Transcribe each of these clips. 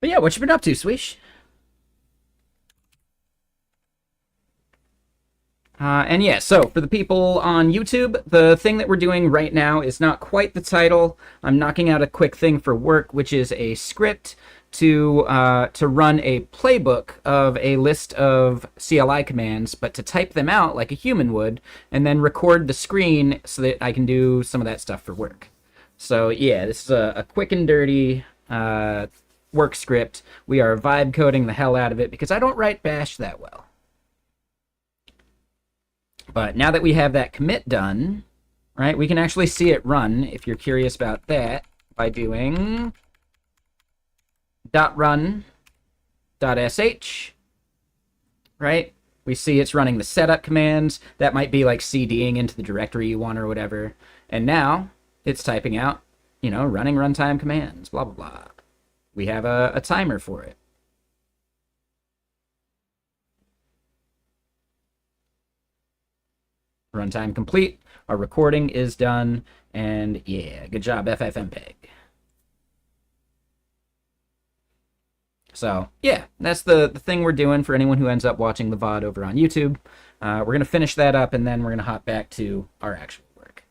But yeah, what you been up to, Swish? And yeah, so for the people on YouTube, the thing that we're doing right now is not quite the title. I'm knocking out a quick thing for work, which is a script to run a playbook of a list of CLI commands, but to type them out like a human would, and then record the screen so that I can do some of that stuff for work. So yeah, this is a quick and dirty work script. We are vibe coding the hell out of it because I don't write Bash that well. But now that we have that commit done, right, we can actually see it run, if you're curious about that, by doing .run.sh, right? We see it's running the setup commands. That might be like CDing into the directory you want or whatever. And now it's typing out, running runtime commands, blah, blah, blah. We have a timer for it. Runtime complete. Our recording is done. And yeah, good job, FFmpeg. So yeah, that's the thing we're doing for anyone who ends up watching the VOD over on YouTube. We're going to finish that up, and then we're going to hop back to our actual work.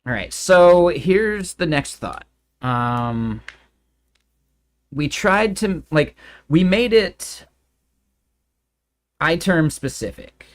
All right, so here's the next thought. We tried to, we made it iTerm specific.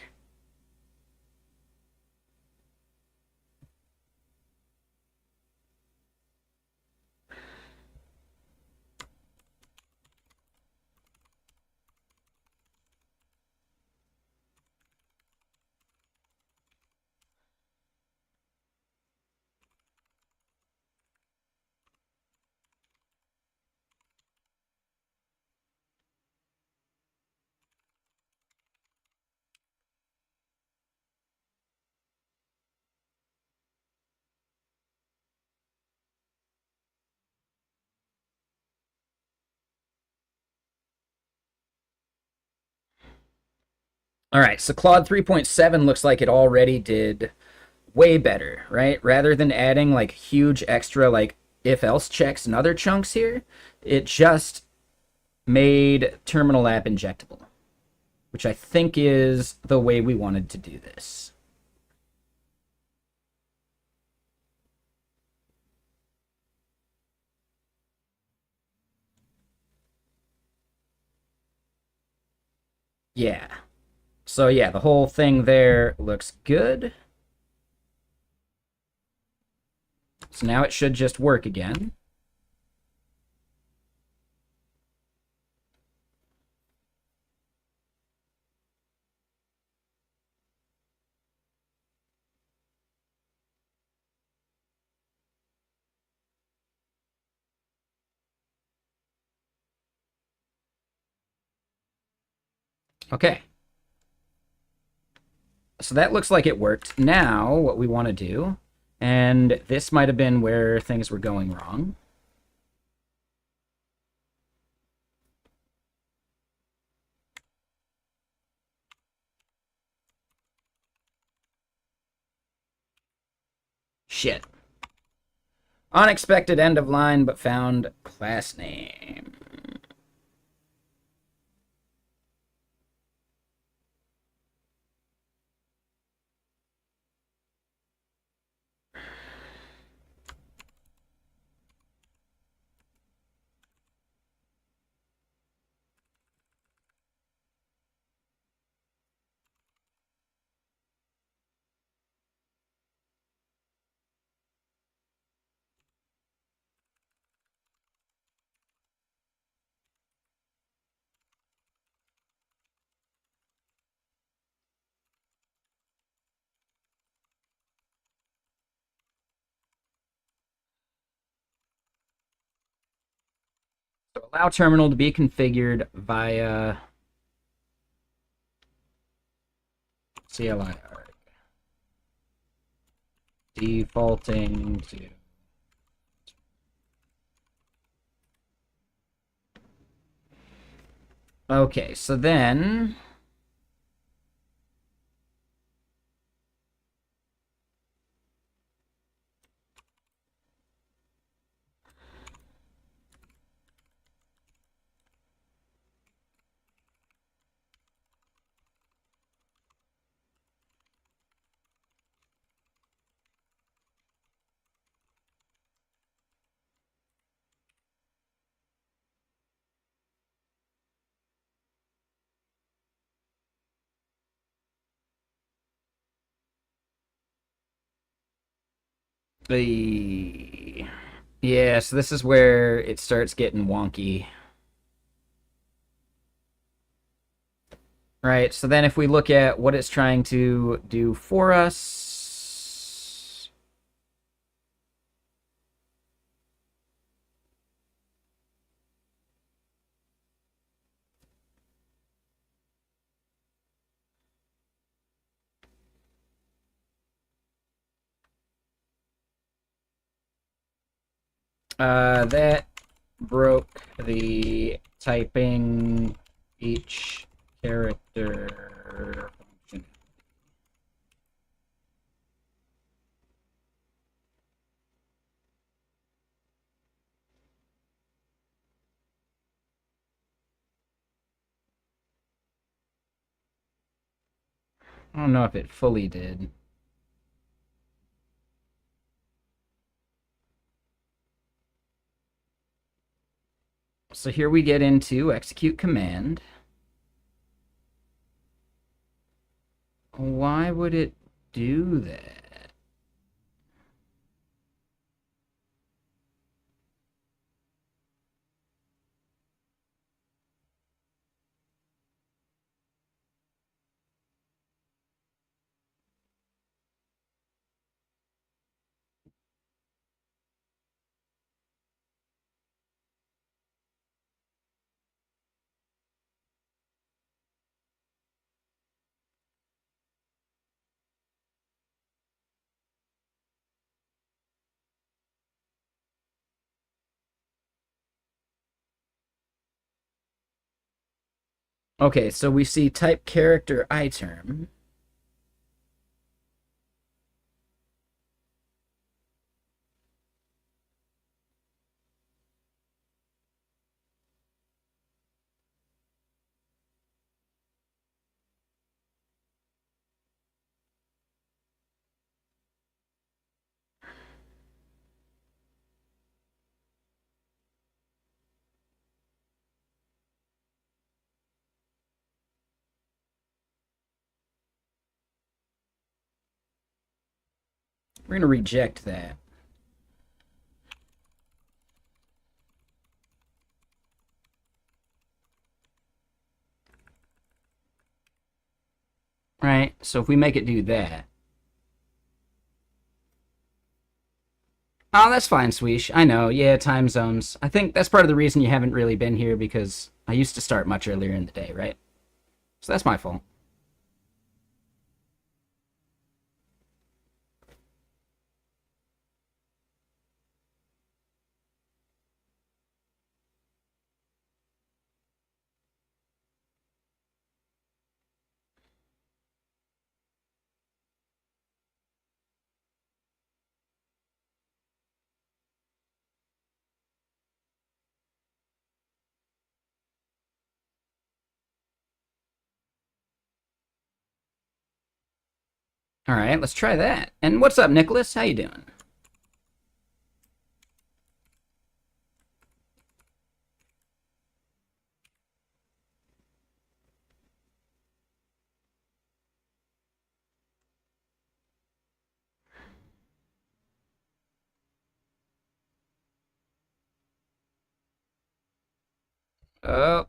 All right, so Claude 3.7 looks like it already did way better, right? Rather than adding like huge extra if else checks and other chunks here, it just made terminal app injectable, which I think is the way we wanted to do this. Yeah. So yeah, the whole thing there looks good. So now it should just work again. Okay. So that looks like it worked. Now, what we want to do, and this might have been where things were going wrong. Shit. Unexpected end of line, but found class name. So allow terminal to be configured via CLI arg. Defaulting to... Okay, so then... Yeah, so this is where it starts getting wonky. Right, so then if we look at what it's trying to do for us... that broke the typing each character function. I don't know if it fully did. So here we get into execute command. Why would it do that? Okay, so we see type character iTerm. We're going to reject that. Right, so if we make it do that... Oh, that's fine, Sweesh. I know, yeah, time zones. I think that's part of the reason you haven't really been here, because I used to start much earlier in the day, right? So that's my fault. All right, let's try that. And what's up, Nicholas? How you doing? Oh,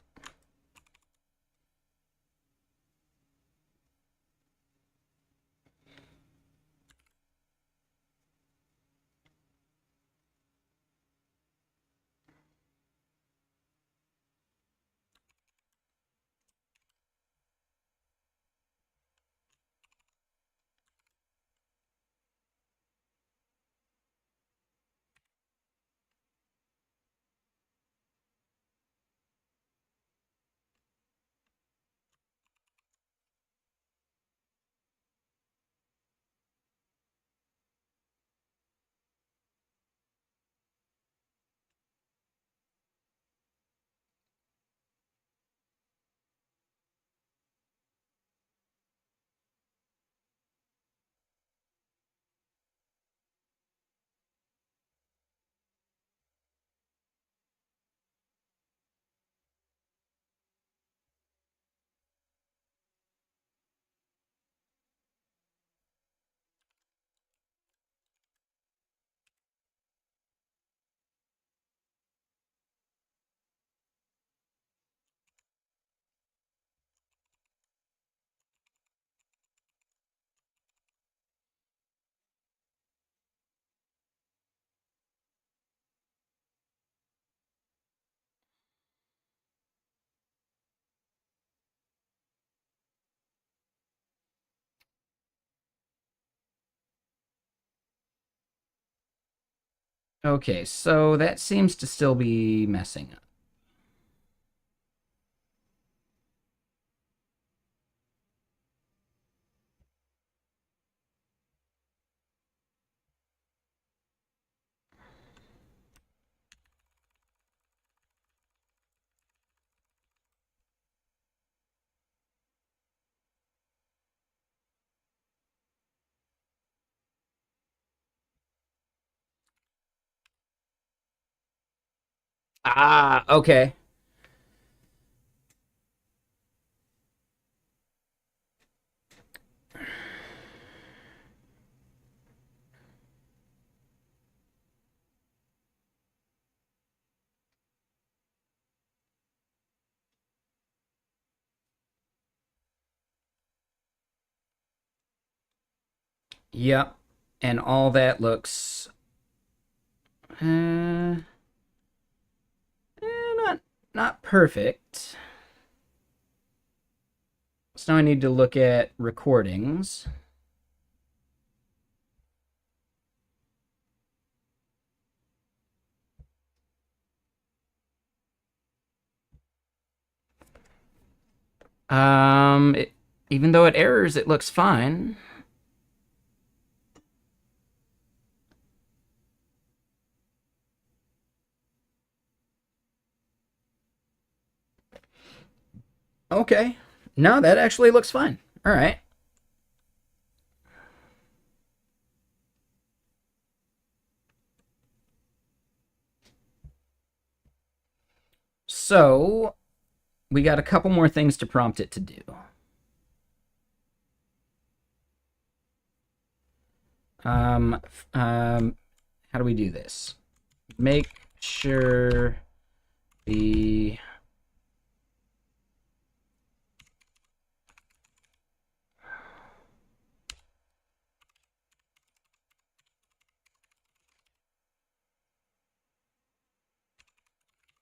Okay, so that seems to still be messing up. Ah, okay. Yep. And all that looks uh, not perfect. So now I need to look at recordings. Even though it errors, it looks fine. Okay. No, that actually looks fine. All right. So we got a couple more things to prompt it to do. Um, how do we do this? Make sure the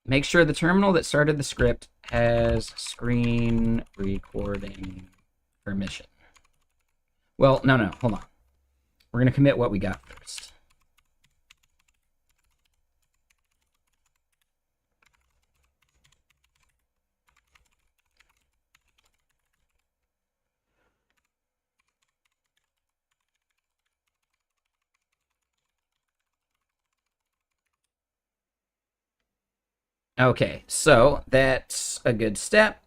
make sure the terminal that started the script has screen recording permission. Well, no, hold on. We're going to commit what we got first. Okay, so that's a good step.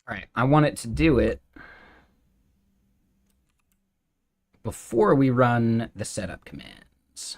All right, I want it to do it before we run the setup commands.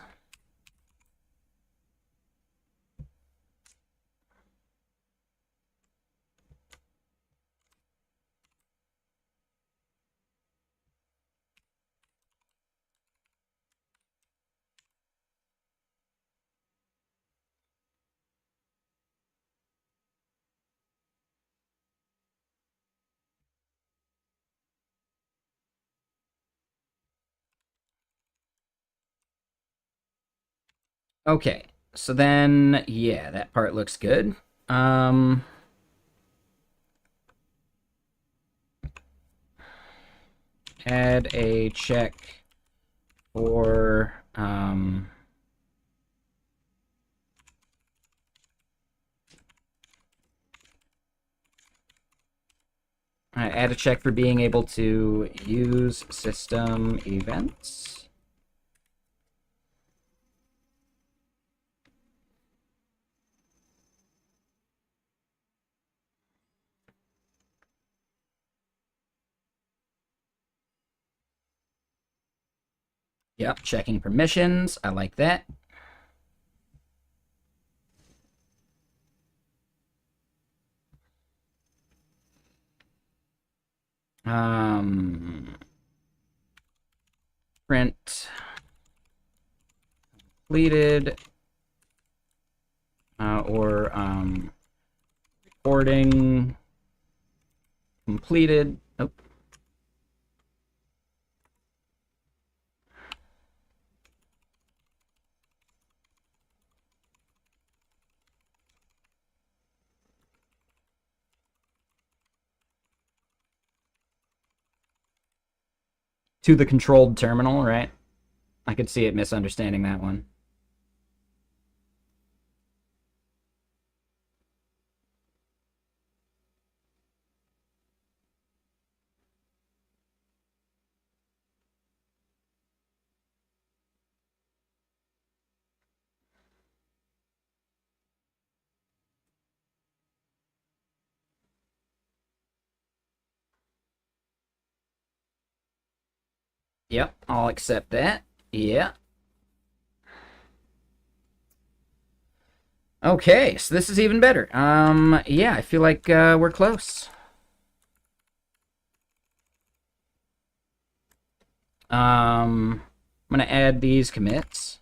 Okay, so then, yeah, that part looks good. Um, add a check for add a check for being able to use system events. Yep, checking permissions. I like that. Um, print completed or recording completed. Oh. To the controlled terminal, right? I could see it misunderstanding that one. Yep, I'll accept that. Yeah. Okay, so this is even better. Yeah, I feel like we're close. I'm gonna add these commits.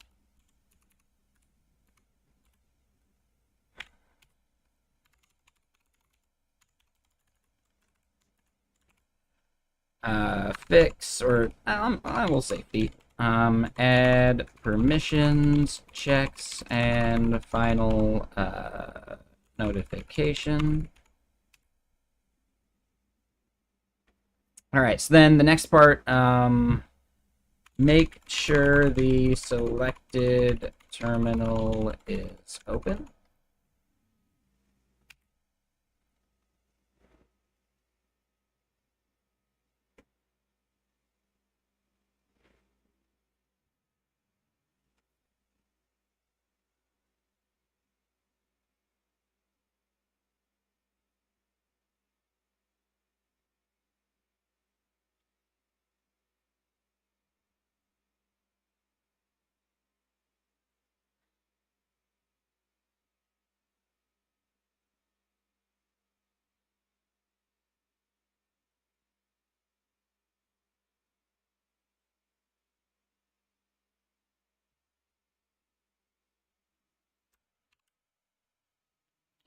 Fix, or I will safety. Add permissions, checks, and final notification. All right, so then the next part, make sure the selected terminal is open.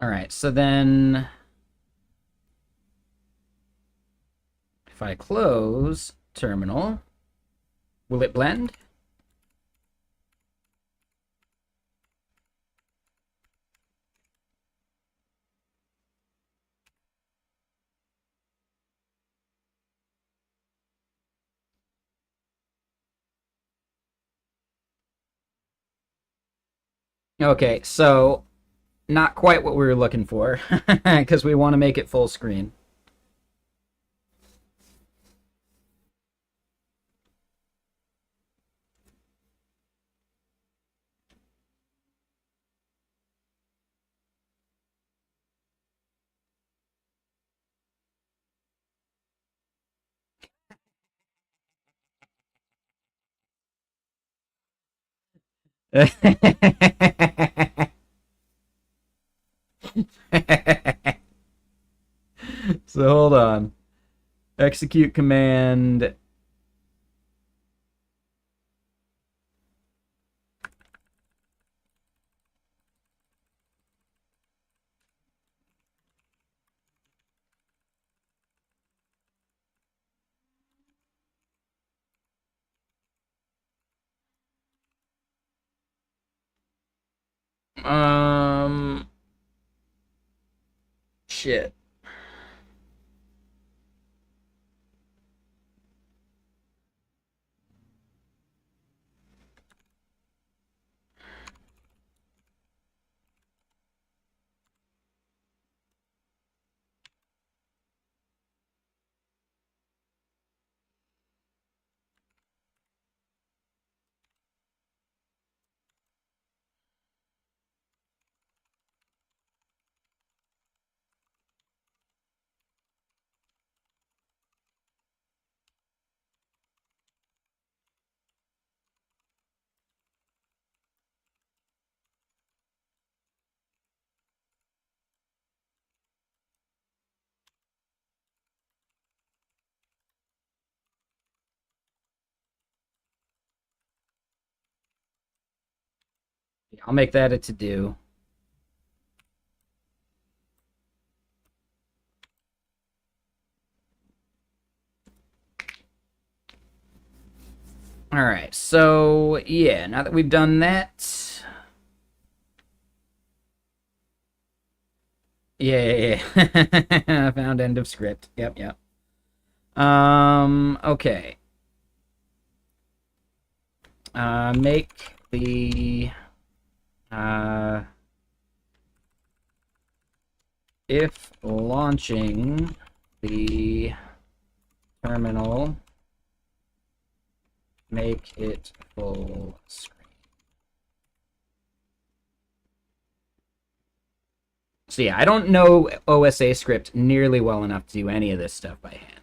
All right, so then if I close terminal, will it blend? Okay, so not quite what we were looking for, because we want to make it full screen. So hold on. Execute command. Um, shit. Yeah, I'll make that a to-do. All right, so yeah, now that we've done that, yeah, I found end of script. Yep, yep. Okay. Make the uh, if launching the terminal, make it full screen. So yeah, I don't know OSA script nearly well enough to do any of this stuff by hand.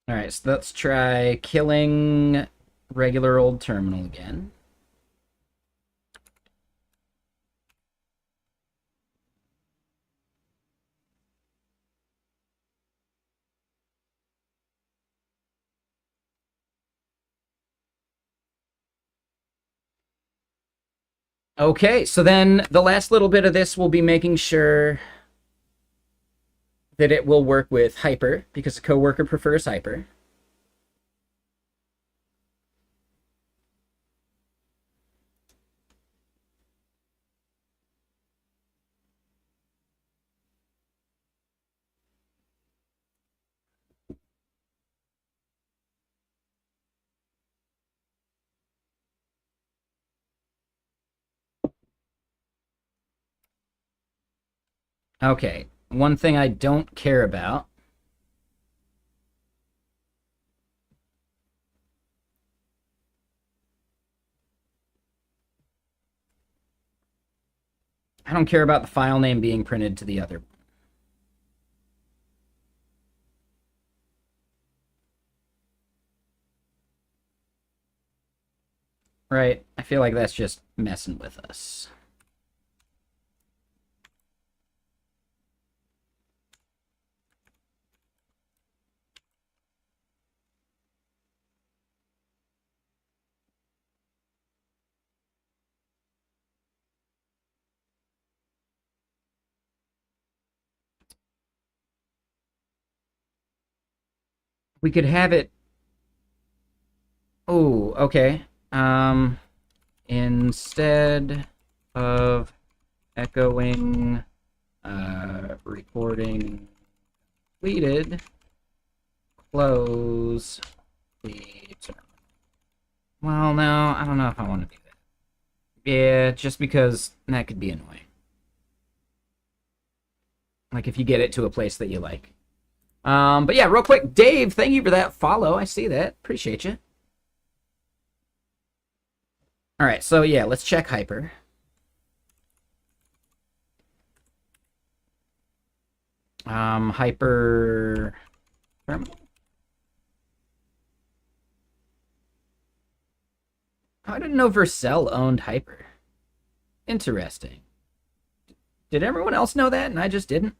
All right, so let's try killing regular old terminal again. Okay, so then the last little bit of this will be making sure that it will work with Hyper, because a coworker prefers Hyper. Okay, one thing I don't care about. I don't care about the file name being printed to the other. Right? I feel like that's just messing with us. We could have it. Oh, okay. Instead of echoing recording completed, close the terminal. Well, no, I don't know if I want to do that. Yeah, just because that could be annoying. Like if you get it to a place that you like. But yeah, real quick, Dave, thank you for that follow. I see that. Appreciate you. All right, so yeah, let's check Hyper. Hyper terminal. I didn't know Vercel owned Hyper. Interesting. Did everyone else know that and I just didn't?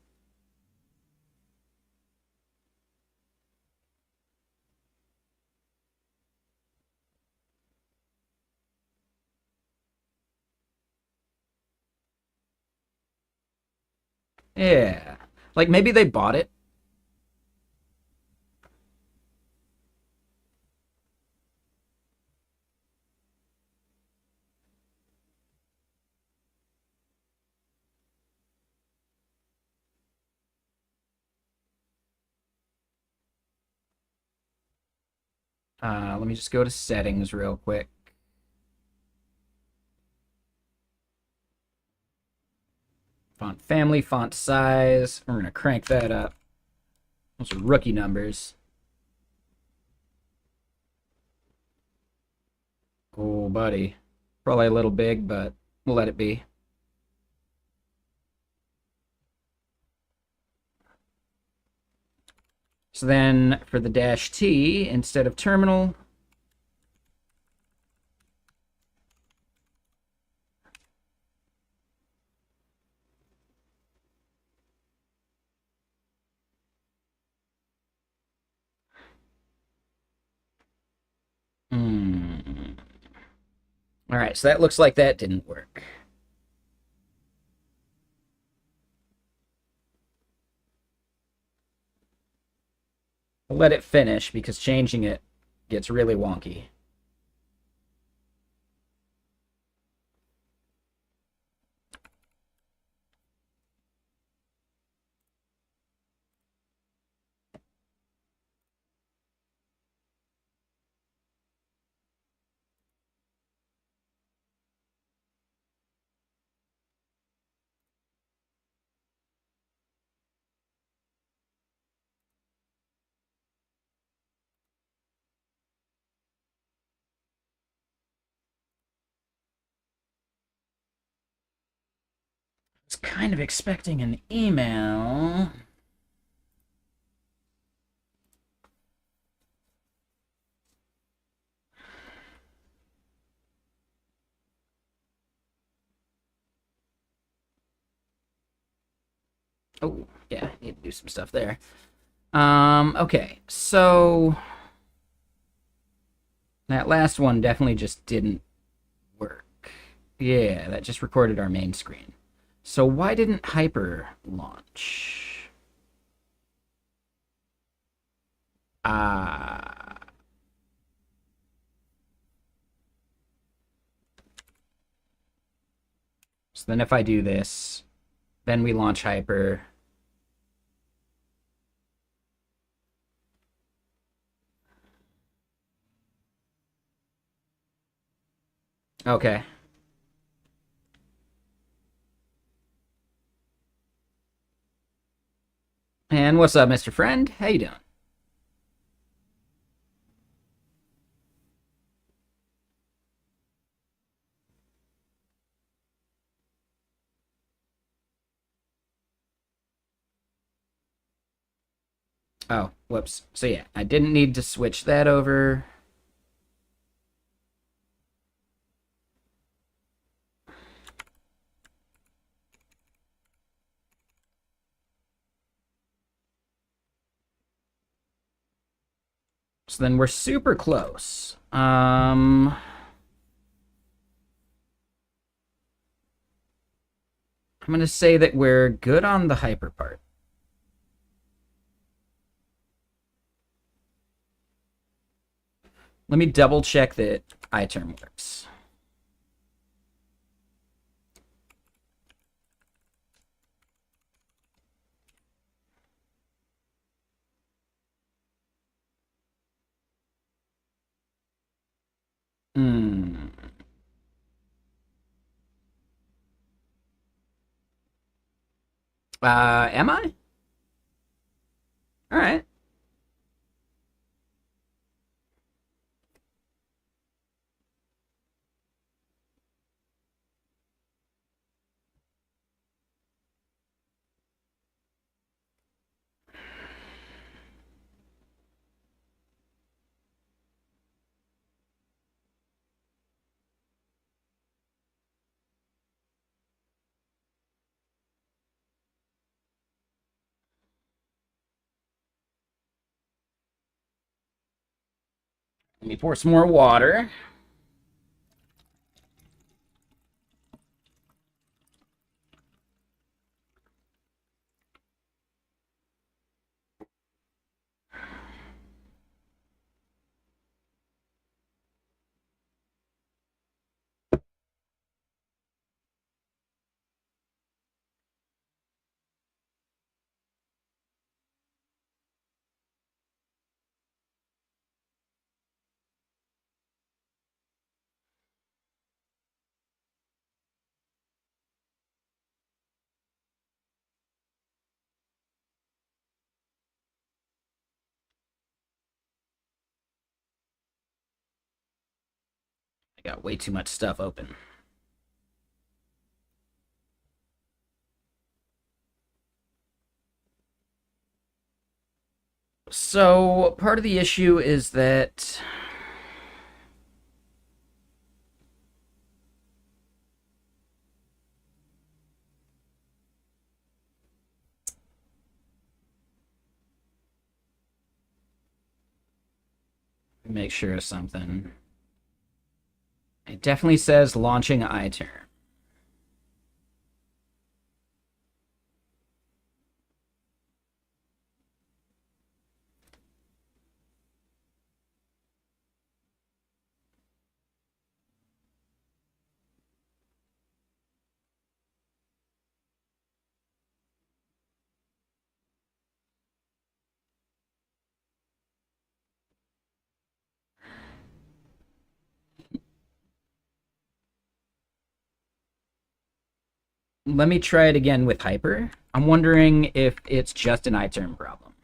Yeah. Like maybe they bought it. Let me just go to settings real quick. Font family, font size. We're going to crank that up. Those are rookie numbers. Oh, buddy. Probably a little big, but we'll let it be. So then for the dash T, instead of terminal, All right, so that looks like that didn't work. I'll let it finish because changing it gets really wonky. I was kind of expecting an email. Oh, yeah, need to do some stuff there. Okay, so that last one definitely just didn't work. Yeah, that just recorded our main screen. So why didn't Hyper launch? Ah. So then if I do this, then we launch Hyper. Okay. And what's up, Mr. Friend? How you doing? Oh, whoops. So yeah, I didn't need to switch that over. So then we're super close. I'm going to say that we're good on the hyper part. Let me double check that iTerm works. Hmm. Am I? All right. Let me pour some more water. I got way too much stuff open. So part of the issue is that make sure of something. It definitely says launching iTerm. Let me try it again with Hyper. I'm wondering if it's just an iTerm problem.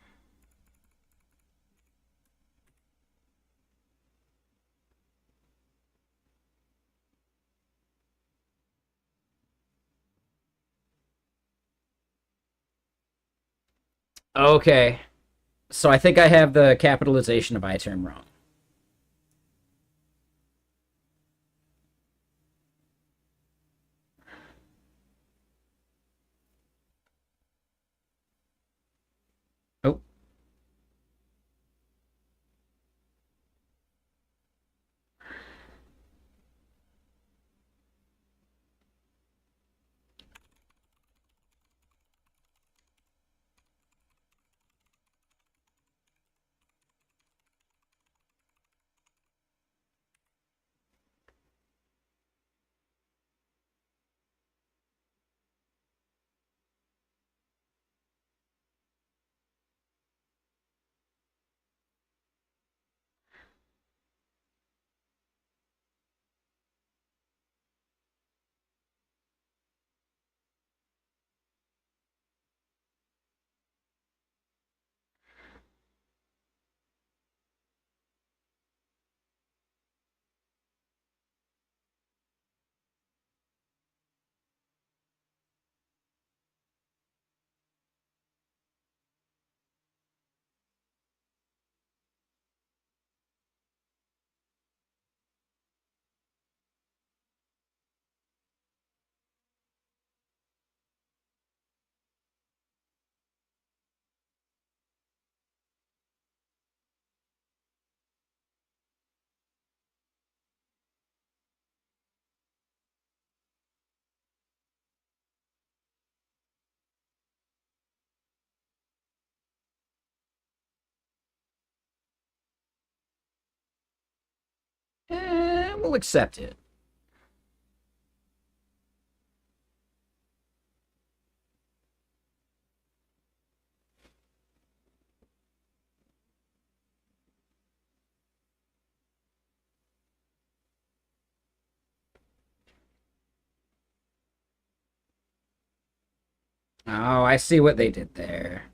Okay. So I think I have the capitalization of iTerm wrong. Oh. We'll accept it. Oh, I see what they did there.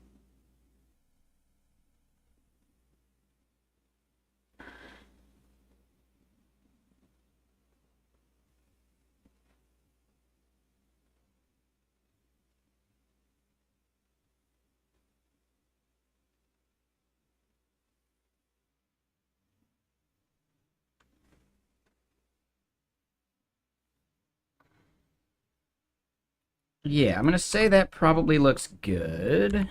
Yeah, I'm going to say that probably looks good.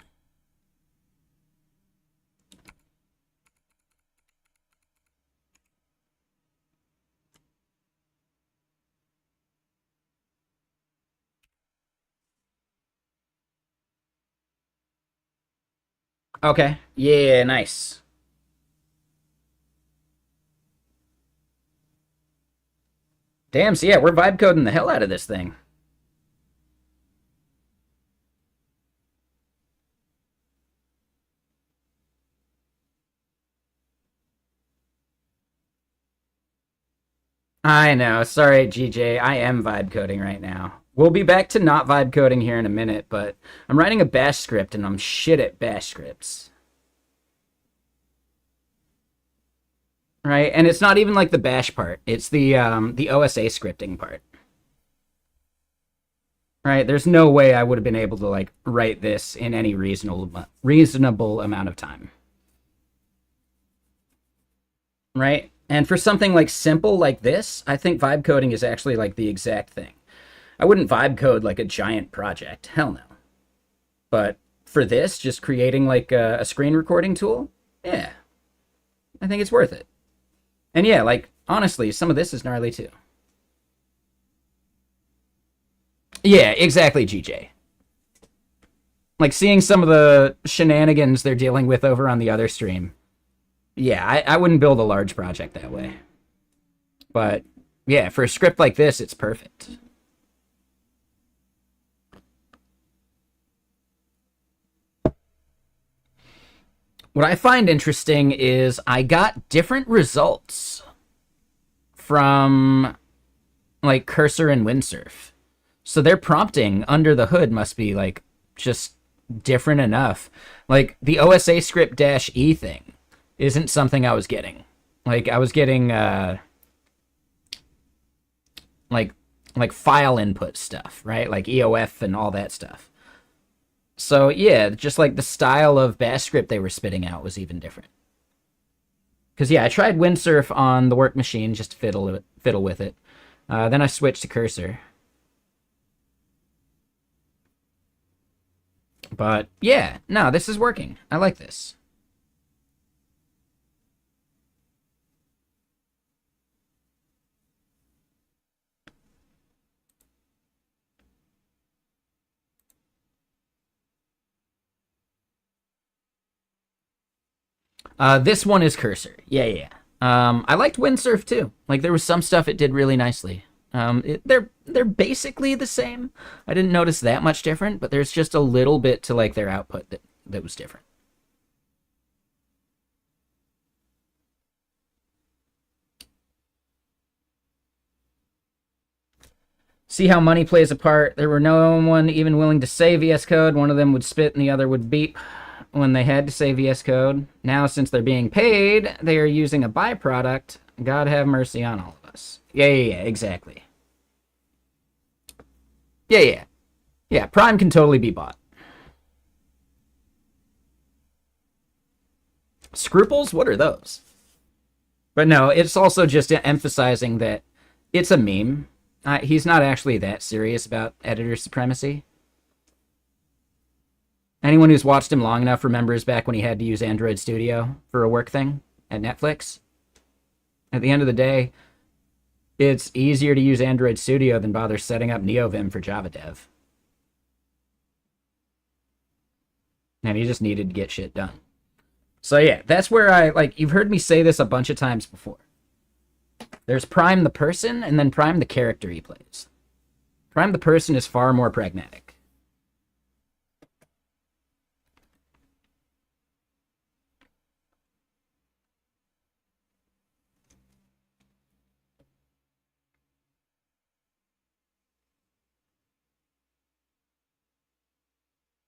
Okay. Yeah, nice. Damn, so yeah, we're vibe coding the hell out of this thing. I know. Sorry, GJ. I am vibe coding right now. We'll be back to not vibe coding here in a minute, but I'm writing a bash script and I'm shit at bash scripts. right? And it's not even like the bash part. It's the OSA scripting part. Right? There's no way I would have been able to like write this in any reasonable amount of time. Right? And for something like simple like this, I think vibe coding is actually like the exact thing. I wouldn't vibe code like a giant project. Hell no. But for this, just creating like a screen recording tool, yeah, I think it's worth it. And yeah, like, honestly, some of this is gnarly too. Yeah, exactly, GJ. Like, seeing some of the shenanigans they're dealing with over on the other stream. Yeah, I wouldn't build a large project that way. But, yeah, for a script like this, it's perfect. What I find interesting is I got different results from, like, Cursor and Windsurf. So their prompting under the hood must be, like, just different enough. Like, the OSA script -E thing isn't something I was getting. Like, I was getting, like file input stuff, right? Like EOF and all that stuff. So, yeah, just, like, the style of bash script they were spitting out was even different. Because, yeah, I tried Windsurf on the work machine just to fiddle with it. Then I switched to Cursor. But, yeah, no, this is working. I like this. This one is Cursor. Yeah. I liked Windsurf, too. Like, there was some stuff it did really nicely. They're basically the same. I didn't notice that much different, but there's just a little bit to, like, their output that was different. See how money plays a part. There were no one even willing to say VS Code. One of them would spit and the other would beep when they had to say VS Code. Now, since they're being paid, they are using a byproduct. God have mercy on all of us. Yeah, exactly. Yeah, Prime can totally be bought. Scruples? What are those? But no, it's also just emphasizing that it's a meme. He's not actually that serious about editor supremacy. Anyone who's watched him long enough remembers back when he had to use Android Studio for a work thing at Netflix. At the end of the day, it's easier to use Android Studio than bother setting up NeoVim for Java Dev. And he just needed to get shit done. So yeah, that's where you've heard me say this a bunch of times before. There's Prime the person, and then Prime the character he plays. Prime the person is far more pragmatic.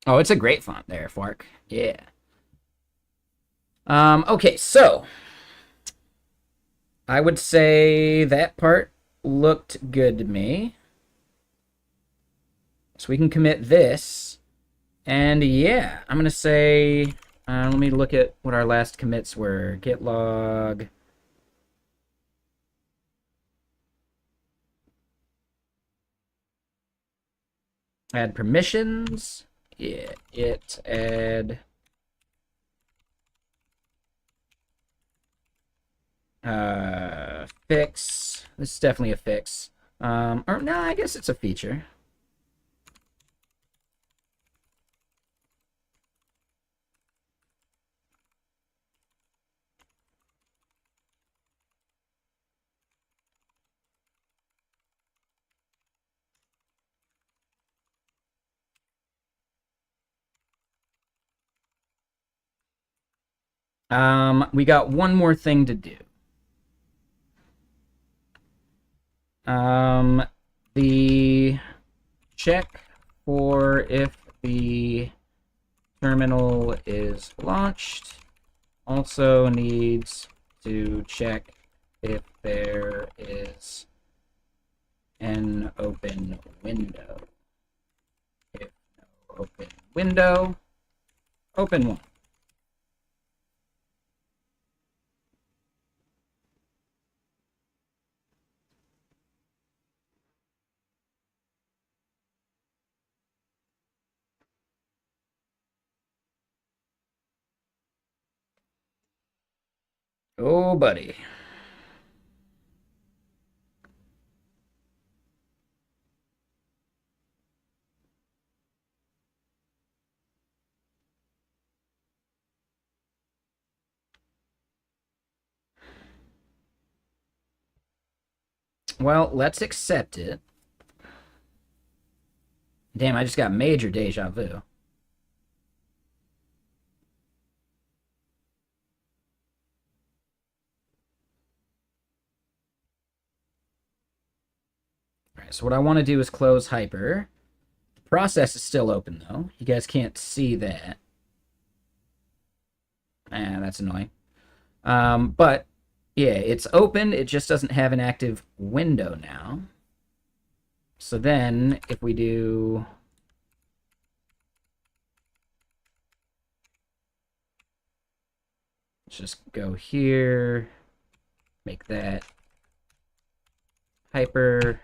Oh, it's a great font there, Fork. Yeah. Okay, so I would say that part looked good to me. So we can commit this. And yeah, I'm going to say, let me look at what our last commits were. Git log. Add permissions. Yeah, add fix. This is definitely a fix. Or no, I guess it's a feature. We got one more thing to do. The check for if the terminal is launched also needs to check if there is an open window. If no open window, open one. Oh, buddy. Well, let's accept it. Damn, I just got major deja vu. All right, so what I want to do is close Hyper. The process is still open, though. You guys can't see that. That's annoying. But, yeah, it's open. It just doesn't have an active window now. So then, if we do... Let's just go here, make that Hyper.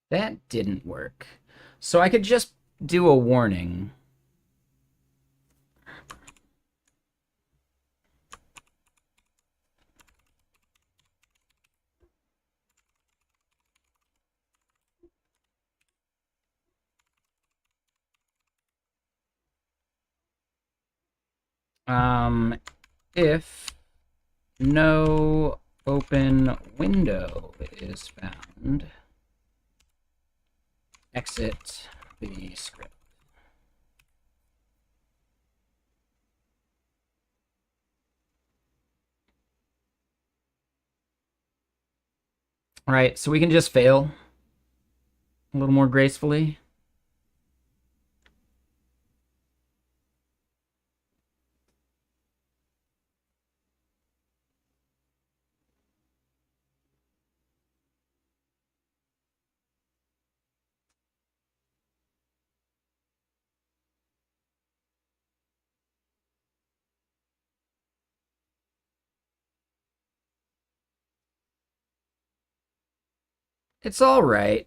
That didn't work. So I could just do a warning. If no open window is found, exit the script. All right, so we can just fail a little more gracefully. It's all right.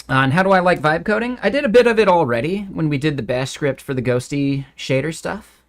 And how do I like vibe coding? I did a bit of it already when we did the bash script for the ghosty shader stuff.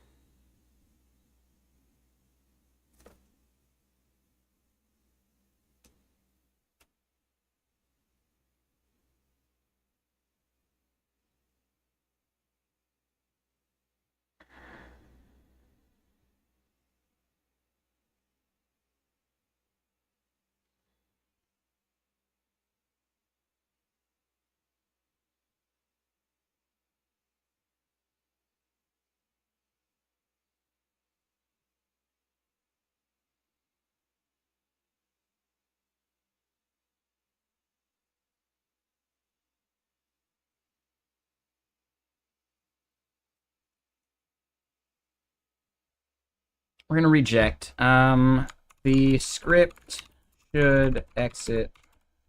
we're gonna reject. The script should exit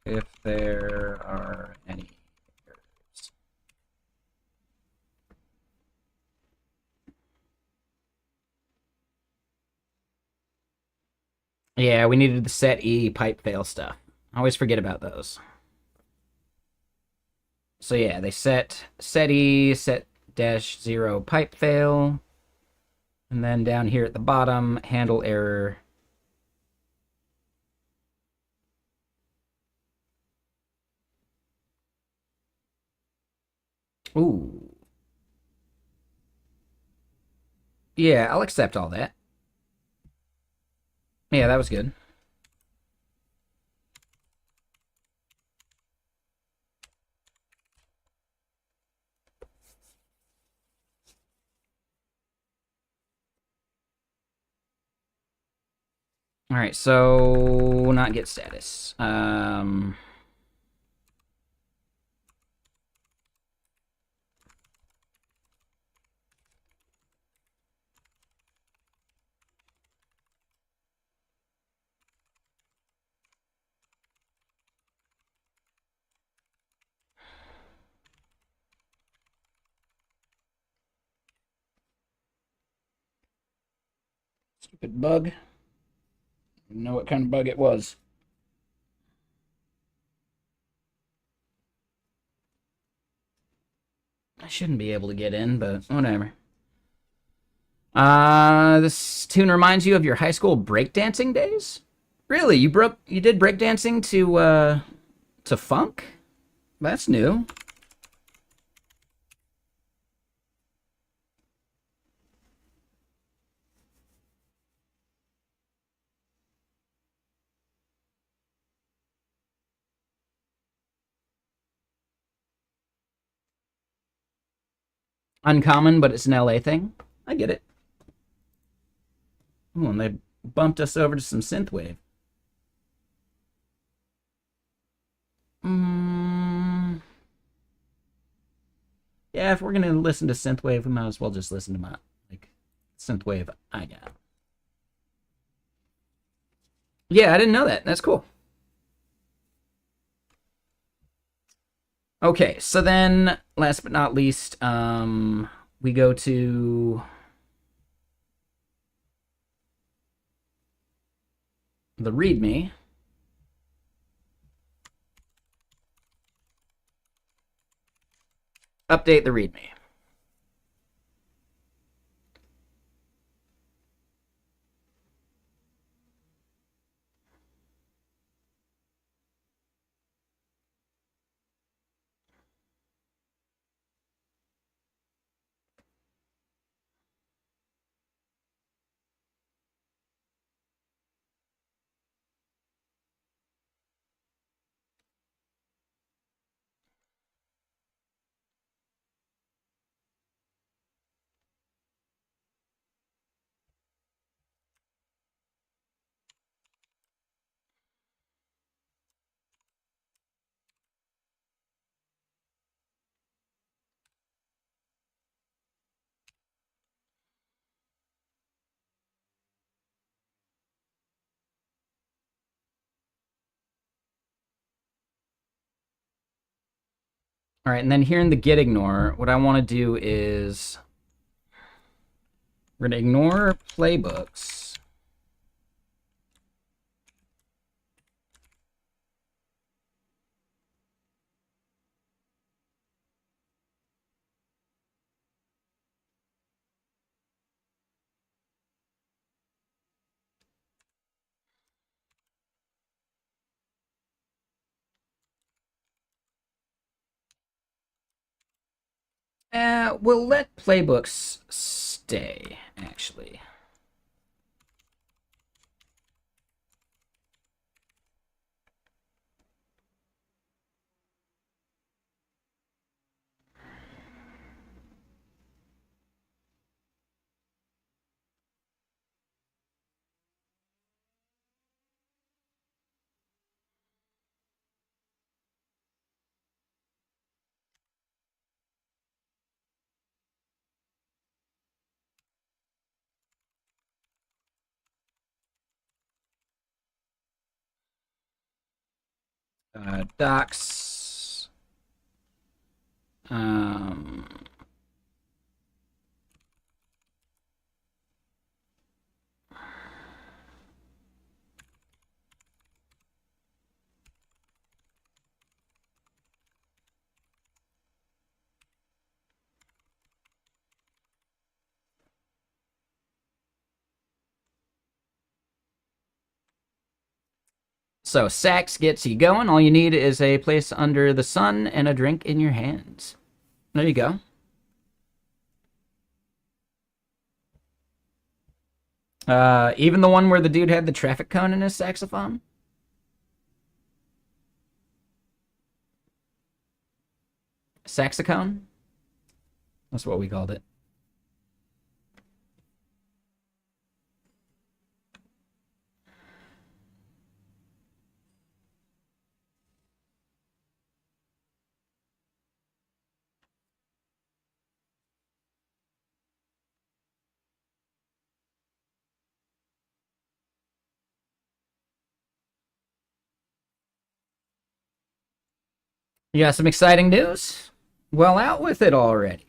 if there are any errors. Yeah, we needed the set E pipe fail stuff. I always forget about those. So yeah, they set E, set dash 0 pipe fail, and then down here at the bottom, handle error. Ooh. Yeah, I'll accept all that. Yeah, that was good. All right, so not get status. Stupid bug. I don't know what kind of bug it was. I shouldn't be able to get in, but whatever. This tune reminds you of your high school breakdancing days? Really? You did breakdancing to funk? That's new. Uncommon, but it's an LA thing. I get it. Ooh, and they bumped us over to some synthwave. Yeah, if we're gonna listen to synthwave, we might as well just listen to my like synthwave I got. Yeah, I didn't know that. That's cool. Okay, so then last but not least, we go to the README. Update the README. All right, and then here in the get ignore, what I want to do is we're going to ignore playbooks. We'll let playbooks stay, actually. Docs. Um, So sax gets you going. All you need is a place under the sun and a drink in your hands. There you go. Even the one where the dude had the traffic cone in his saxophone? Saxophone? That's what we called it. You got some exciting news? Well, out with it already.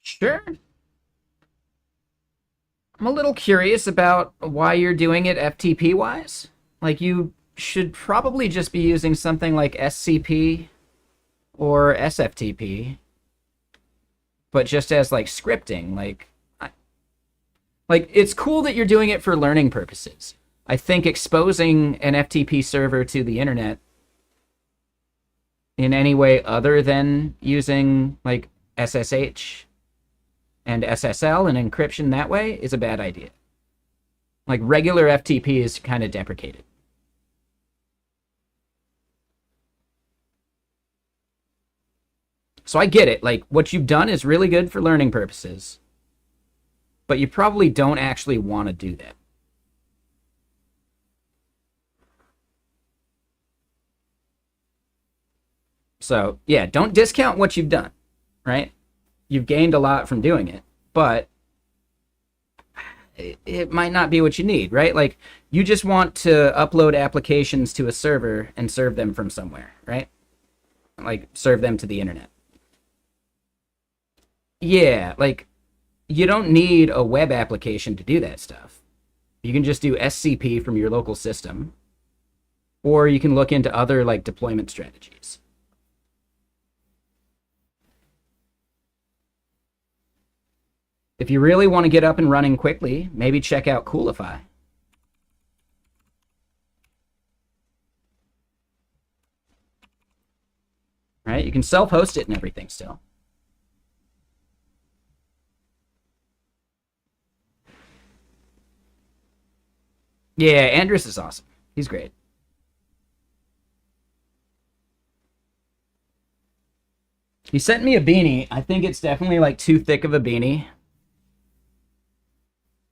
Sure. I'm a little curious about why you're doing it FTP wise. Like, you should probably just be using something like SCP or SFTP, but just as like scripting. Like it's cool that you're doing it for learning purposes. I think exposing an FTP server to the internet in any way other than using like SSH and SSL and encryption that way is a bad idea. Like regular FTP is kind of deprecated. So I get it. Like what you've done is really good for learning purposes, but you probably don't actually want to do that. So yeah, don't discount what you've done, right? You've gained a lot from doing it, but it might not be what you need, right? Like you just want to upload applications to a server and serve them from somewhere, right? Like serve them to the internet. Yeah, like you don't need a web application to do that stuff. You can just do SCP from your local system, or you can look into other like deployment strategies. If you really want to get up and running quickly, maybe check out Coolify. Right? You can self-host it and everything still. Yeah, Andrus is awesome. He's great. He sent me a beanie. I think it's definitely like too thick of a beanie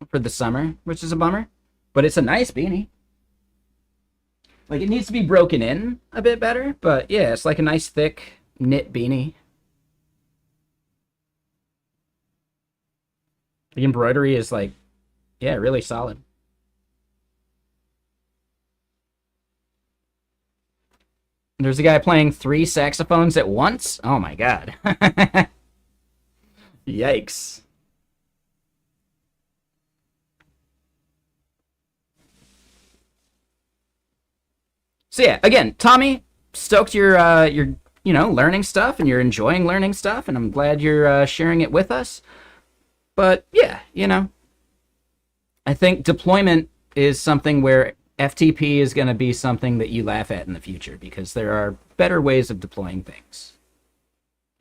for the summer, which is a bummer. But it's a nice beanie. Like it needs to be broken in a bit better, but yeah, it's like a nice thick knit beanie. The embroidery is like, yeah, really solid. There's a guy playing 3 saxophones at once. Oh my god. Yikes. So yeah, again, Tommy, stoked you're learning stuff and you're enjoying learning stuff, and I'm glad you're sharing it with us. But yeah, I think deployment is something where FTP is going to be something that you laugh at in the future because there are better ways of deploying things.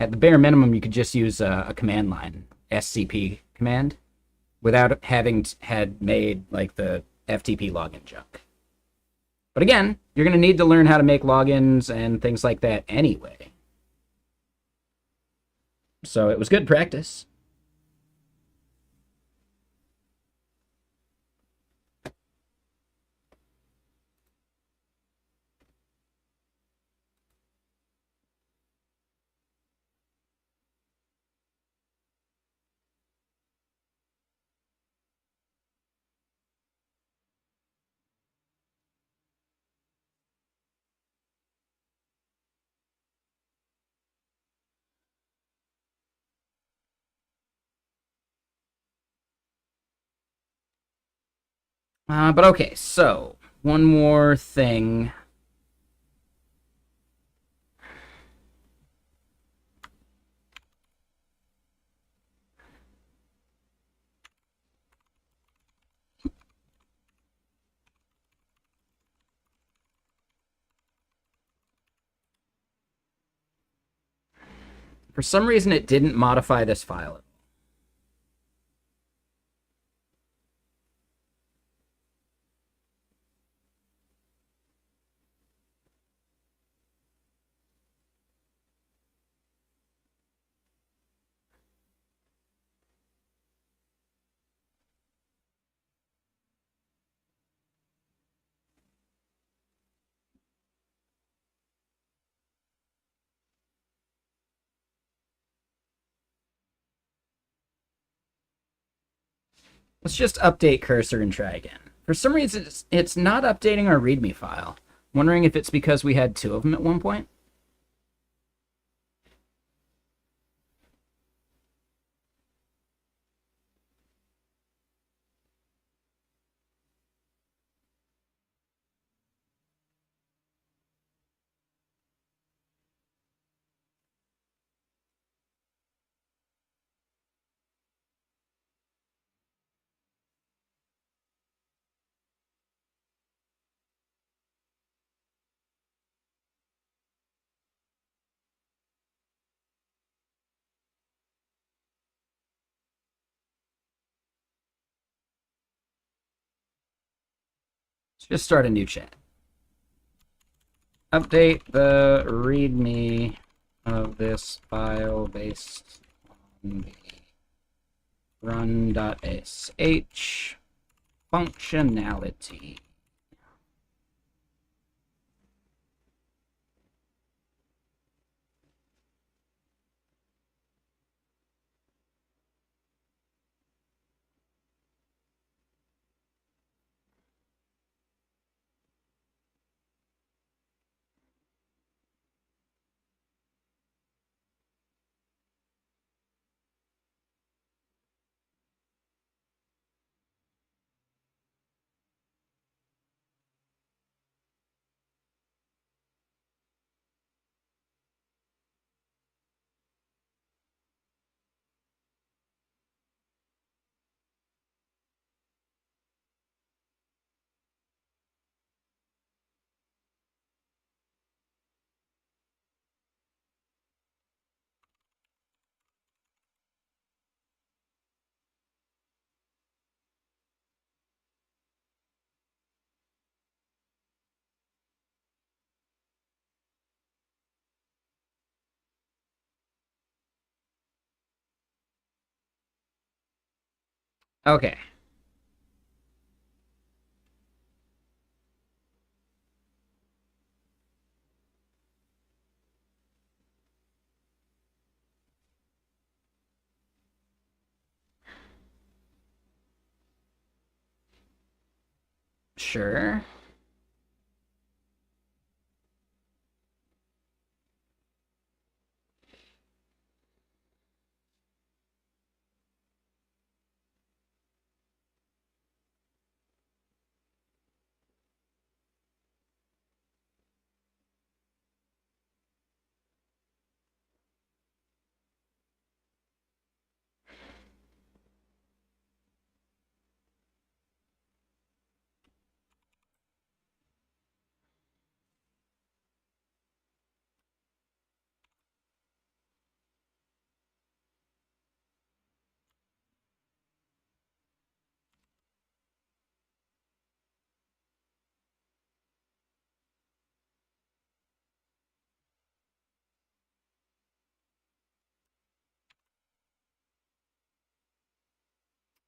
At the bare minimum, you could just use a command line, SCP command, without having had made like the FTP login junk. But again, you're going to need to learn how to make logins and things like that anyway. So it was good practice. But okay, so one more thing. For some reason, it didn't modify this file. Let's just update cursor and try again. For some reason, it's not updating our README file. I'm wondering if it's because we had two of them at one point. Let's just start a new chat. Update the README of this file based on the run.sh functionality. Okay. Sure.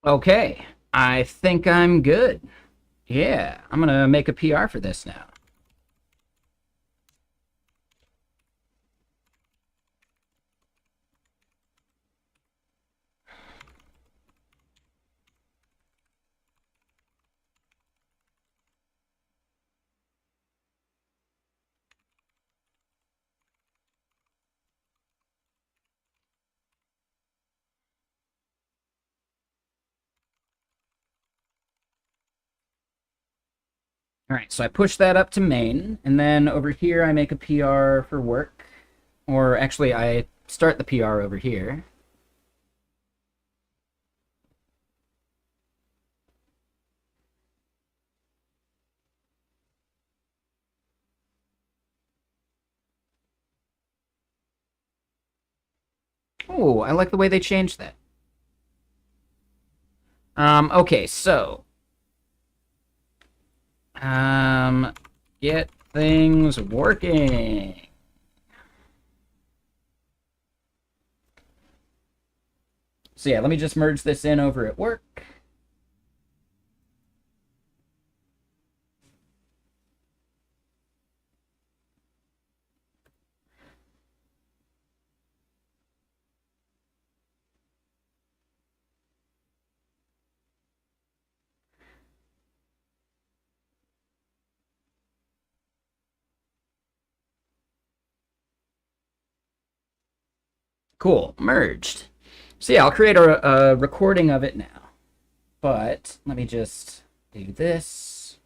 Okay, I think I'm good. Yeah, I'm gonna make a PR for this now. All right, so I push that up to main, and then over here I make a PR for work. Or actually, I start the PR over here. Oh, I like the way they changed that. Okay, so um, get things working. So yeah, let me just merge this in over at work. Cool, merged. So yeah, I'll create a recording of it now. But let me just do this.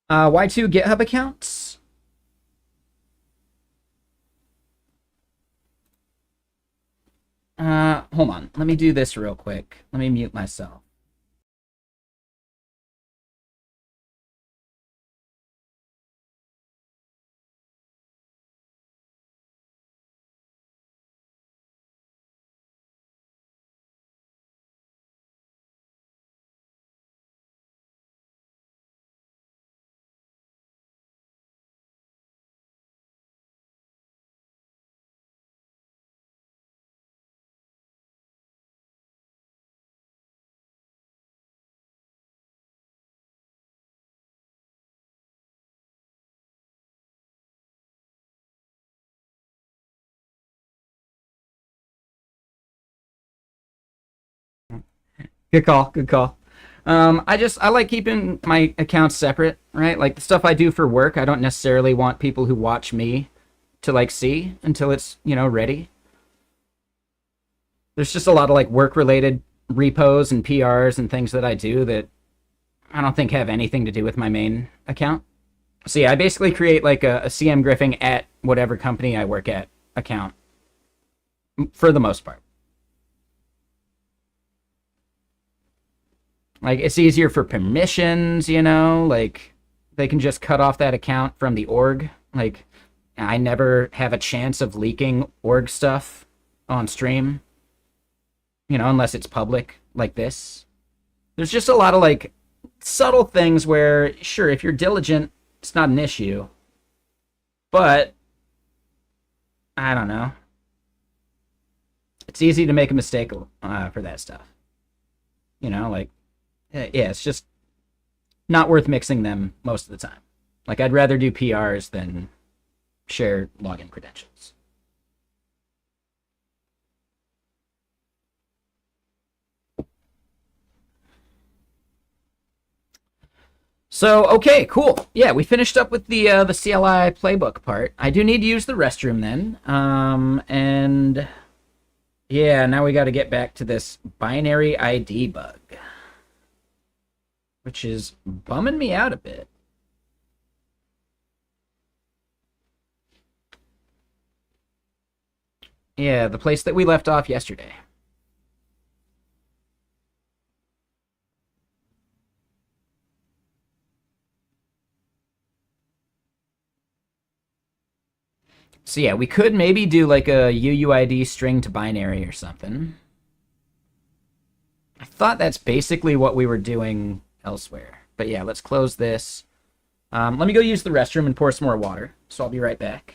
Why two GitHub accounts? Hold on. Let me do this real quick. Let me mute myself. Good call. Good call. I like keeping my accounts separate, right? Like the stuff I do for work, I don't necessarily want people who watch me to like see until it's, ready. There's just a lot of like work related repos and PRs and things that I do that I don't think have anything to do with my main account. So yeah, I basically create like a CM Griffing at whatever company I work at account for the most part. Like it's easier for permissions, like they can just cut off that account from the org. Like I never have a chance of leaking org stuff on stream, unless it's public like this. There's just a lot of like subtle things where sure, if you're diligent, it's not an issue. But I don't know. It's easy to make a mistake for that stuff. You know, like, yeah, it's just not worth mixing them most of the time. Like, I'd rather do PRs than share login credentials. So, okay, cool. Yeah, we finished up with the CLI playbook part. I do need to use the restroom then. And yeah, now we got to get back to this binary ID bug, which is bumming me out a bit. Yeah, the place that we left off yesterday. So yeah, we could maybe do like a UUID string to binary or something. I thought that's basically what we were doing elsewhere. But yeah, let's close this. Let me go use the restroom and pour some more water. So I'll be right back.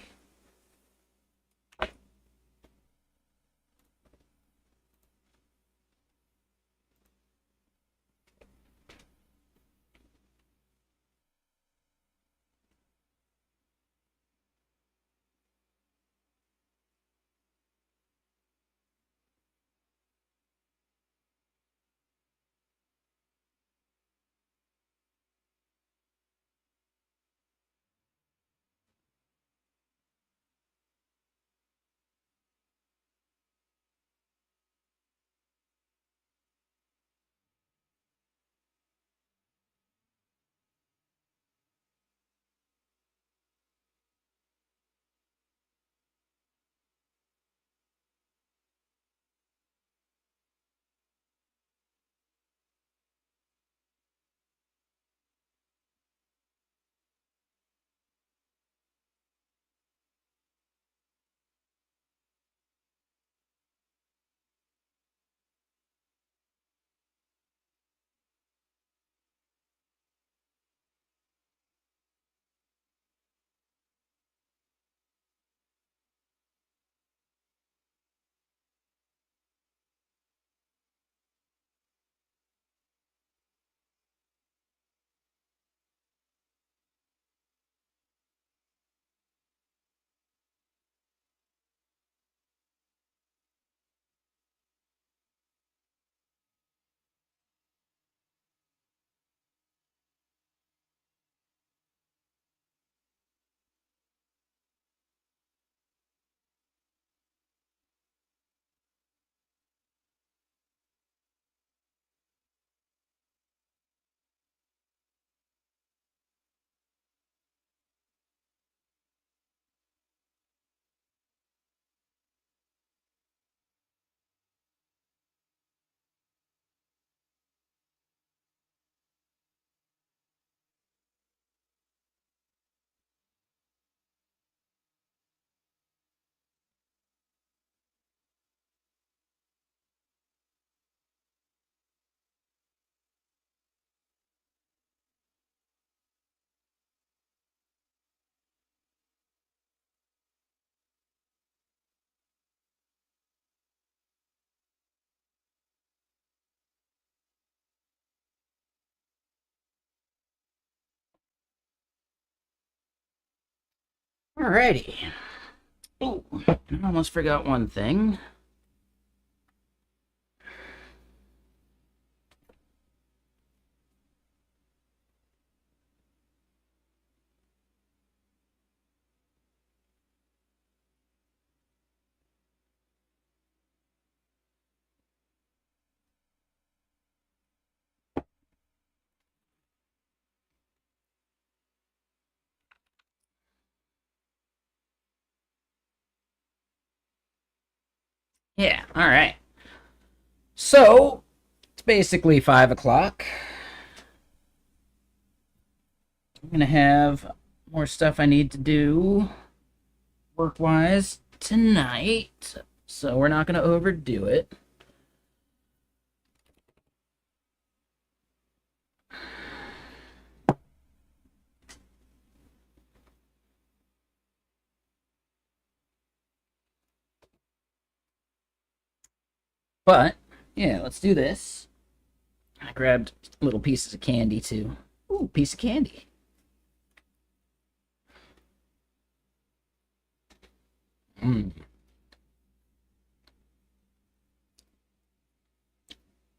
Alrighty. Oh, I almost forgot one thing. Yeah, alright. So, it's basically 5 o'clock. I'm going to have more stuff I need to do work-wise tonight, so we're not going to overdo it. But, yeah, let's do this. I grabbed little pieces of candy, too. Ooh, piece of candy.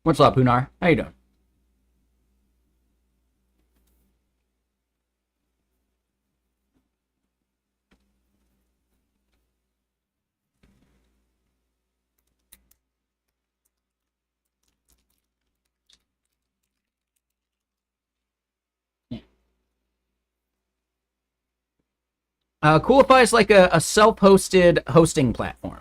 What's up, Hunar? How you doing? Yeah. Coolify is like a self-hosted hosting platform.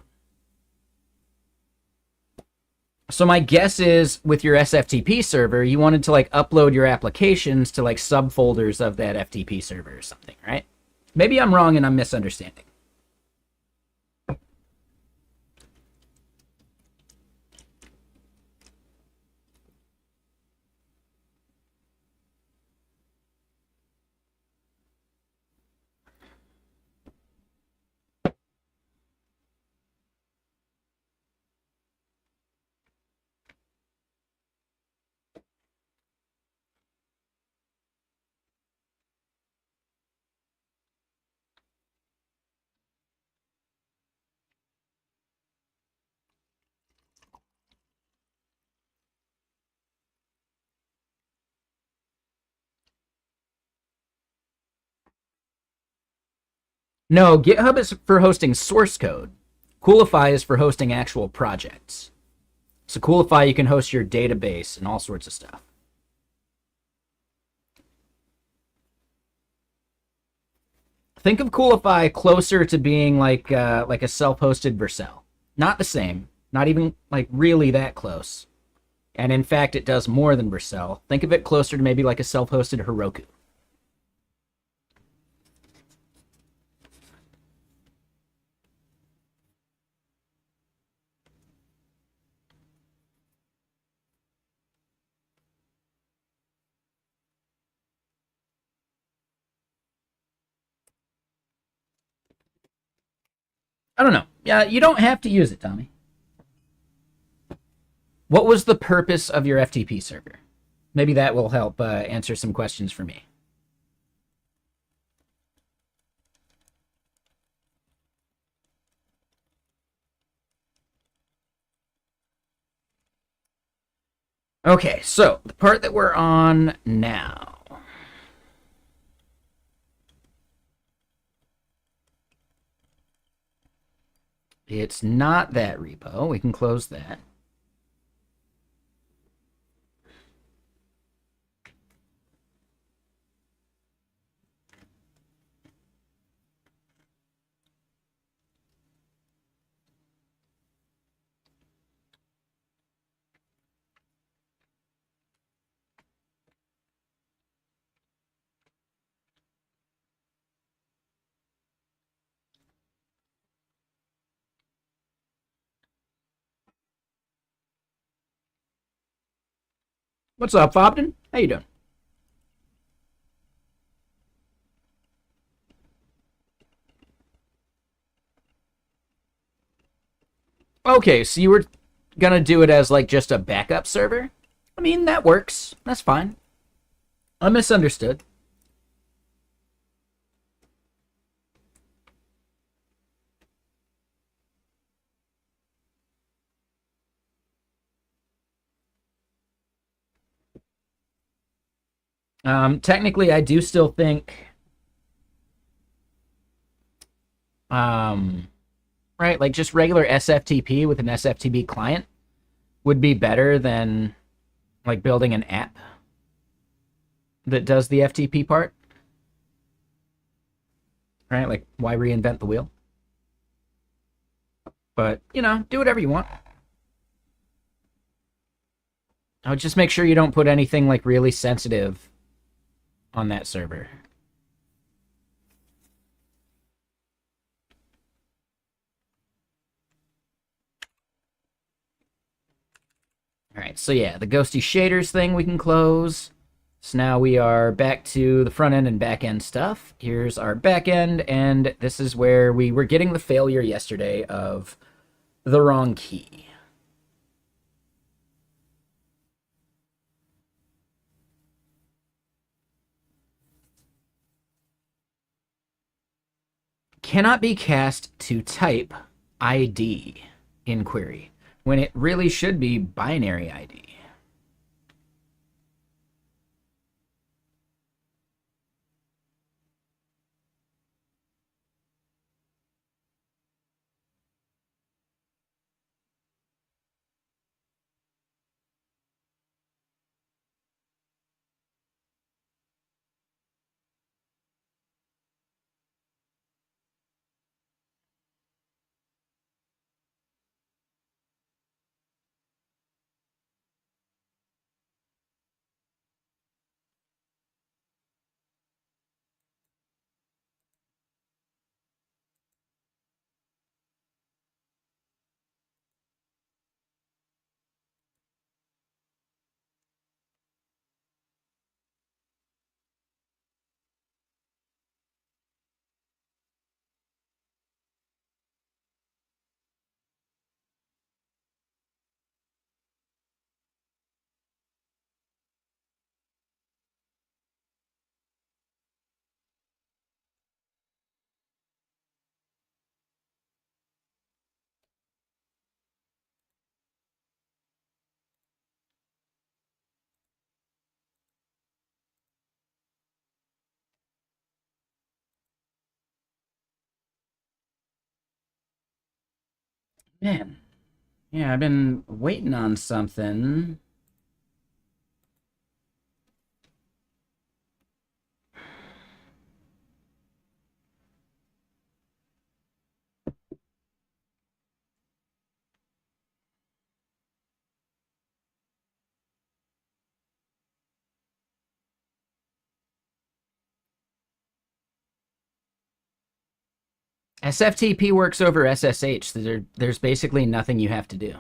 So my guess is with your SFTP server, you wanted to like upload your applications to like subfolders of that FTP server or something, right? Maybe I'm wrong and I'm misunderstanding. No, GitHub is for hosting source code. Coolify is for hosting actual projects. So Coolify, you can host your database and all sorts of stuff. Think of Coolify closer to being like a self-hosted Vercel. Not the same. Not even like really that close. And in fact, it does more than Vercel. Think of it closer to maybe like a self-hosted Heroku. I don't know. Yeah, you don't have to use it, Tommy. What was the purpose of your FTP server? Maybe that will help answer some questions for me. Okay, so the part that we're on now. It's not that repo. We can close that. What's up, Fobden? How you doing? Okay, so you were gonna do it as like just a backup server? I mean, that works. That's fine. I misunderstood. Technically, I do still think, right, like just regular SFTP with an SFTP client would be better than like building an app that does the FTP part, right? Like, why reinvent the wheel? But, you know, do whatever you want. I would just make sure you don't put anything like really sensitive on that server. All right, so yeah, the ghosty shaders thing we can close. So now we are back to the front end and back end stuff. Here's our back end, and this is where we were getting the failure yesterday of the wrong key. cannot be cast to type ID in query when it really should be binary ID. Man, yeah, I've been waiting on something. SFTP works over SSH. There's basically nothing you have to do.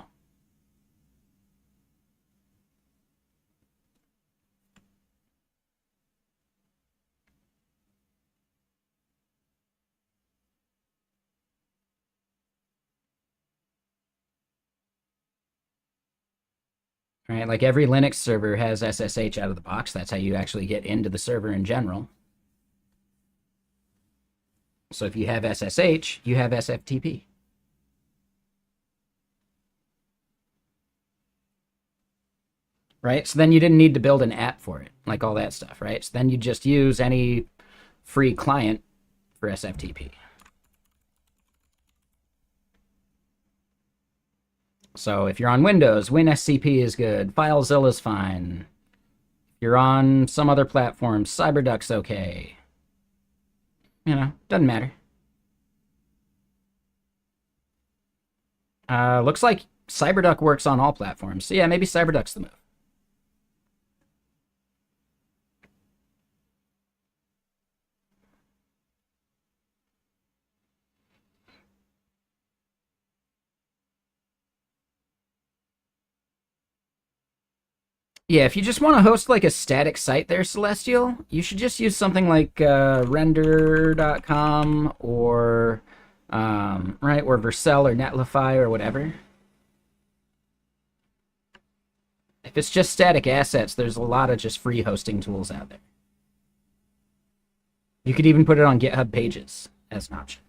Right? Like every Linux server has SSH out of the box. That's how you actually get into the server in general. So if you have SSH, you have SFTP. Right? So then you didn't need to build an app for it, like all that stuff, right? So then you just use any free client for SFTP. So if you're on Windows, WinSCP is good. FileZilla's fine. If you're on some other platform, CyberDuck's okay. You know, doesn't matter. Looks like CyberDuck works on all platforms. So yeah, maybe CyberDuck's the move. Yeah, if you just want to host like a static site there, Celestial, you should just use something like render.com or right, or Vercel or Netlify or whatever. If it's just static assets, there's a lot of just free hosting tools out there. You could even put it on GitHub pages as an option.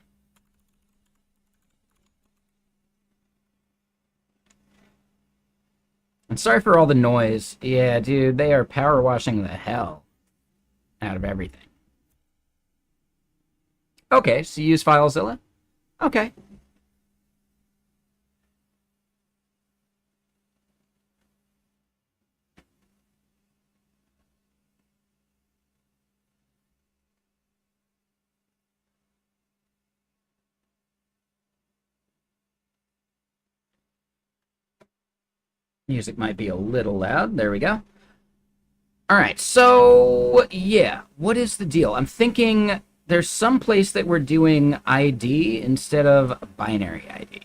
And sorry for all the noise. Yeah, dude, they are power washing the hell out of everything. Okay, so you use FileZilla? Okay. Music might be a little loud. There we go. All right, so yeah, what is the deal? I'm thinking there's some place that we're doing ID instead of binary ID.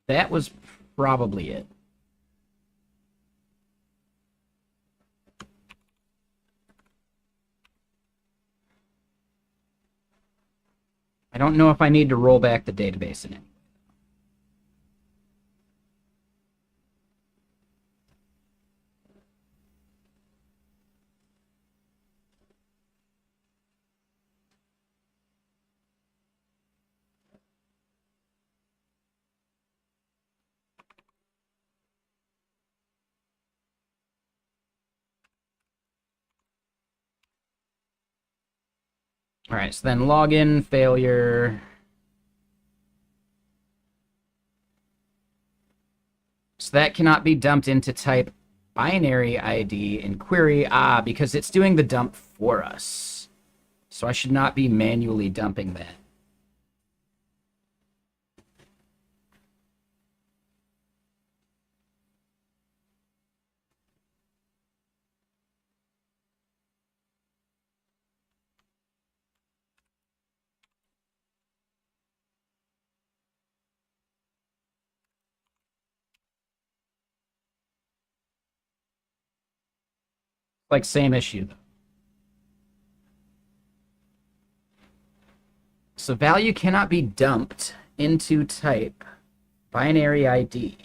That was probably it. I don't know if I need to roll back the database in it. All right, so then login failure. So that cannot be dumped into type binary ID in query. Because it's doing the dump for us. So I should not be manually dumping that. Like, same issue, though. So value cannot be dumped into type binary ID.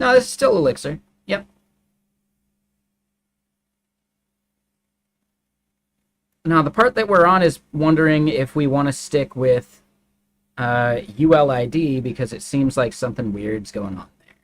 No, this is still Elixir. Yep. Now, the part that we're on is wondering if we want to stick with ULID because it seems like something weird's going on there.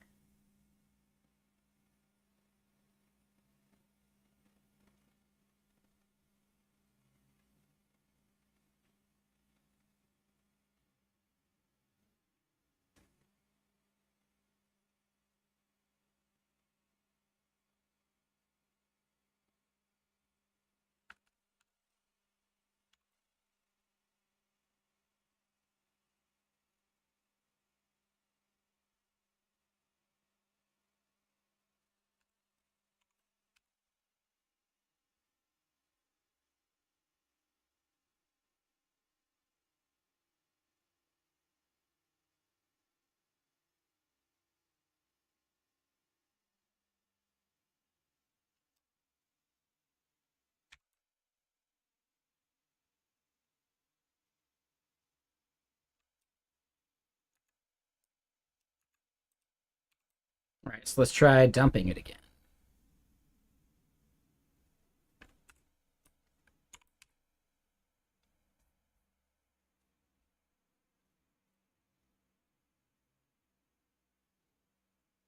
All right, so let's try dumping it again.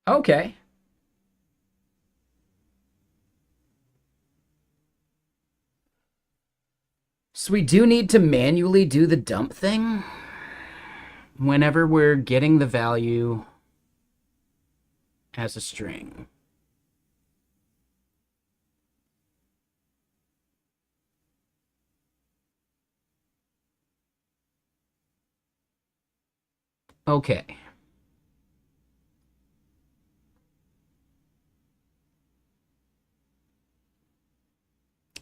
Okay. So we do need to manually do the dump thing whenever we're getting the value as a string. Okay.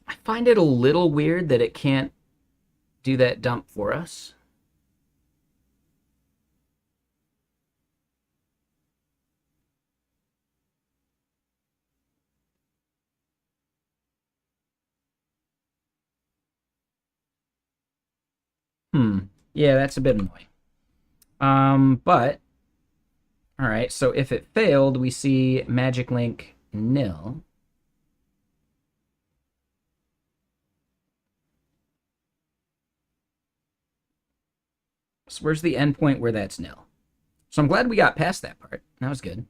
I find it a little weird that it can't do that dump for us. Yeah, that's a bit annoying. But all right, so if it failed, we see magic link nil. So where's the endpoint where that's nil? So I'm glad we got past that part. That was good.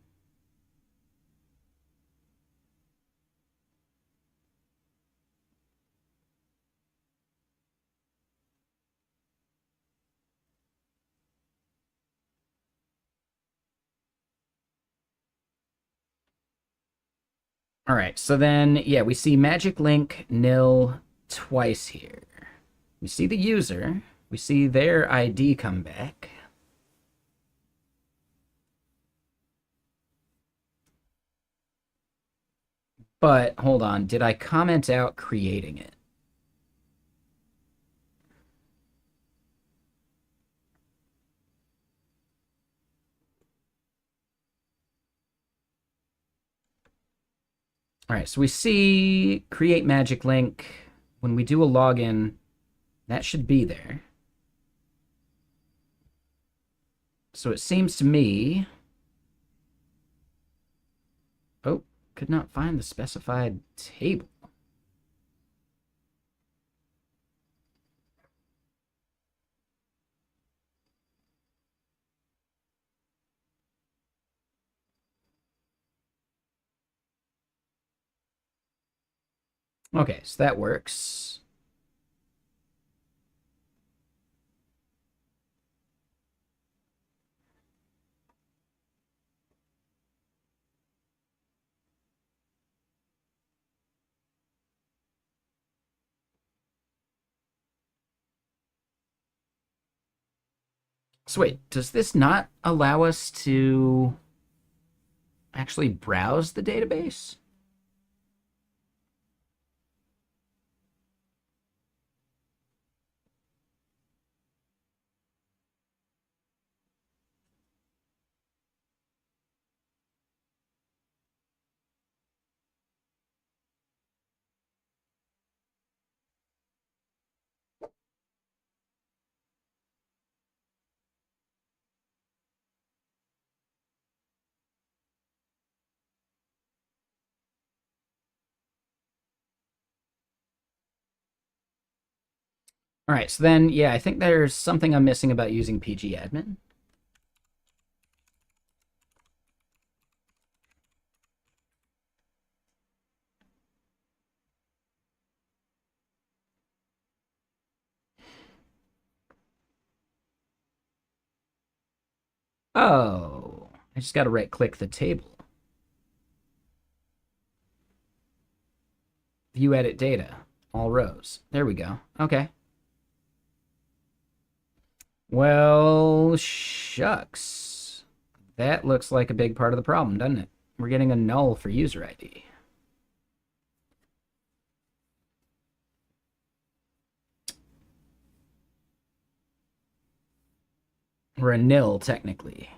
All right, so then, yeah, we see magic link nil twice here. We see the user. We see their ID come back. But, hold on, did I comment out creating it? All right, so we see create magic link. When we do a login, that should be there. So it seems to me... Oh, could not find the specified table. Okay, so that works. So wait, does this not allow us to actually browse the database? All right, so then, yeah, I think there's something I'm missing about using pgadmin. Oh, I just got to right-click the table. View edit data, all rows. There we go. Okay. Well, shucks. That looks like a big part of the problem, doesn't it? We're getting a null for user ID. We're a nil, technically.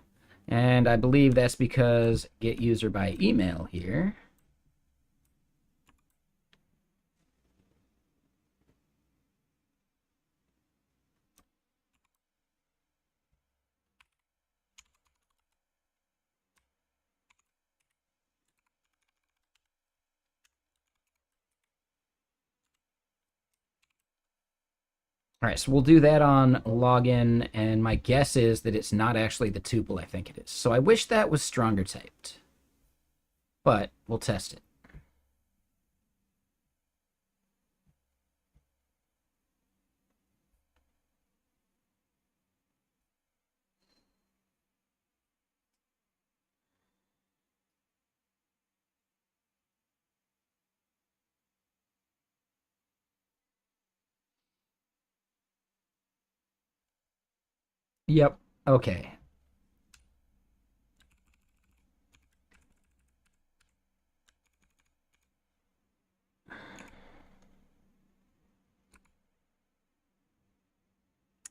And I believe that's because get user by email here. All right, so we'll do that on login, and my guess is that it's not actually the tuple I think it is. So I wish that was stronger typed, but we'll test it. Yep, okay.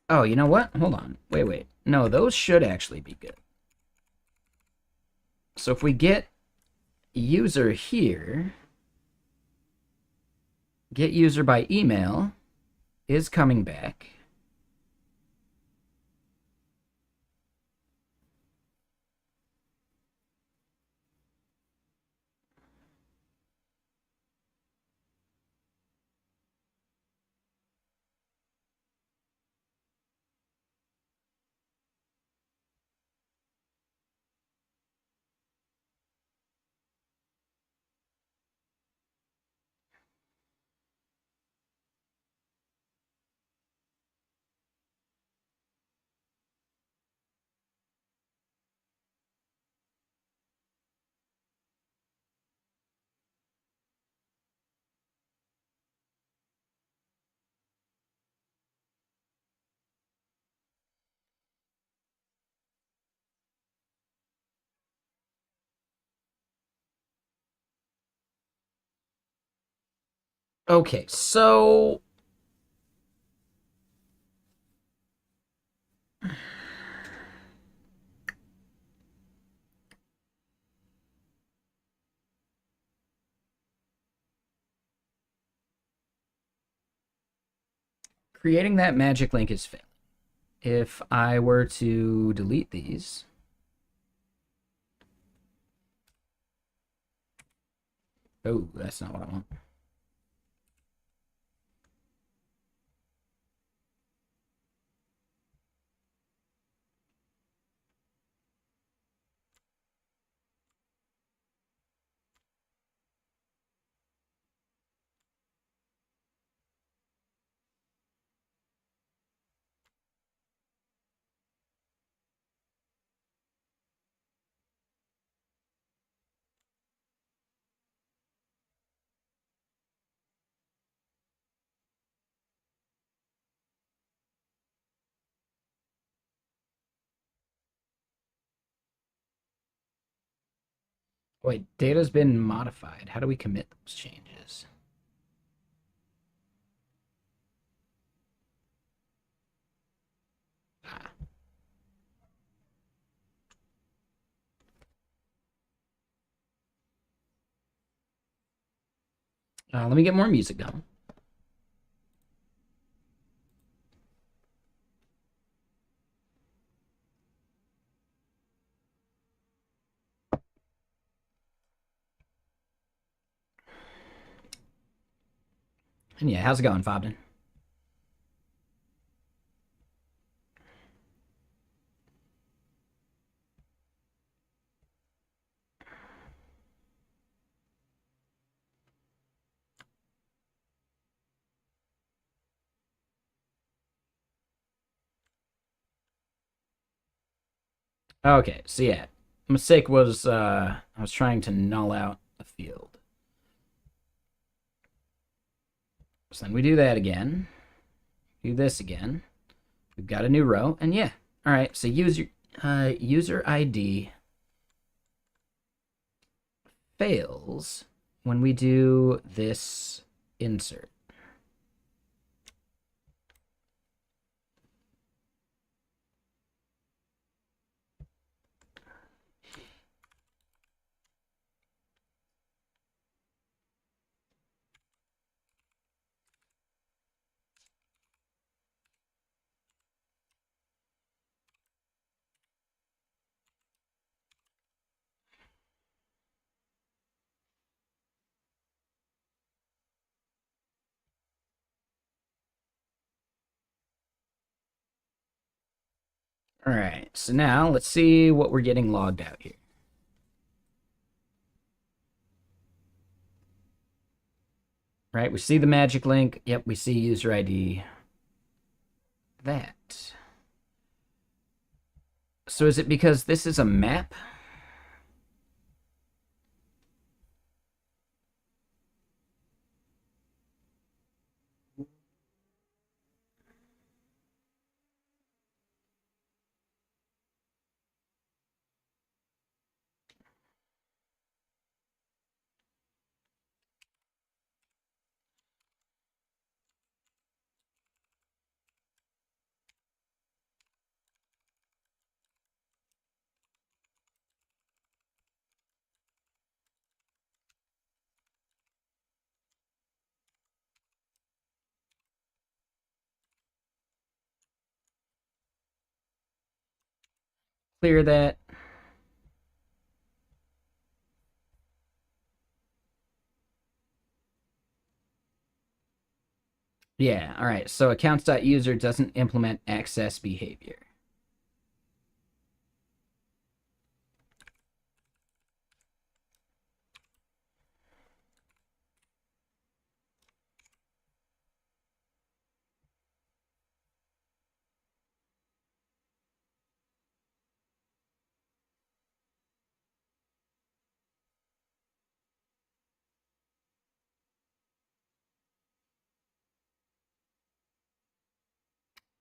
Oh, you know what? Hold on. Wait. No, those should actually be good. So if we get user here, get user by email is coming back. Okay, so Creating that magic link is failing. If I were to delete these, oh, that's not what I want. Wait, data's been modified. How do we commit those changes? Ah. Let me get more music going. And yeah, how's it going, Fobden? Okay, so yeah, mistake was I was trying to null out a field. So then we do that again. Do this again. We've got a new row, and yeah. All right, so user ID fails when we do this insert. All right, so now let's see what we're getting logged out here. Right, we see the magic link. Yep, we see user ID. That. So is it because this is a map? Clear that. Yeah, all right. So accounts.user doesn't implement access behavior.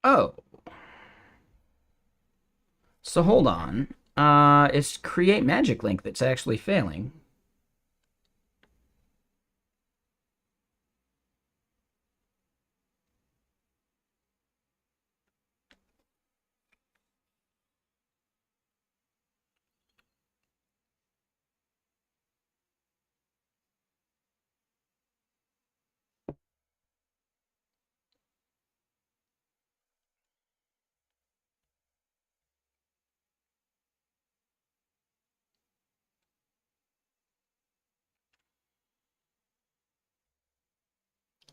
Oh, so hold on. It's create magic link that's actually failing.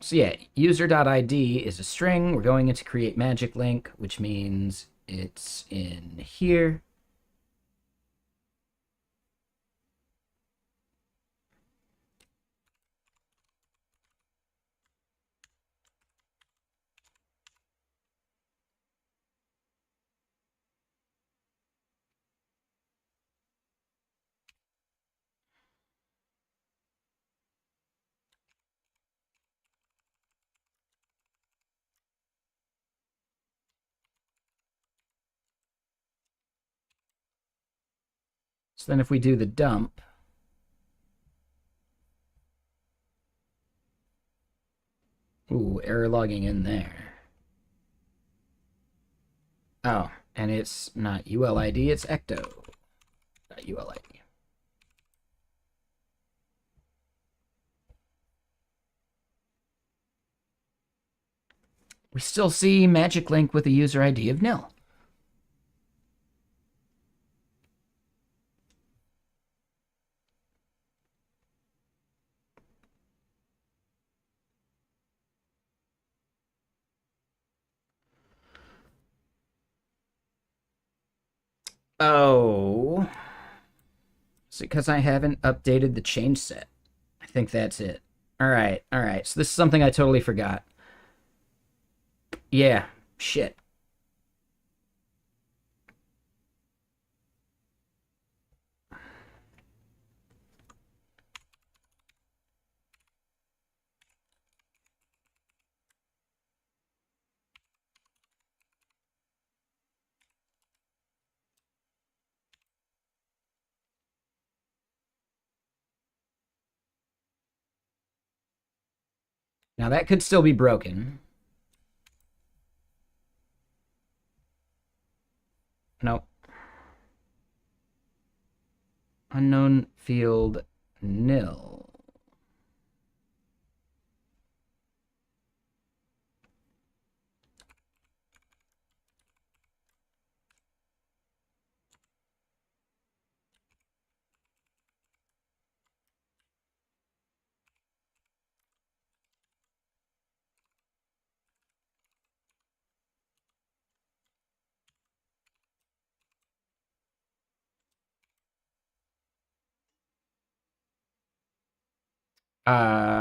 So yeah, user.id is a string. We're going into create magic link, which means it's in here. So then if we do the dump, ooh, error logging in there. Oh, and it's not ULID, it's ecto.ulid. We still see magic link with a user ID of nil. Oh, is it because I haven't updated the change set? I think that's it. All right, all right. So this is something I totally forgot. Yeah, shit. Now that could still be broken. Nope. Unknown field nil.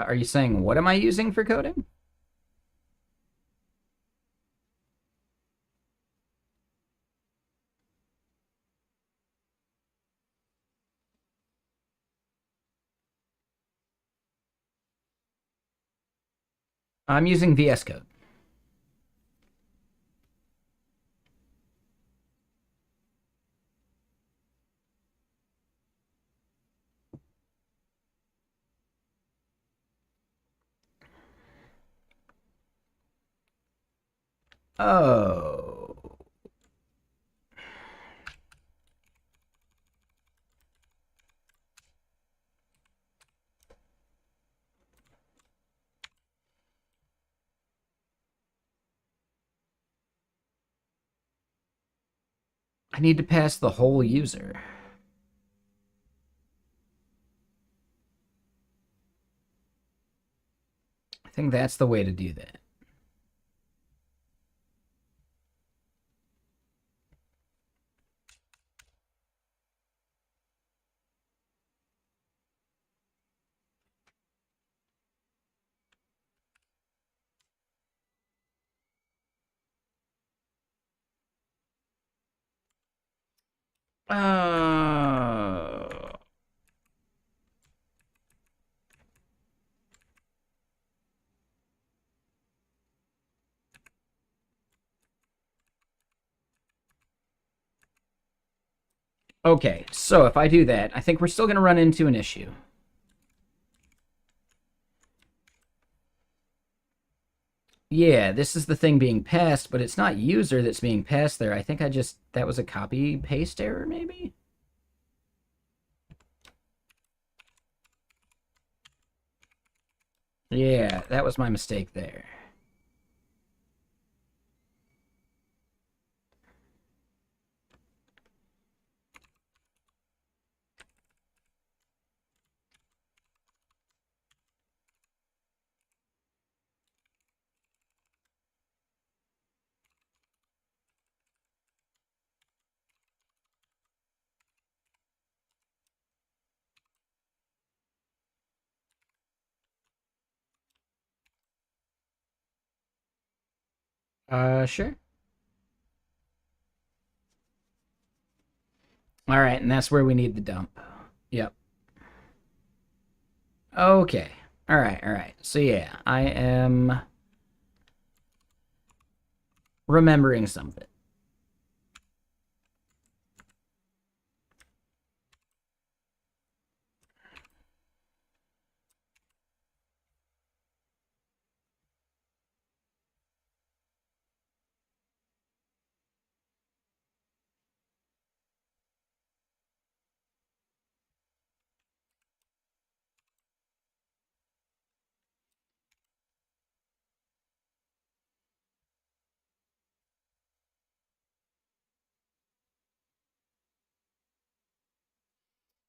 Are you saying what am I using for coding? I'm using VS Code. Oh. I need to pass the whole user. I think that's the way to do that. Uh, okay, so if I do that, I think we're still going to run into an issue. Yeah, this is the thing being passed, but it's not user that's being passed there. I think that was a copy paste error, maybe? Yeah, that was my mistake there. Sure. All right, and that's where we need the dump. Yep. Okay. All right, all right. So yeah, I am remembering something.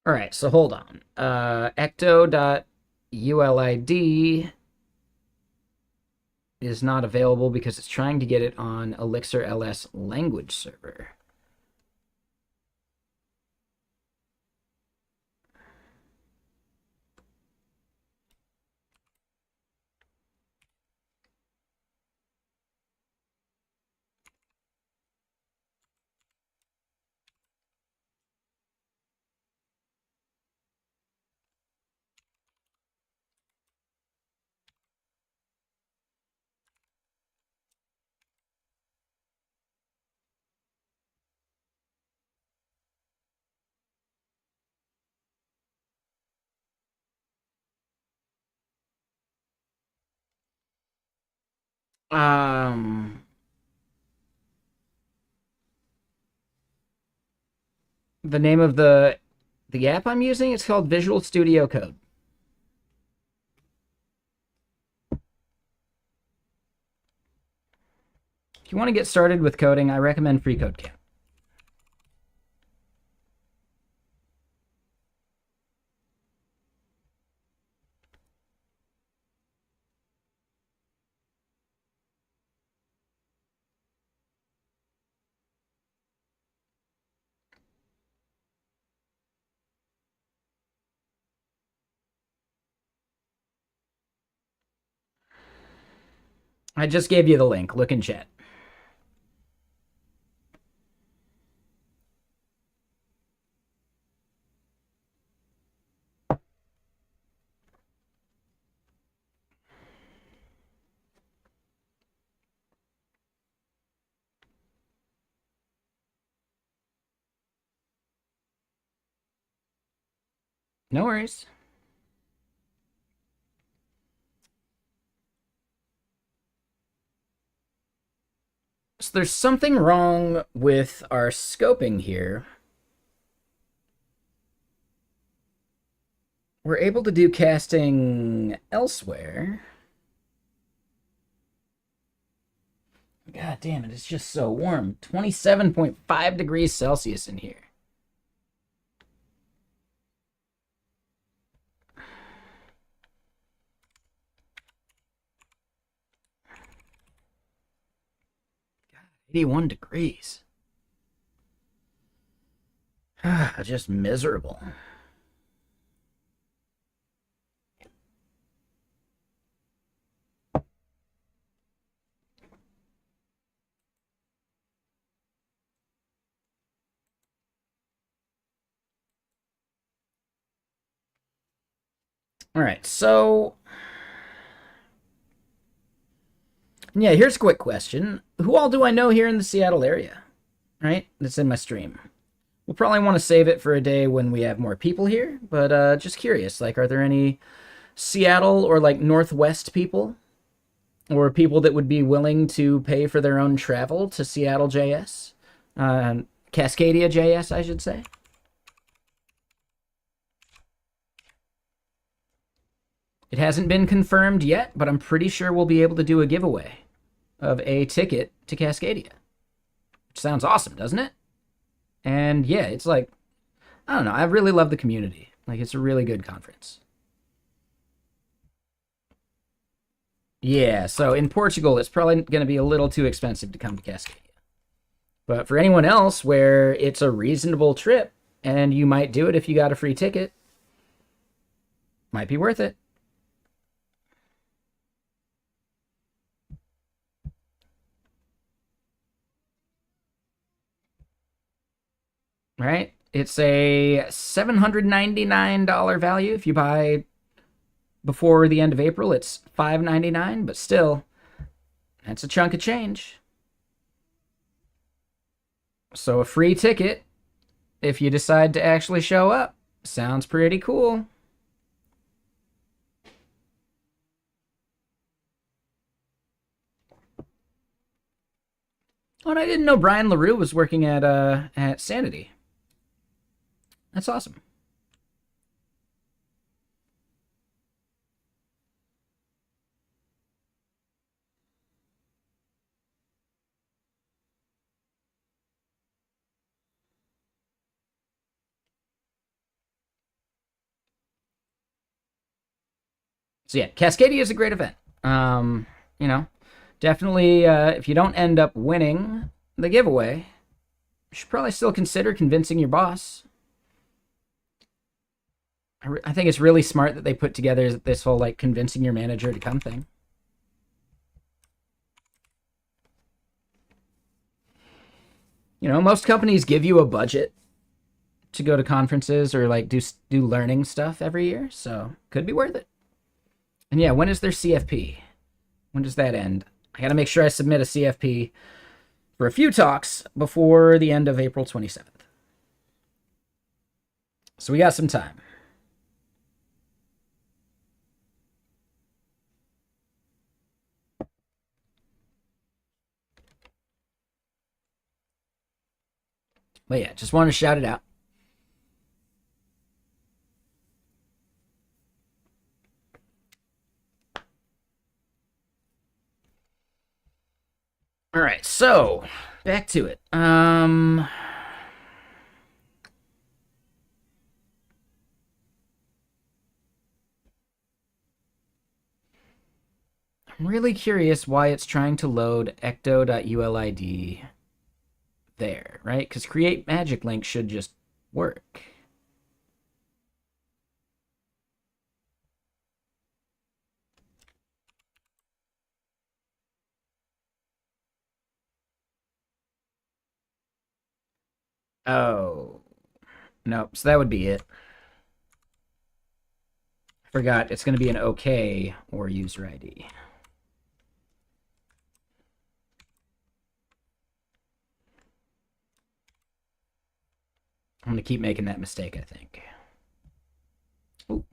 All right, so hold on. Ecto.ulid is not available because it's trying to get it on Elixir LS language server. Um, the name of the app I'm using, it's called Visual Studio Code. If you want to get started with coding, I recommend FreeCodeCamp. I just gave you the link. Look in chat. No worries. So there's something wrong with our scoping here. We're able to do casting elsewhere. God damn it, it's just so warm. 27.5 degrees Celsius in here. God, 81 degrees. Just miserable. All right, so yeah, here's a quick question. Who all do I know here in the Seattle area? Right? That's in my stream. We'll probably want to save it for a day when we have more people here, but just curious, like, are there any Seattle or like Northwest people or people that would be willing to pay for their own travel to Seattle JS? Cascadia JS, I should say. It hasn't been confirmed yet, but I'm pretty sure we'll be able to do a giveaway of a ticket to Cascadia. Which sounds awesome, doesn't it? And yeah, it's like, I don't know, I really love the community. Like, it's a really good conference. Yeah, so in Portugal, it's probably going to be a little too expensive to come to Cascadia. But for anyone else where it's a reasonable trip and you might do it if you got a free ticket, might be worth it. right? It's a $799 value. If you buy before the end of April, it's $599, but still, that's a chunk of change. So a free ticket if you decide to actually show up. Sounds pretty cool. Oh, and I didn't know Brian LaRue was working at Sanity. That's awesome. So yeah, Cascadia is a great event. You know, definitely if you don't end up winning the giveaway, you should probably still consider convincing your boss. I think it's really smart that they put together this whole like convincing your manager to come thing. You know, most companies give you a budget to go to conferences or like do learning stuff every year, so could be worth it. And yeah, when is their CFP? When does that end? I gotta make sure I submit a CFP for a few talks before the end of April 27th. So we got some time. But yeah, just wanted to shout it out. All right, so back to it. I'm really curious why it's trying to load ecto.ulid there, right? Because create magic link should just work. Oh, nope. So that would be it. I forgot it's going to be an OK or user ID. I'm going to keep making that mistake, I think. Ooh.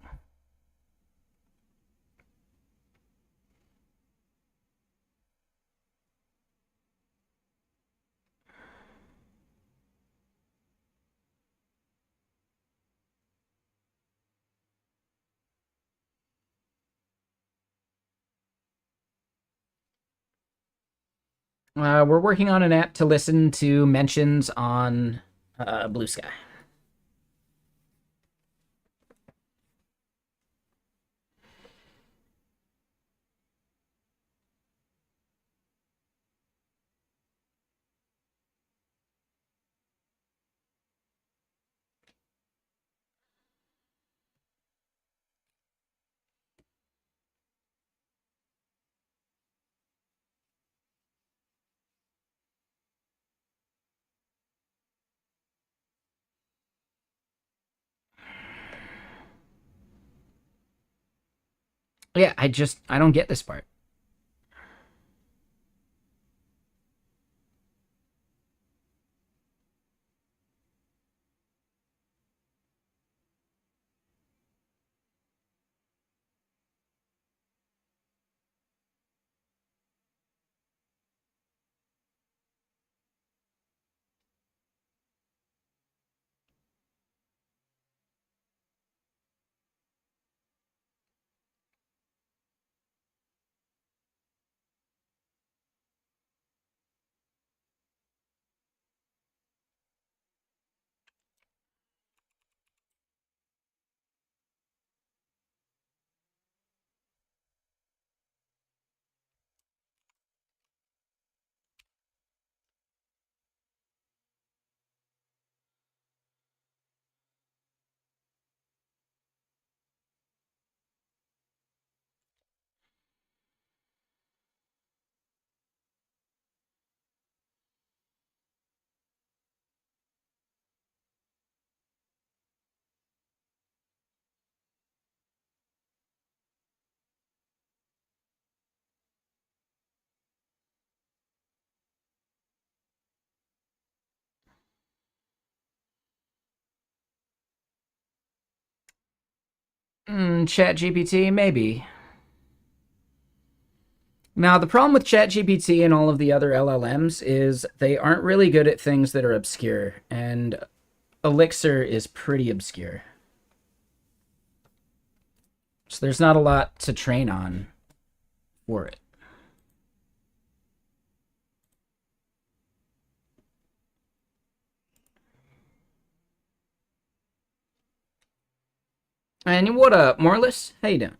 We're working on an app to listen to mentions on Blue Sky. Yeah, I don't get this part. ChatGPT, maybe. Now, the problem with ChatGPT and all of the other LLMs is they aren't really good at things that are obscure, and Elixir is pretty obscure. So there's not a lot to train on for it. And what up, Morless? How you doing?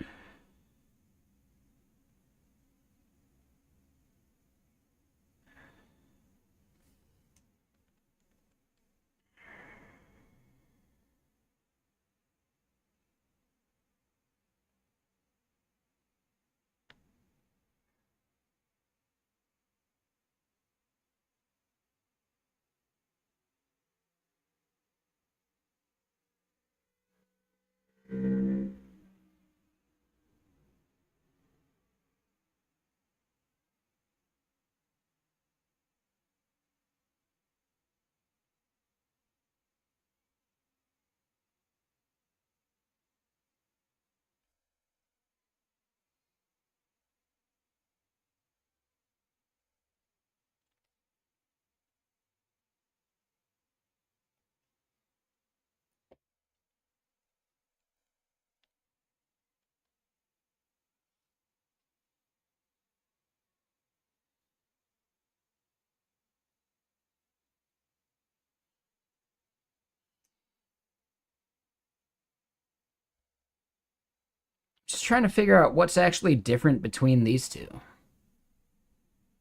Just trying to figure out what's actually different between these two.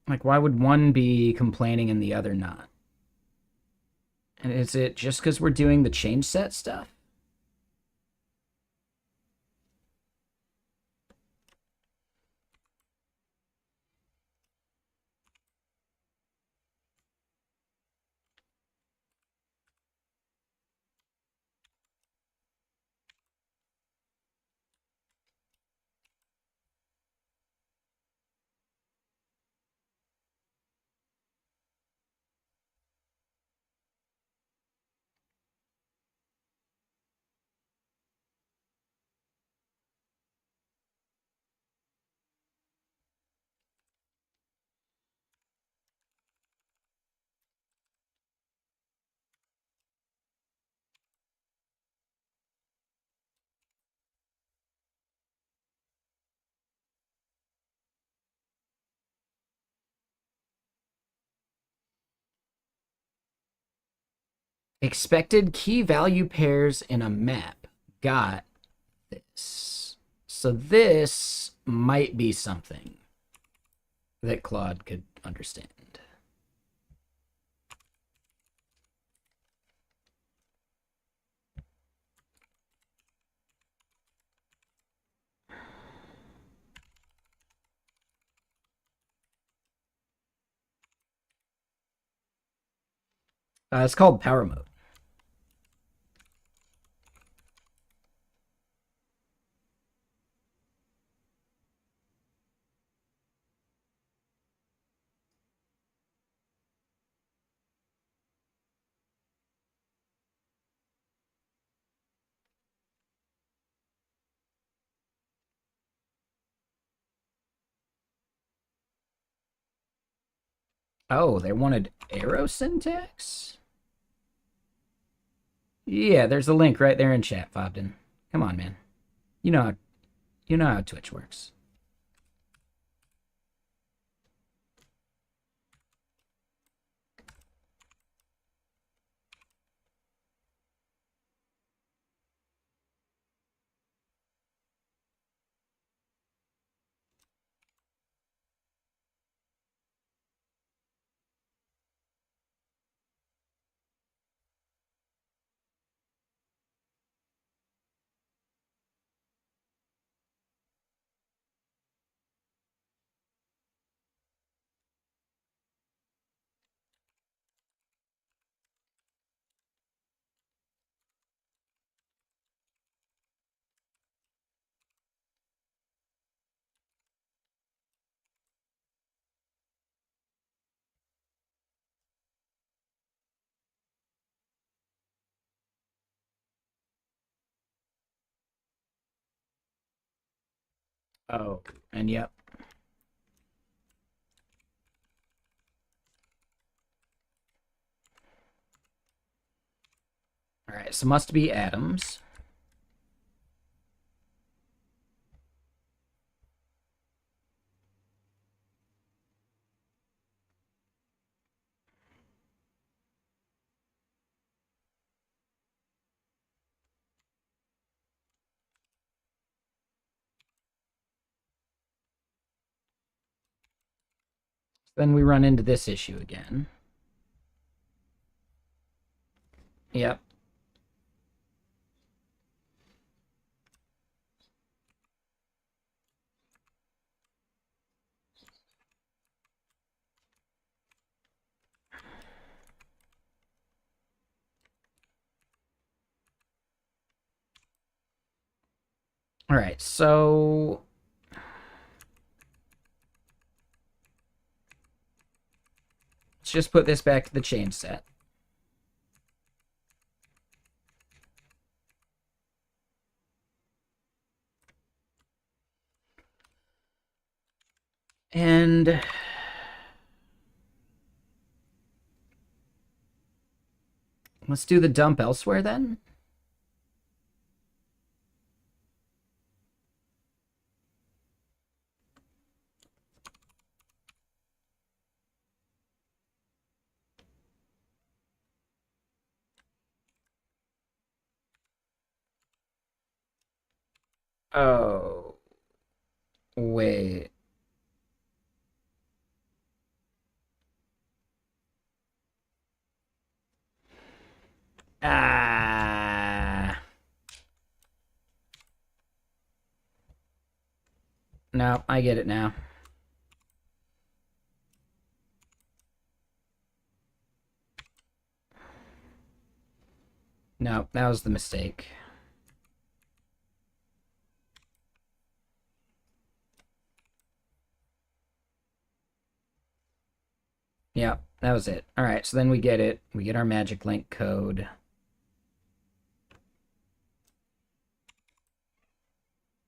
Like, why would one be complaining and the other not? And is it just because we're doing the change set stuff? Expected key value pairs in a map. Got this. So this might be something that Claude could understand. It's called power mode. Oh, they wanted arrow syntax? Yeah, there's a link right there in chat, Fobden. Come on, man. You know how, you know how Twitch works. Oh, and yep. All right, so must be atoms. Then we run into this issue again. Yep. All right, so let's just put this back to the chain set. And let's do the dump elsewhere then. Oh, wait. Ah. No, I get it now. No, that was the mistake. Yeah, that was it. All right, so then we get it. We get our magic link code.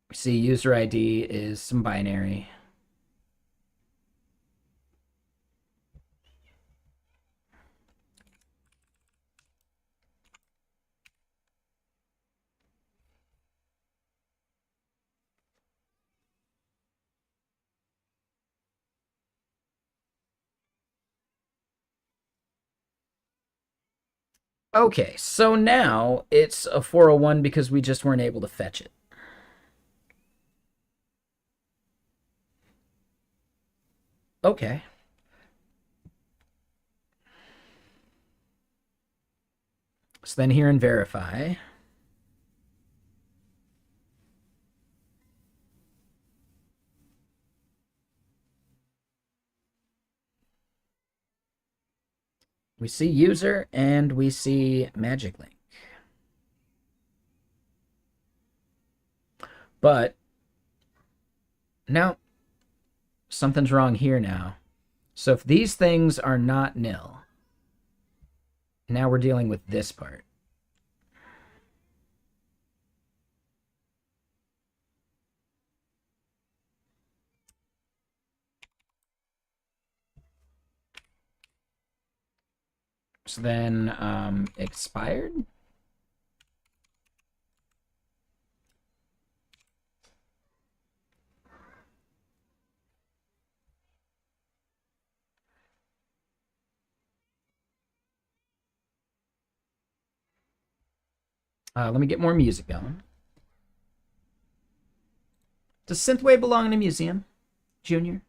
We see user ID is some binary. Okay, so now it's a 401 because we just weren't able to fetch it. Okay. So then here in verify, we see user and we see magic link. But now something's wrong here now. So if these things are not nil, now we're dealing with this part. So then expired. Let me get more music going. Does Synthwave belong in a museum, Junior?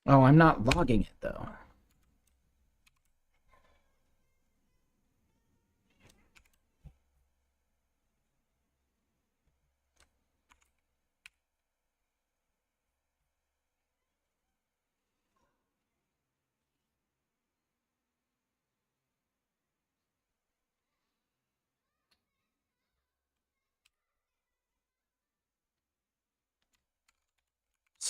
Oh, I'm not logging it though.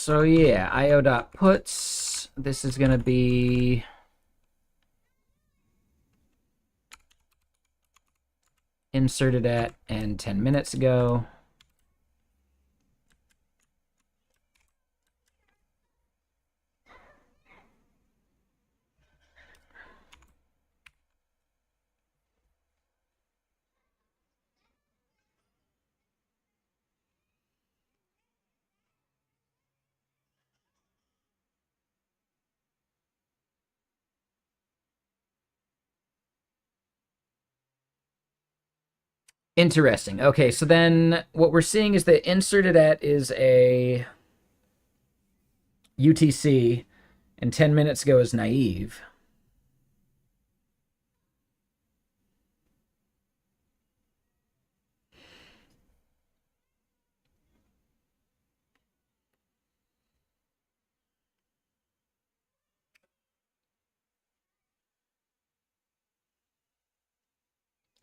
So yeah, io.puts. This is gonna be inserted at and 10 minutes ago. Interesting. Okay, so then what we're seeing is that inserted at is a UTC, and 10 minutes ago is naive.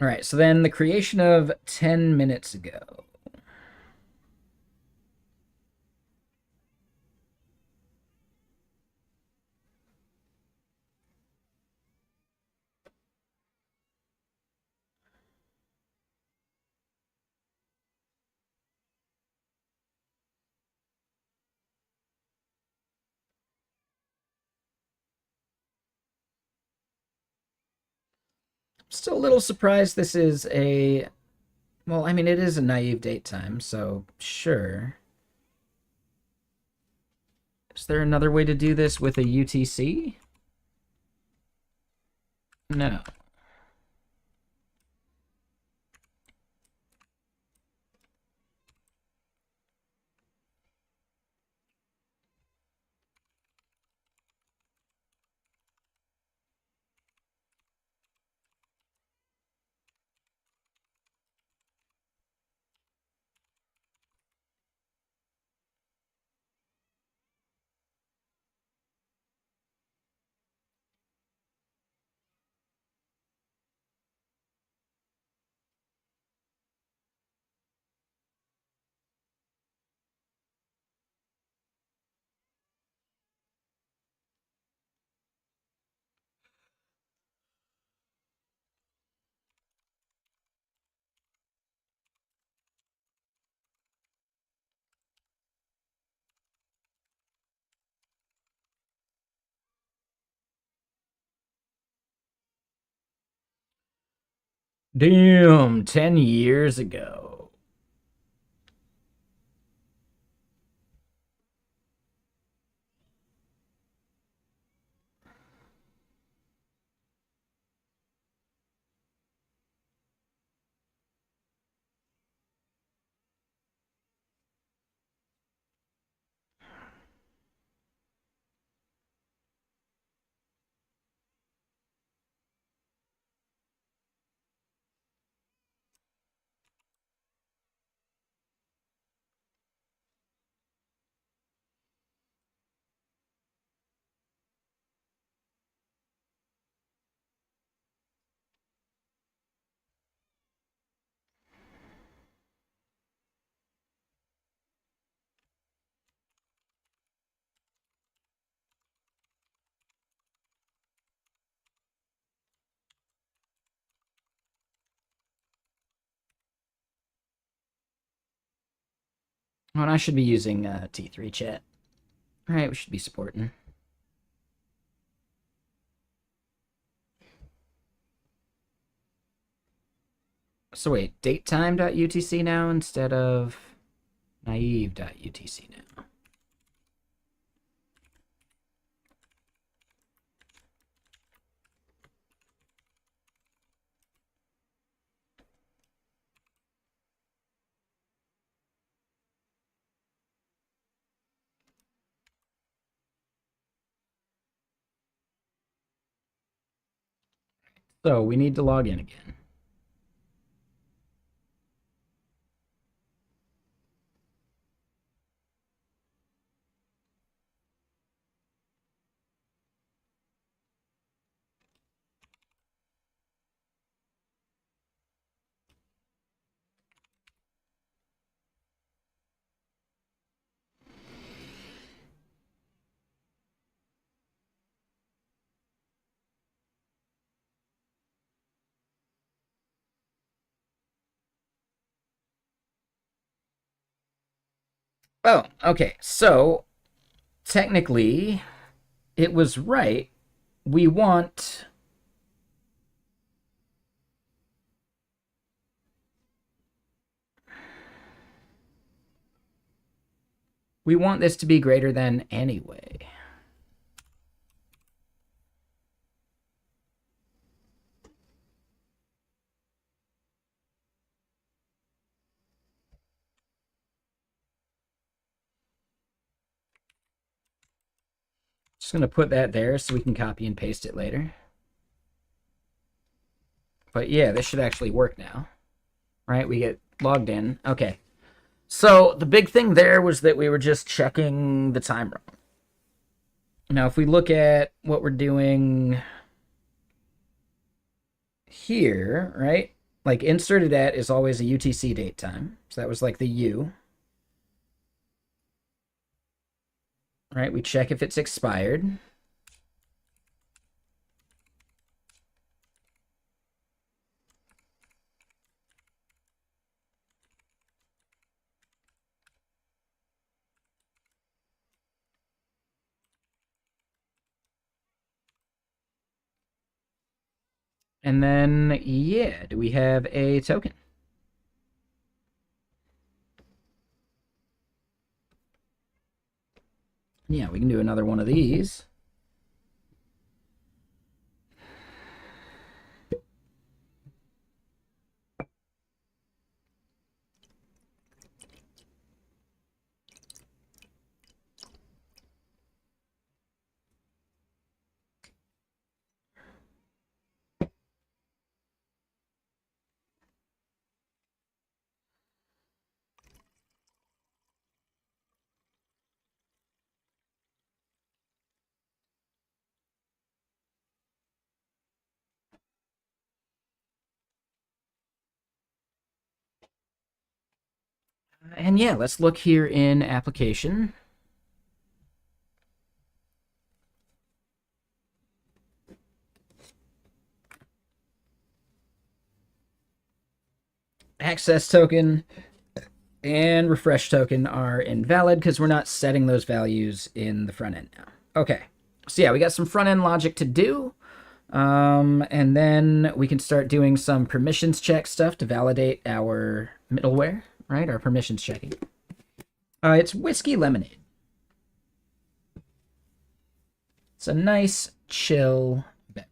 All right, so then the creation of 10 minutes ago. Still a little surprised this is a... Well, I mean, it is a naive date time, so sure. Is there another way to do this with a UTC? No. Damn, 10 years ago. Well, I should be using T3 chat. All right, we should be supporting. So wait, datetime.utc now instead of naive.utc now. So we need to log in again. Oh, okay. So technically, it was right. We want we want this to be greater than anyway. Just going to put that there so we can copy and paste it later. But yeah, this should actually work now. Right? We get logged in. Okay. So the big thing there was that we were just checking the time wrong. Now, if we look at what we're doing here, right? Like inserted at is always a UTC date time. So that was like the U. Right? We check if it's expired. And then, yeah, do we have a token? Yeah, we can do another one of these. And yeah, let's look here in application. Access token and refresh token are invalid because we're not setting those values in the front end now. Okay, so yeah, we got some front end logic to do. And then we can start doing some permissions check stuff to validate our middleware, right? Our permissions checking. It's whiskey lemonade. It's a nice, chill beverage.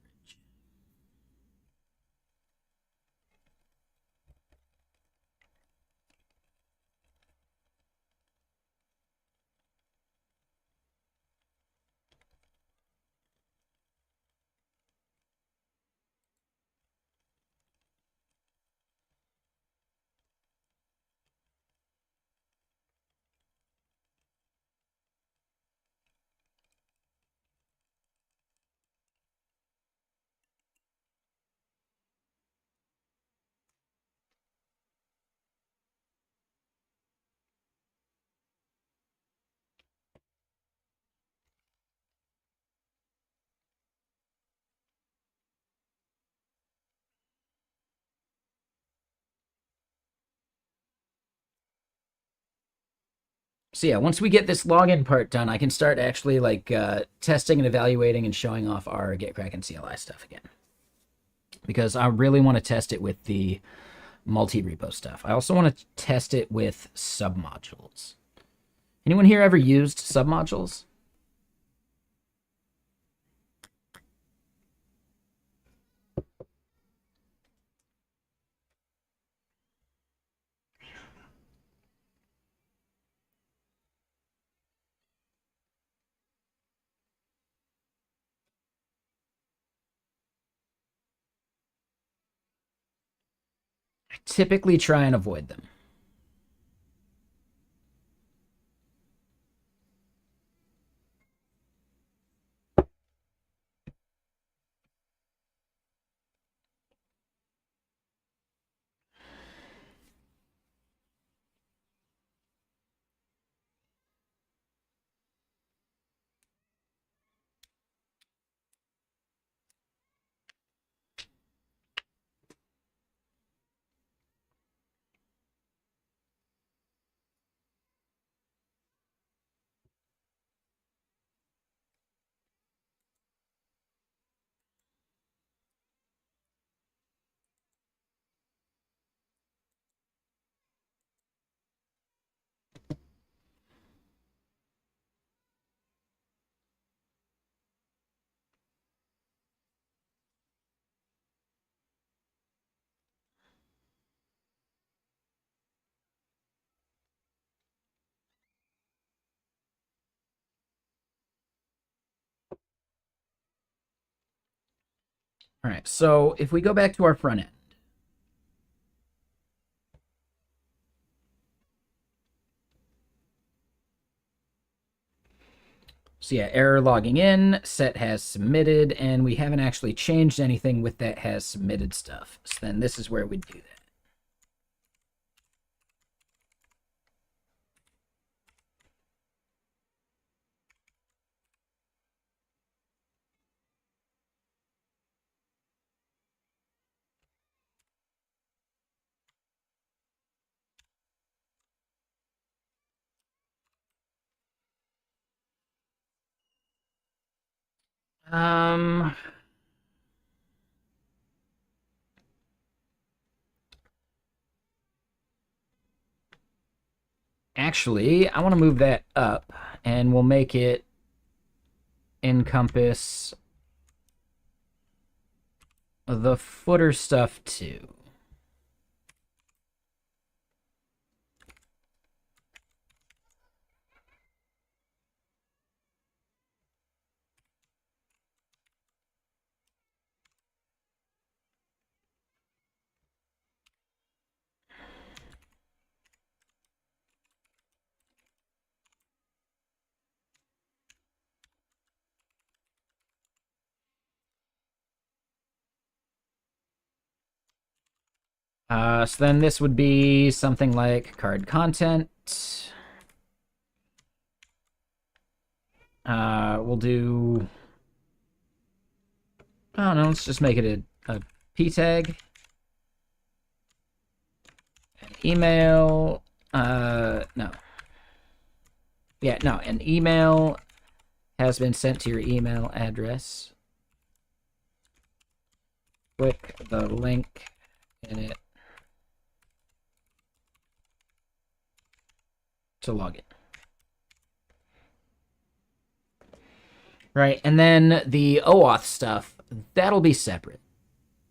So yeah, once we get this login part done, I can start actually like testing and evaluating and showing off our GitKraken CLI stuff again. Because I really want to test it with the multi-repo stuff. I also want to test it with submodules. Anyone here ever used submodules? I typically try and avoid them. All right, so if we go back to our front end, so yeah, error logging in, set has submitted, and we haven't actually changed anything with that has submitted stuff. So then this is where we do that. Um, Actually, I want to move that up, and we'll make it encompass the footer stuff too. So then this would be something like card content. We'll do, I don't know, let's just make it a p tag. An email, no. Yeah, no, an email has been sent to your email address. Click the link in it to log in. Right, and then the OAuth stuff, that'll be separate,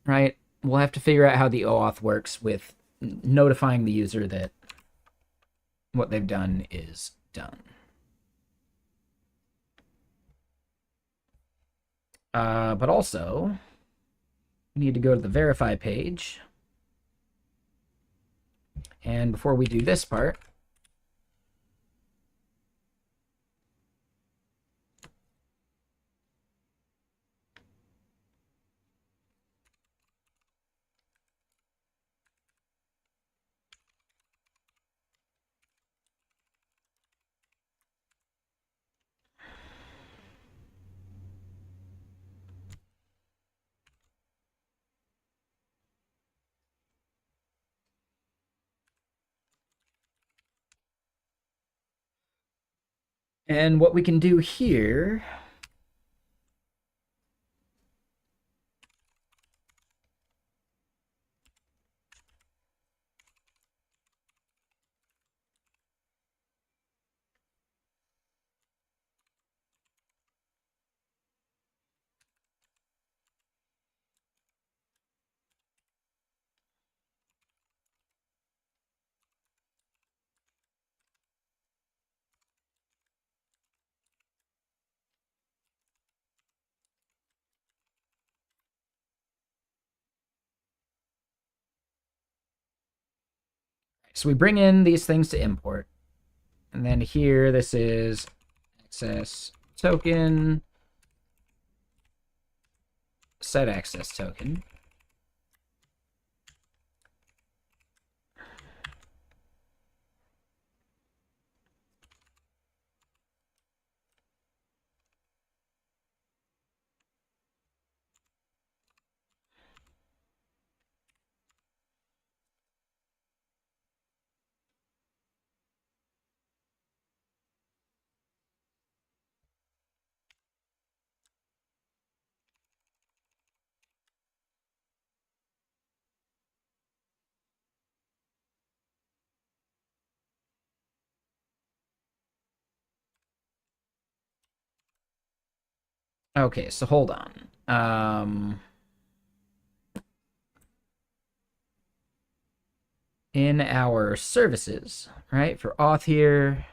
right? We'll have to figure out how the OAuth works with notifying the user that what they've done is done. But also, we need to go to the verify page. And before we do this part, and what we can do here so we bring in these things to import. And then here, this is access token, set access token. Okay, so hold on. In our services, right, for auth here,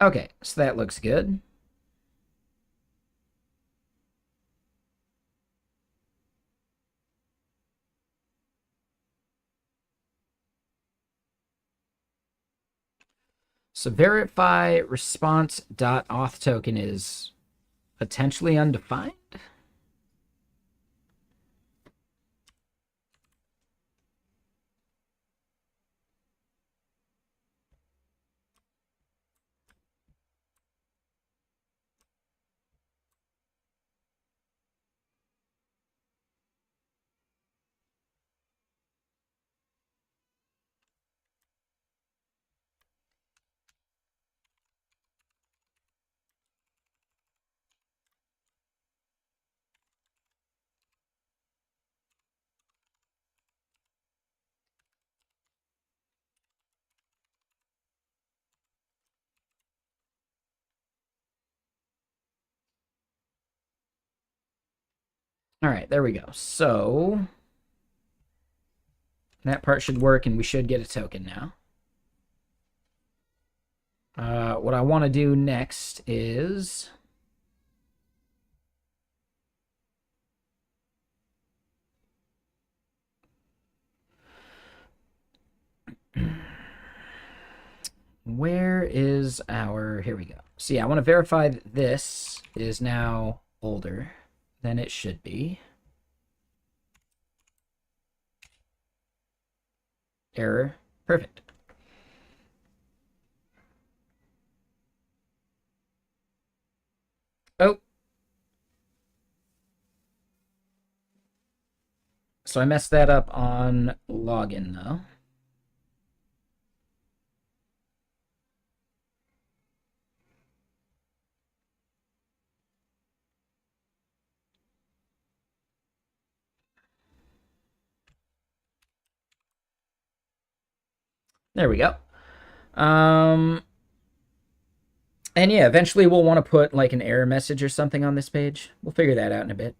Okay, so that looks good. So verify response.auth token is potentially undefined. All right, there we go. So that part should work, and we should get a token now. What I want to do next is where is our, here we go. So yeah, I want to verify that this is now older than it should be. Error. Perfect. Oh. So I messed that up on login, though. There we go. And yeah, eventually we'll want to put like an error message or something on this page. We'll figure that out in a bit.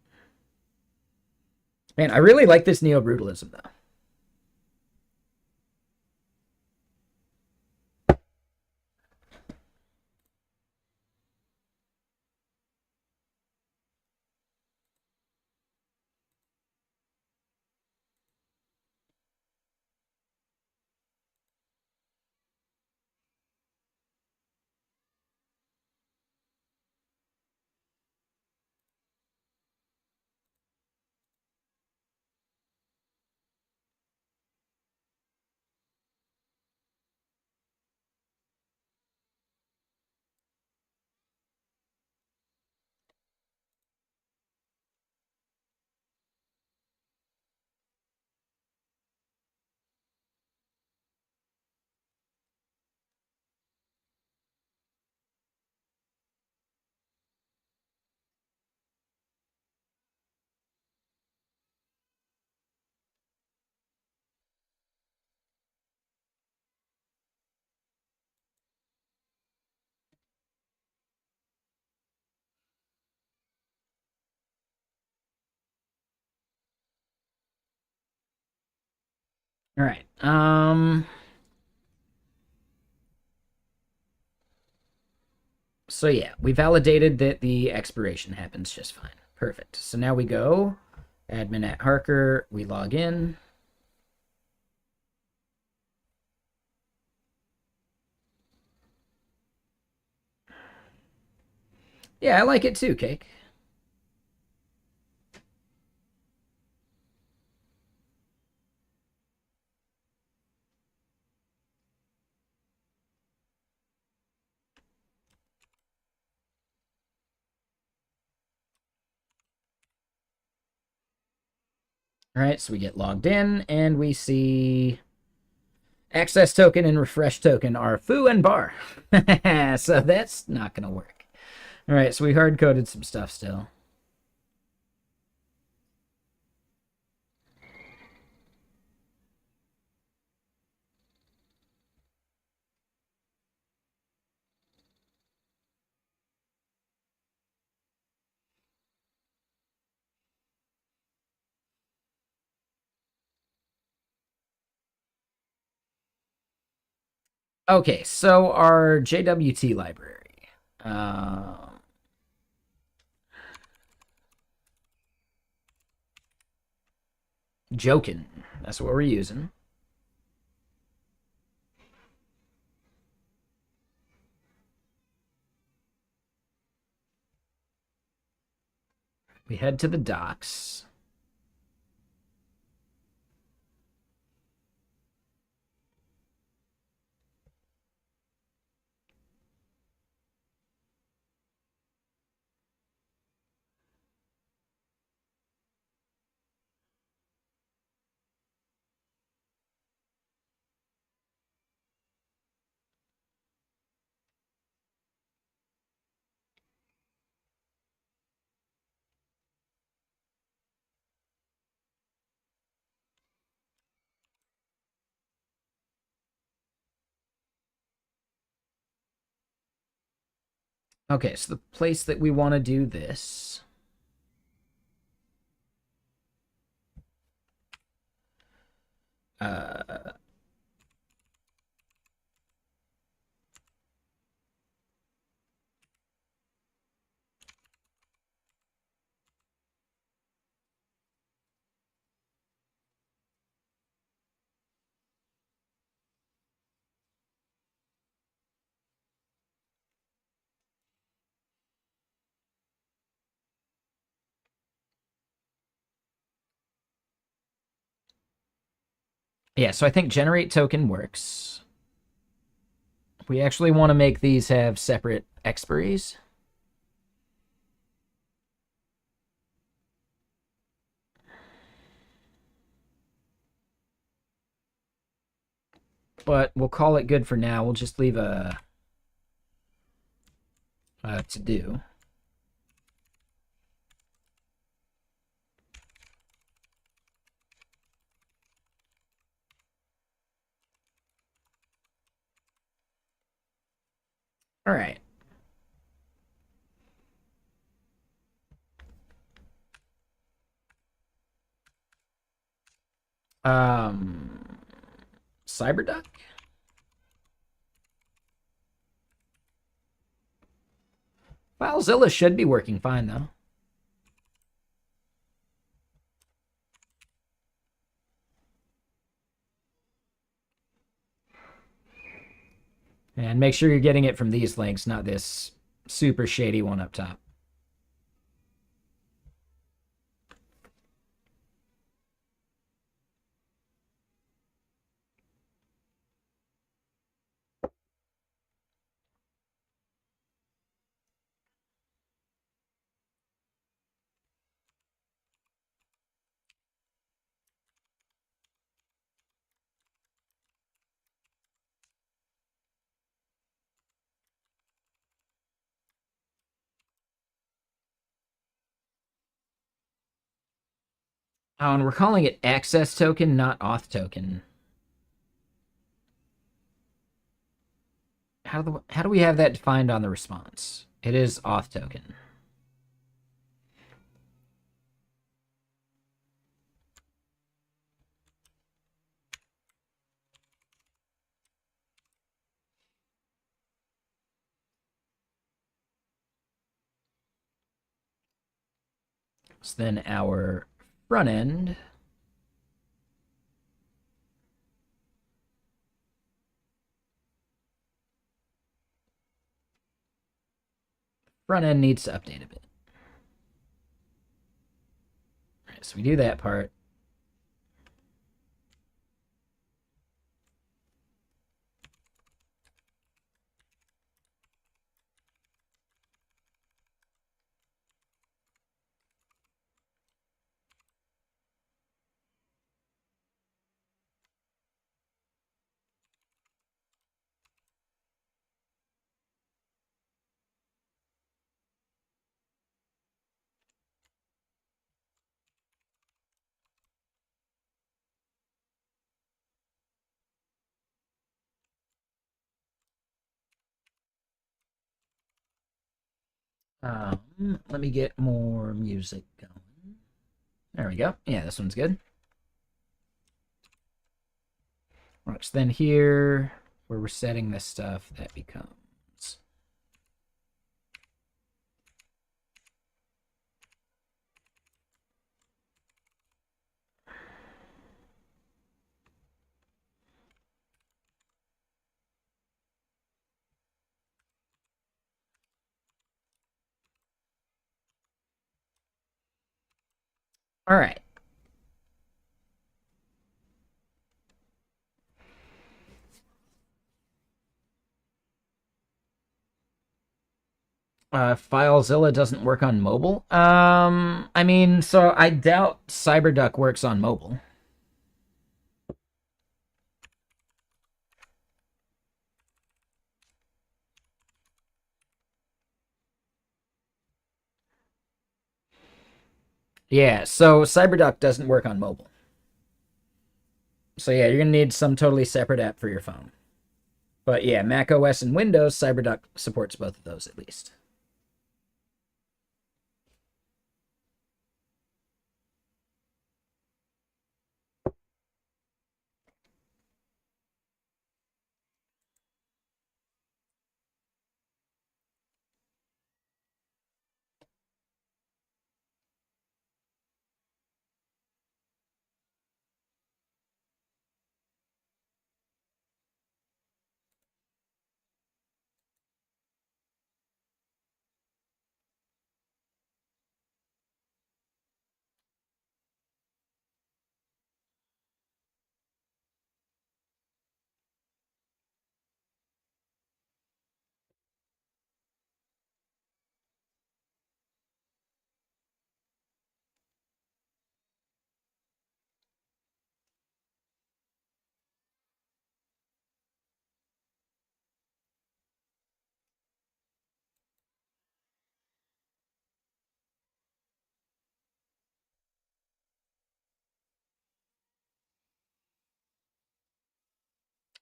Man, I really like this neo-brutalism, though. All right. So yeah, we validated that the expiration happens just fine. Perfect. So now we go admin at Harker. We log in. Yeah, I like it too, Cake. All right, so we get logged in and we see access token and refresh token are foo and bar. So that's not going to work. All right, so we hard coded some stuff still. Okay, so our JWT library. Jokin. That's what we're using. We head to the docks. Okay, so the place that we want to do this. Yeah, so I think generate token works. We actually want to make these have separate expiries. But we'll call it good for now. We'll just leave a to do. All right. Cyberduck? FileZilla should be working fine, though. And make sure you're getting it from these links, not this super shady one up top. Oh, and we're calling it access token, not auth token. How do we have that defined on the response? It is auth token. So then our front end needs to update a bit. All right, so we do that part. Let me get more music going. There we go. Yeah, this one's good. Right, so then here where we're setting this stuff, that becomes... All right. FileZilla doesn't work on mobile. I mean, so I doubt CyberDuck works on mobile. Yeah, so CyberDuck doesn't work on mobile. So yeah, you're gonna need some totally separate app for your phone. But yeah, Mac OS and Windows, CyberDuck supports both of those at least.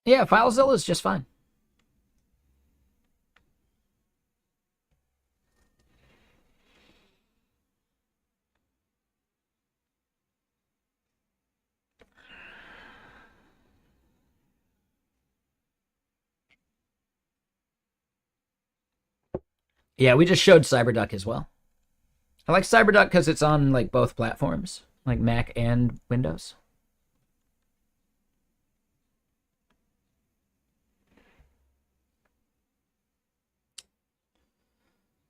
Yeah, FileZilla is just fine. Yeah, we just showed CyberDuck as well. I like CyberDuck because it's on like both platforms, like Mac and Windows.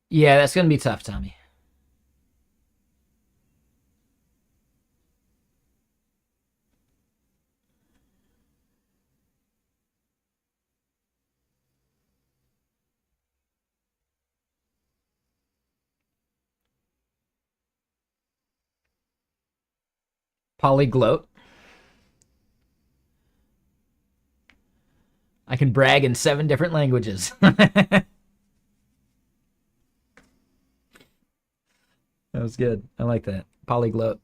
Yeah, that's gonna be tough, Tommy. Polyglot. I can brag in 7 different languages. That was good. I like that. Polyglot.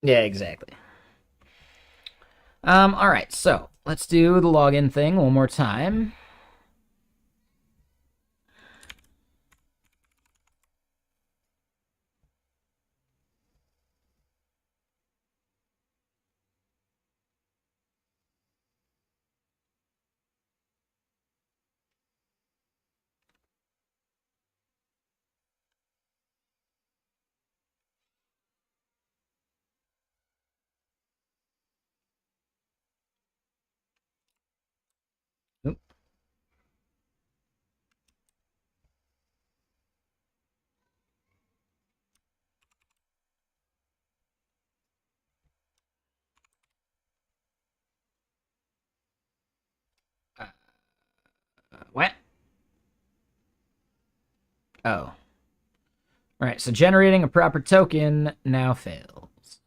Yeah, exactly. All right, so let's do the login thing one more time. Oop. Oh. Alright, so generating a proper token now fails.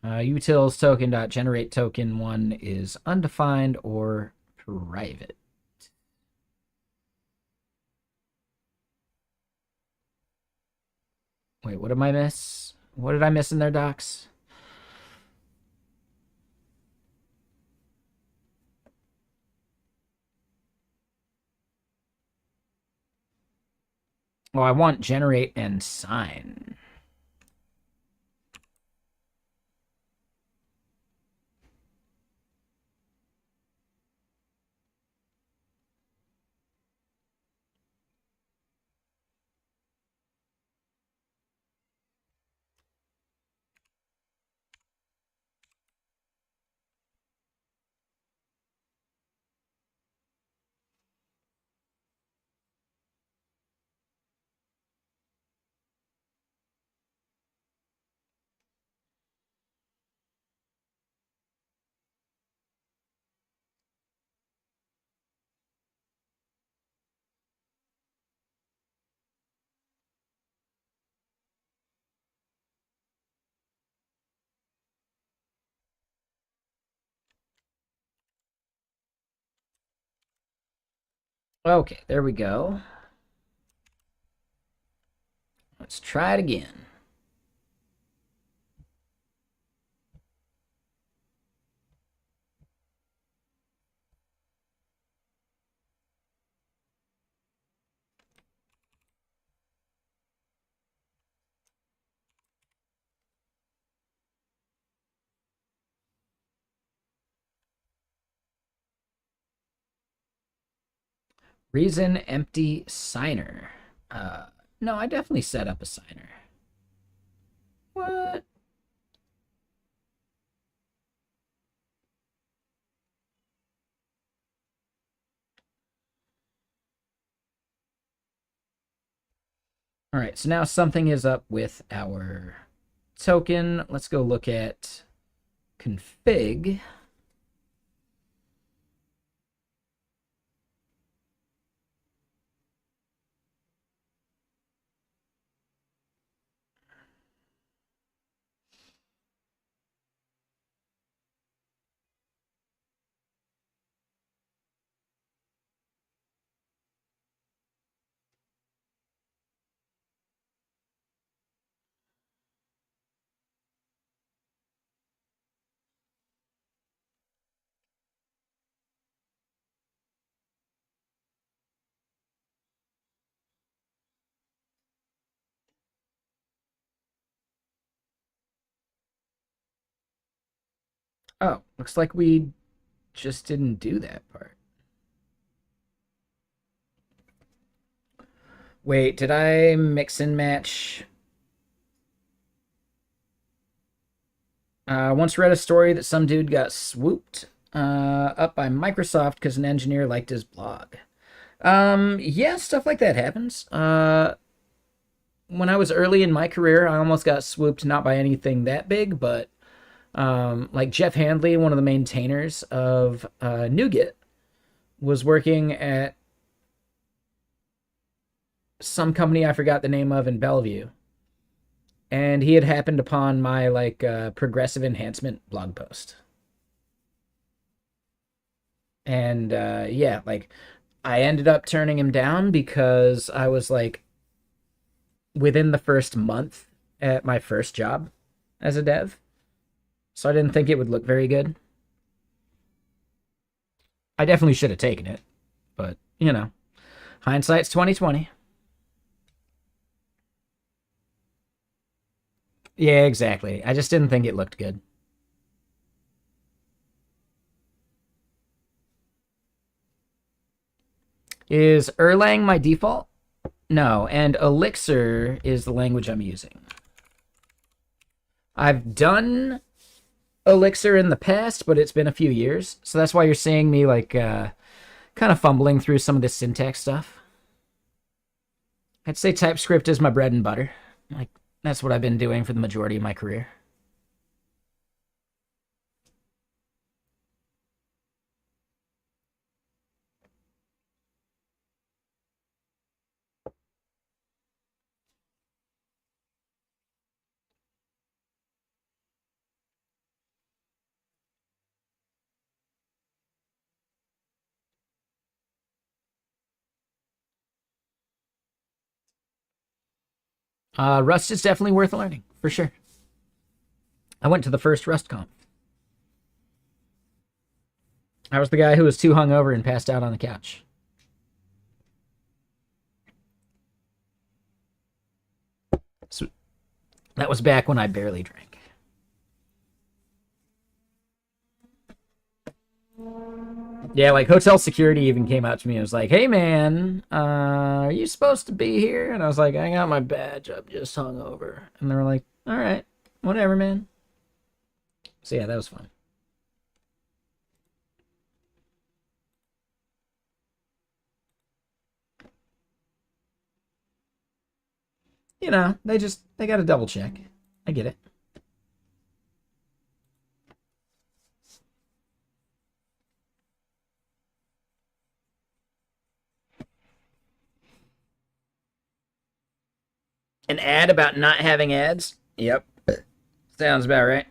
Utils token.generate token 1 is undefined or private. Wait, what did I miss? What did I miss in their docs? Oh, I want generate and sign. Okay, there we go. Let's try it again. Reason empty signer. No, I definitely set up a signer. What? All right, so now something is up with our token. Let's go look at config. Oh, looks like we just didn't do that part. Wait, did I mix and match? Once read a story that some dude got swooped up by Microsoft because an engineer liked his blog. Yeah, stuff like that happens. When I was early in my career, I almost got swooped not by anything that big, but like Jeff Handley, one of the maintainers of NuGet, was working at some company I forgot the name of in Bellevue, and he had happened upon my like progressive enhancement blog post, and yeah, like I ended up turning him down because I was like within the first month at my first job as a dev, so I didn't think it would look very good. I definitely should have taken it, but you know, hindsight's 2020. Yeah, exactly. I just didn't think it looked good. Is Erlang my default? No, and Elixir is the language I'm using. I've done Elixir in the past, but it's been a few years, so that's why you're seeing me like kind of fumbling through some of this syntax stuff. I'd say TypeScript is my bread and butter. Like that's what I've been doing for the majority of my career. Rust is definitely worth learning, for sure. I went to the first Rust comp. I was the guy who was too hungover and passed out on the couch. So that was back when I barely drank. Yeah, like hotel security even came out to me and was like, "Hey man, are you supposed to be here?" And I was like, "I got my badge. I'm just hungover." And they were like, "All right, whatever, man." So yeah, that was fun. You know, they got to double check. I get it. An ad about not having ads? Yep. Sounds about right.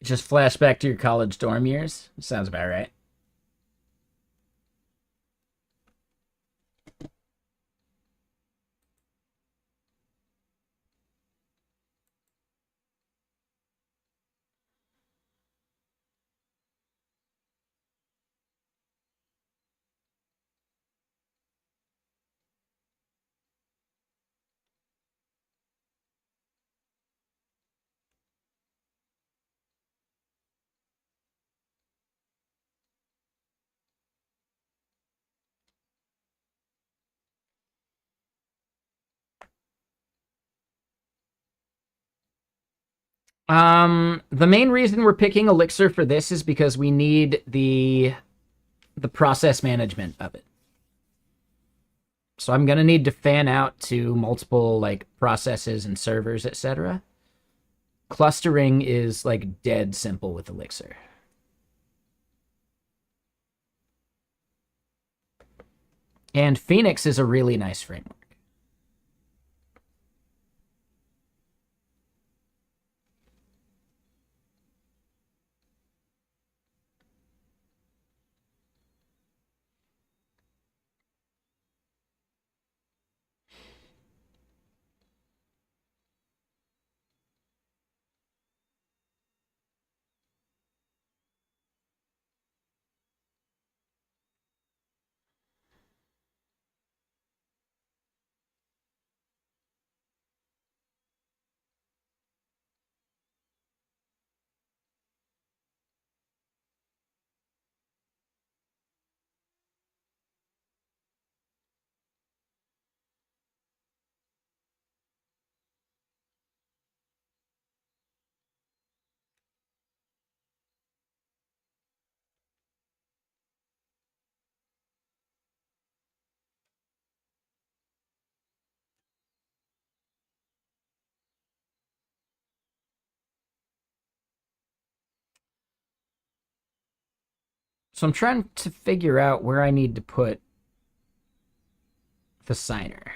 Just flashback to your college dorm years. Sounds about right. The main reason we're picking Elixir for this is because we need the process management of it. So I'm gonna need to fan out to multiple like processes and servers, etc. Clustering is like dead simple with Elixir. And Phoenix is a really nice framework. So I'm trying to figure out where I need to put the signer.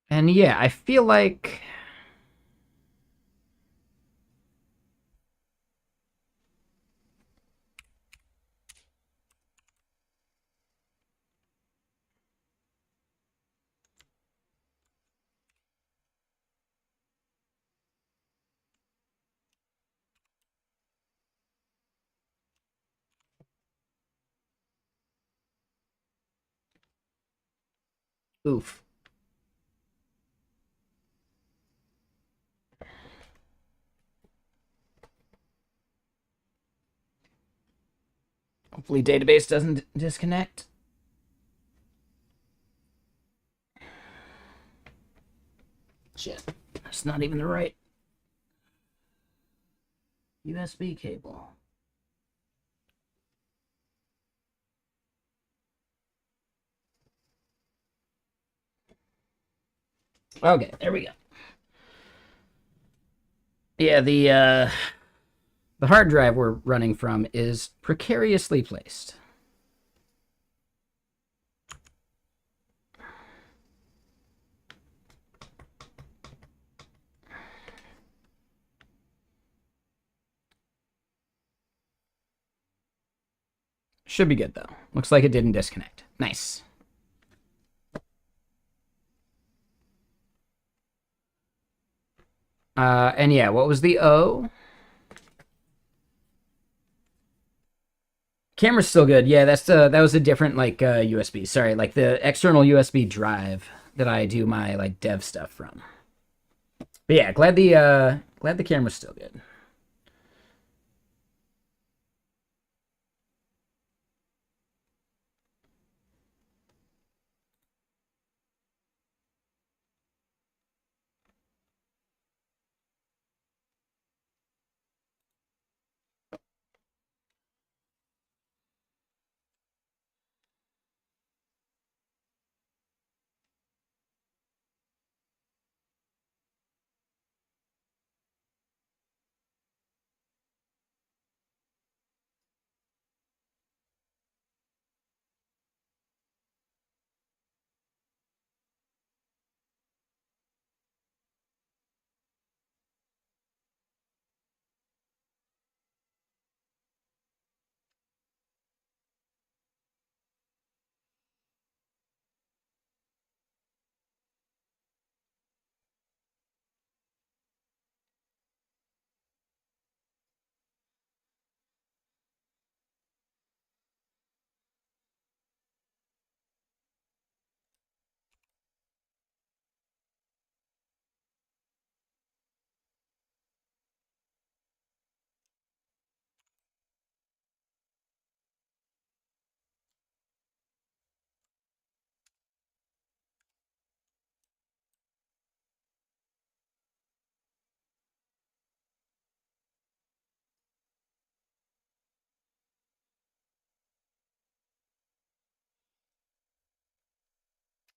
And yeah, I feel like Oof. Hopefully database doesn't disconnect. Shit. That's not even the right USB cable. Okay, there we go. Yeah, the hard drive we're running from is precariously placed. Should be good, though. Looks like it didn't disconnect. Nice. And yeah, what was the O? Camera's still good. Yeah, that was a different like USB. Sorry, like the external USB drive that I do my like dev stuff from. But yeah, glad the camera's still good.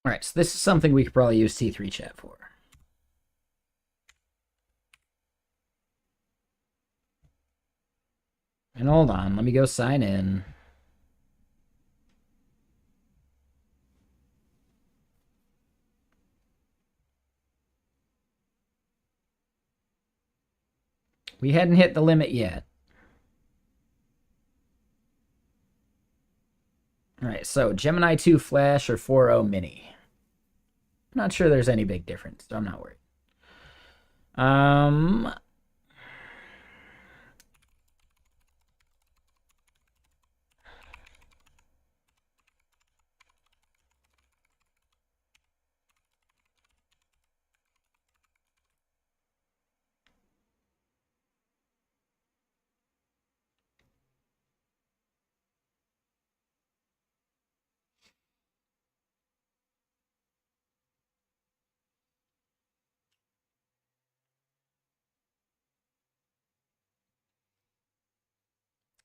All right, so this is something we could probably use T3 chat for. And hold on, let me go sign in. We hadn't hit the limit yet. All right, so Gemini 2 Flash or 4.0 Mini. I'm not sure there's any big difference, so I'm not worried.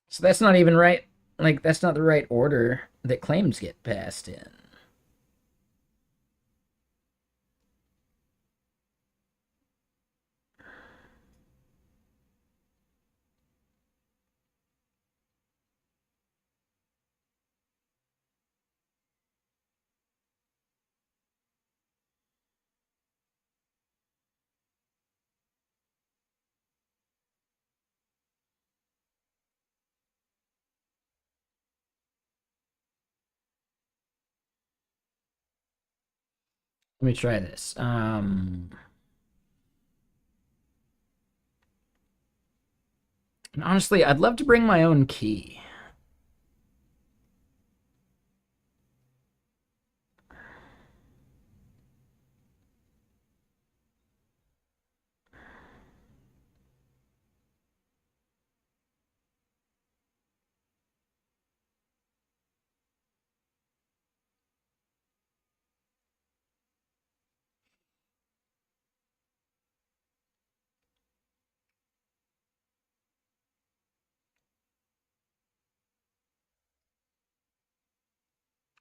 So that's not even right. Like, that's not the right order that claims get passed in. Let me try this. And honestly, I'd love to bring my own key.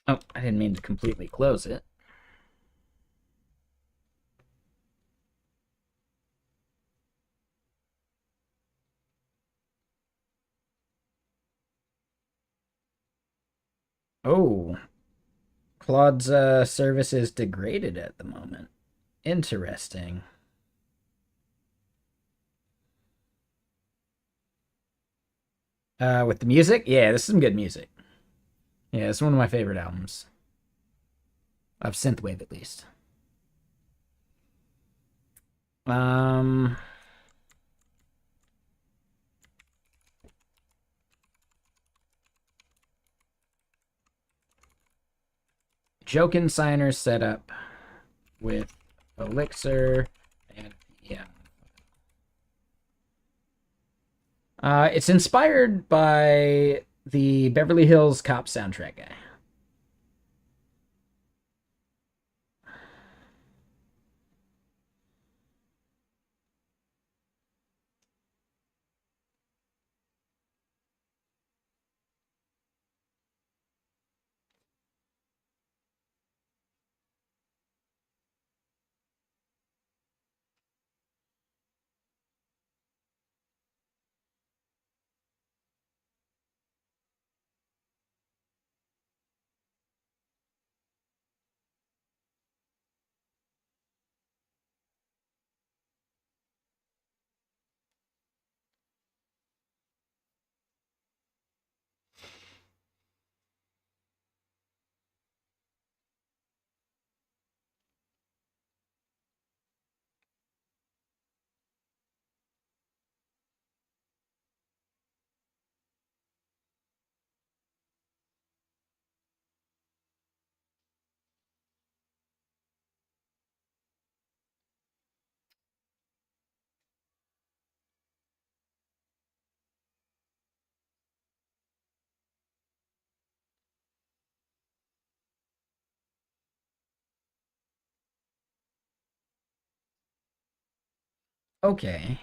Oh, I didn't mean to completely close it. Oh, Claude's service is degraded at the moment. Interesting. With the music? Yeah, this is some good music. Yeah, it's one of my favorite albums. Of synthwave, at least. Um, Jokin Signer setup with Elixir and yeah. It's inspired by the Beverly Hills Cop soundtrack guy. Okay.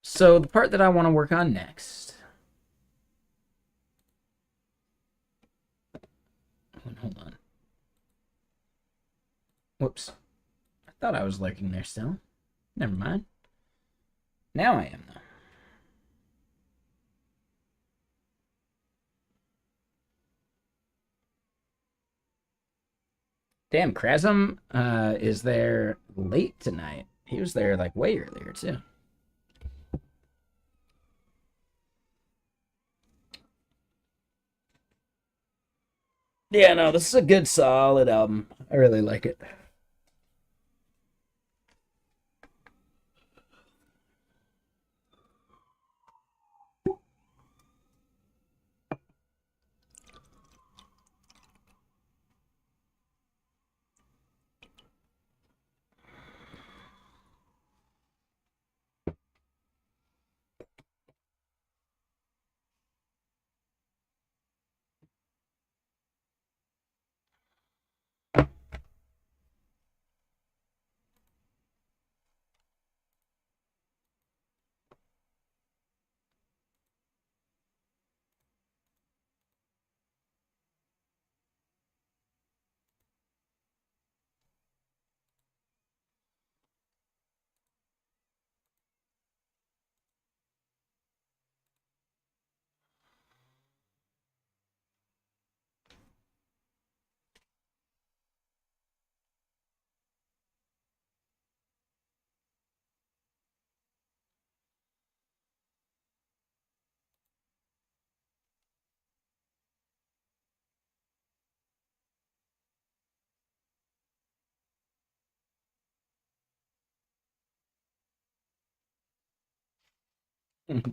So the part that I want to work on next. Hold on. Whoops. I thought I was lurking there still. Never mind. Now I am, though. Damn, Krasm is there late tonight. He was there like way earlier, too. Yeah, no, this is a good, solid album. I really like it.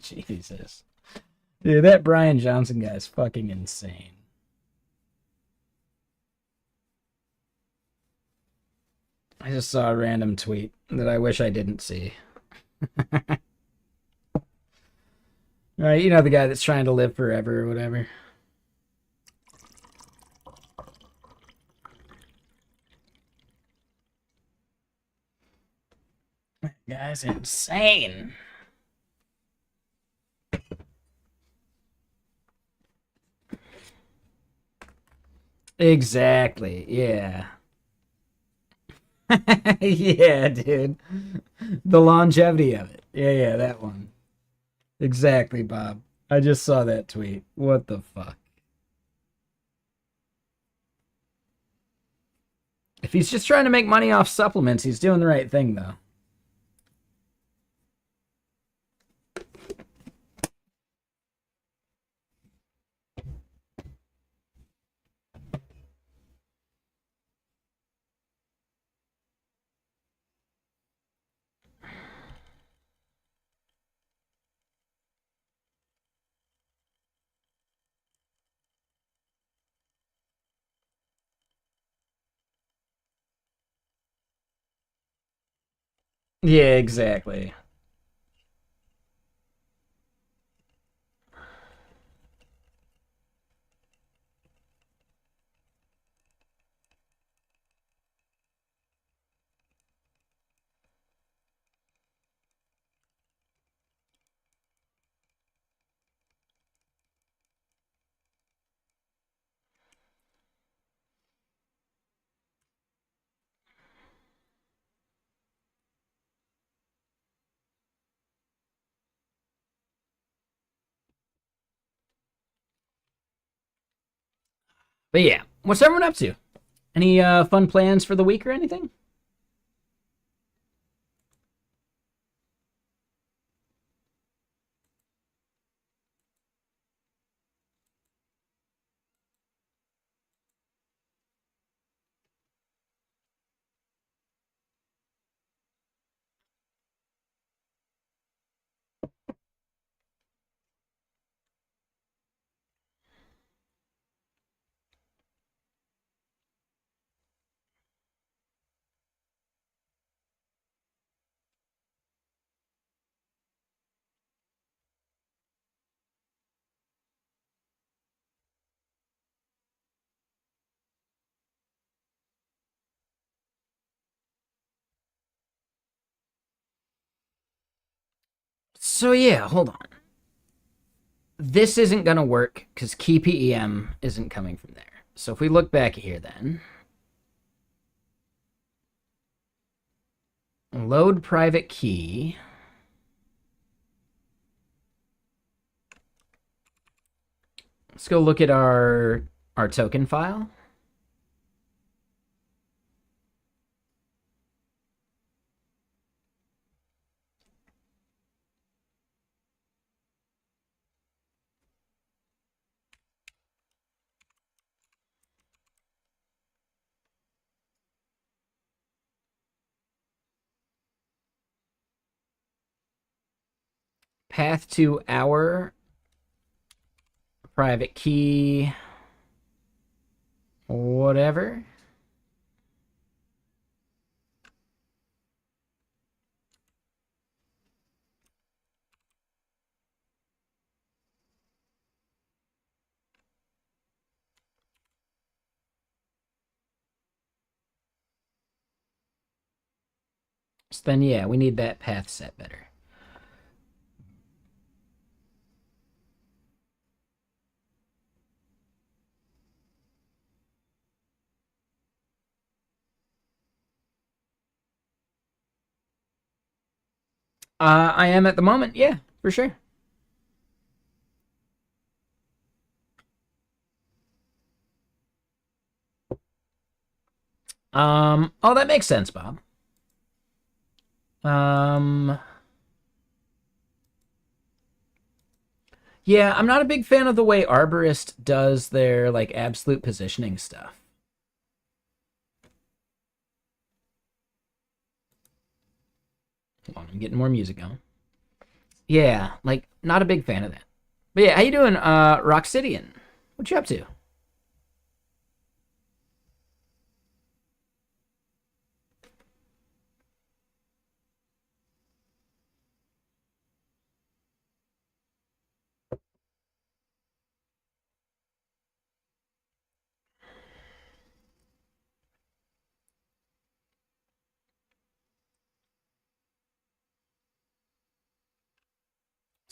Jesus. Dude, that Brian Johnson guy is fucking insane. I just saw a random tweet that I wish I didn't see. Right, you know the guy that's trying to live forever or whatever. That guy's insane. Exactly. Yeah. Yeah, dude. The longevity of it. Yeah, yeah, that one. Exactly, Bob. I just saw that tweet. What the fuck? If he's just trying to make money off supplements, he's doing the right thing, though. Yeah, exactly. But yeah, what's everyone up to? Any fun plans for the week or anything? So yeah, hold on. This isn't gonna work because key PEM isn't coming from there. So if we look back here, then load private key. Let's go look at our token file. Path to our private key, whatever. So then, yeah, we need that path set better. I am at the moment, yeah, for sure. Oh, that makes sense, Bob. Um, yeah, I'm not a big fan of the way Arborist does their like absolute positioning stuff. Hold on, I'm getting more music going. Yeah, like not a big fan of that. But yeah, how you doing, Rockcidian? What you up to?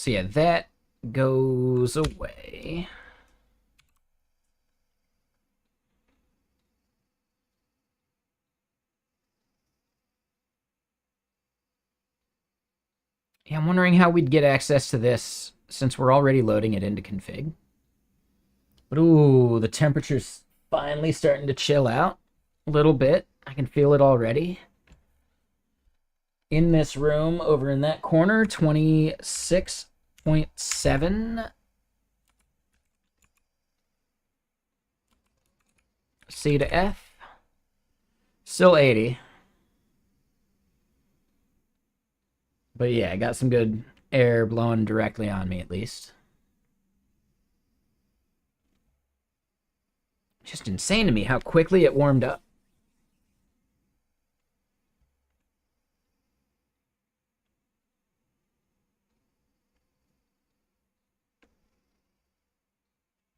So yeah, that goes away. Yeah, I'm wondering how we'd get access to this since we're already loading it into config. But ooh, the temperature's finally starting to chill out a little bit. I can feel it already. In this room over in that corner, 26.7. C to F. Still 80. But yeah, I got some good air blowing directly on me at least. Just insane to me how quickly it warmed up.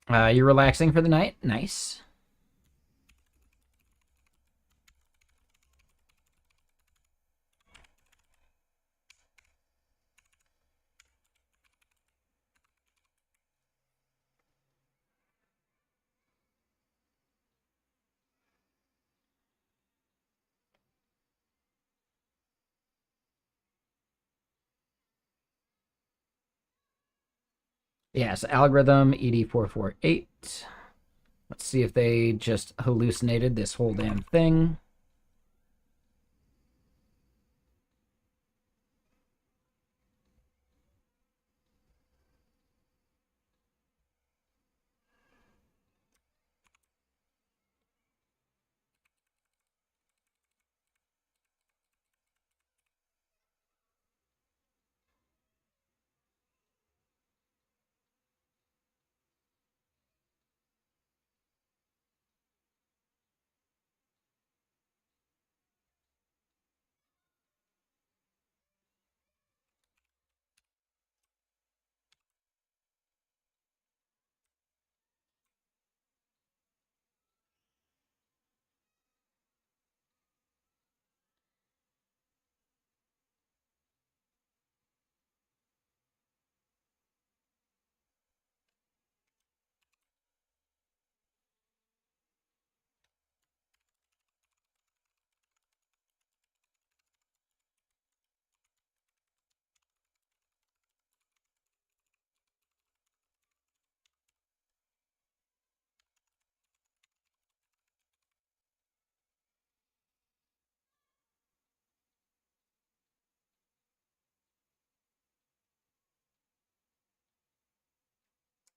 You're relaxing for the night? Nice. Yes, algorithm ED448. Let's see if they just hallucinated this whole damn thing.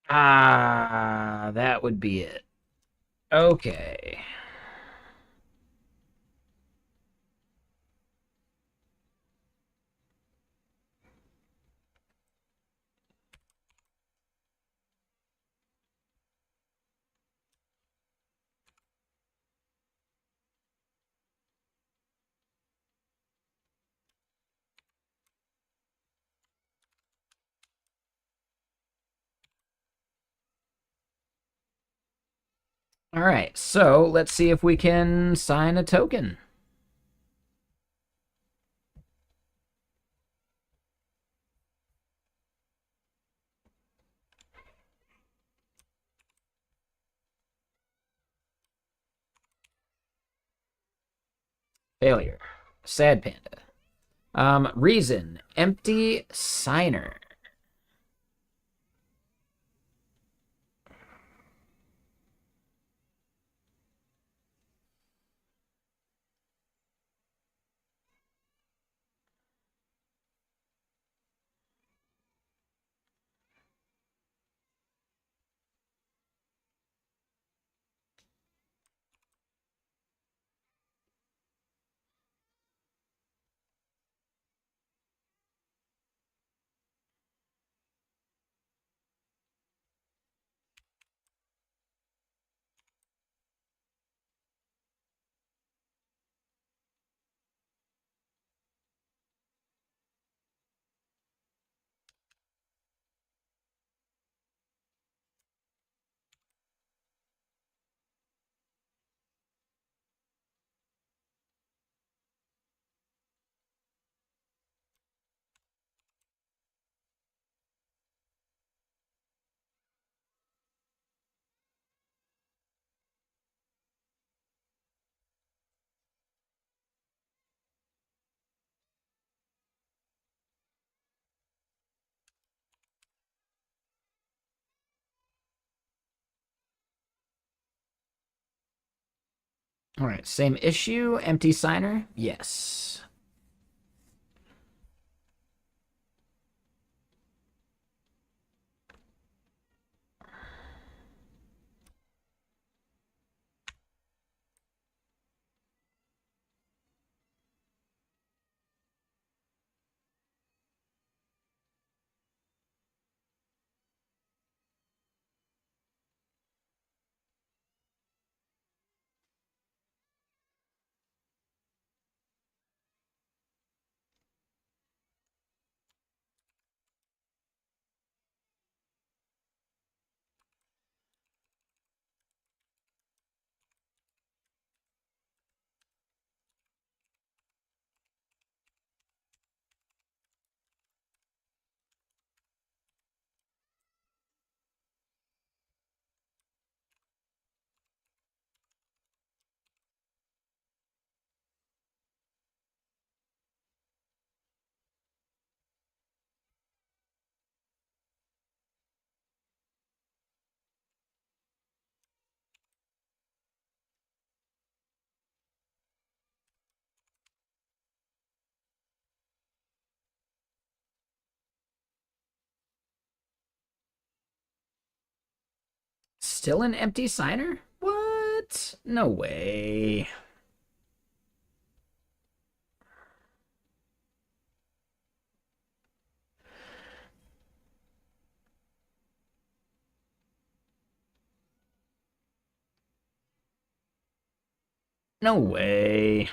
Ah, that would be it. Okay. All right, so let's see if we can sign a token. Failure. Sad panda. Reason. Empty signer. All right, same issue. Empty signer. Yes. Still an empty signer? What? No way. No way.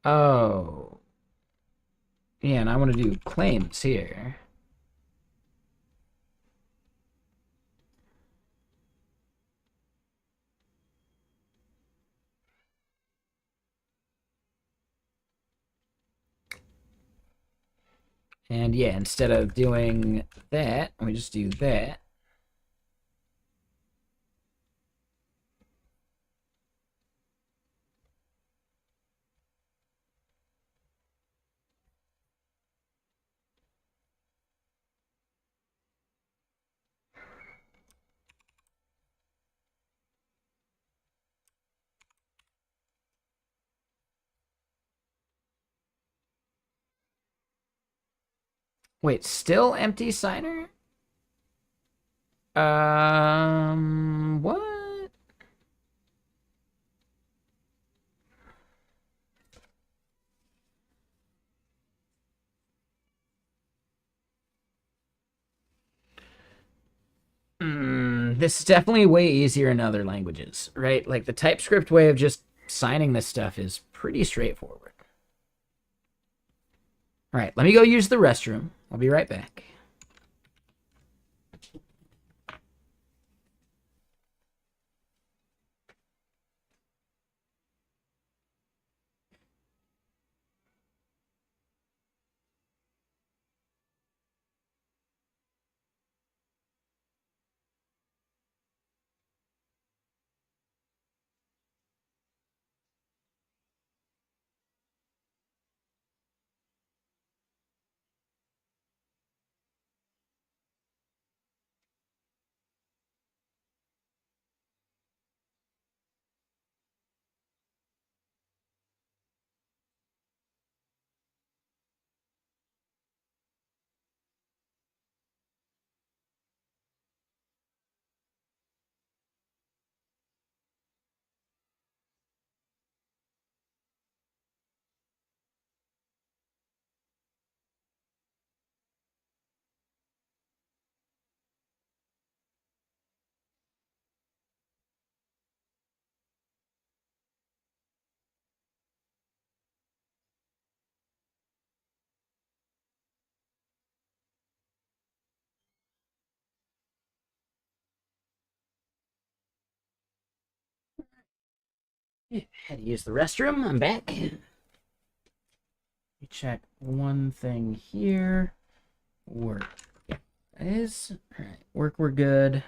Oh. Yeah, and I want to do claims here. And yeah, instead of doing that, we just do that. Wait, still empty signer? What? This is definitely way easier in other languages, right? Like the TypeScript way of just signing this stuff is pretty straightforward. All right, let me go use the restroom. I'll be right back. Yeah, had to use the restroom. I'm back. Let me check one thing here. Work. Yeah, that is. Alright, work, we're good.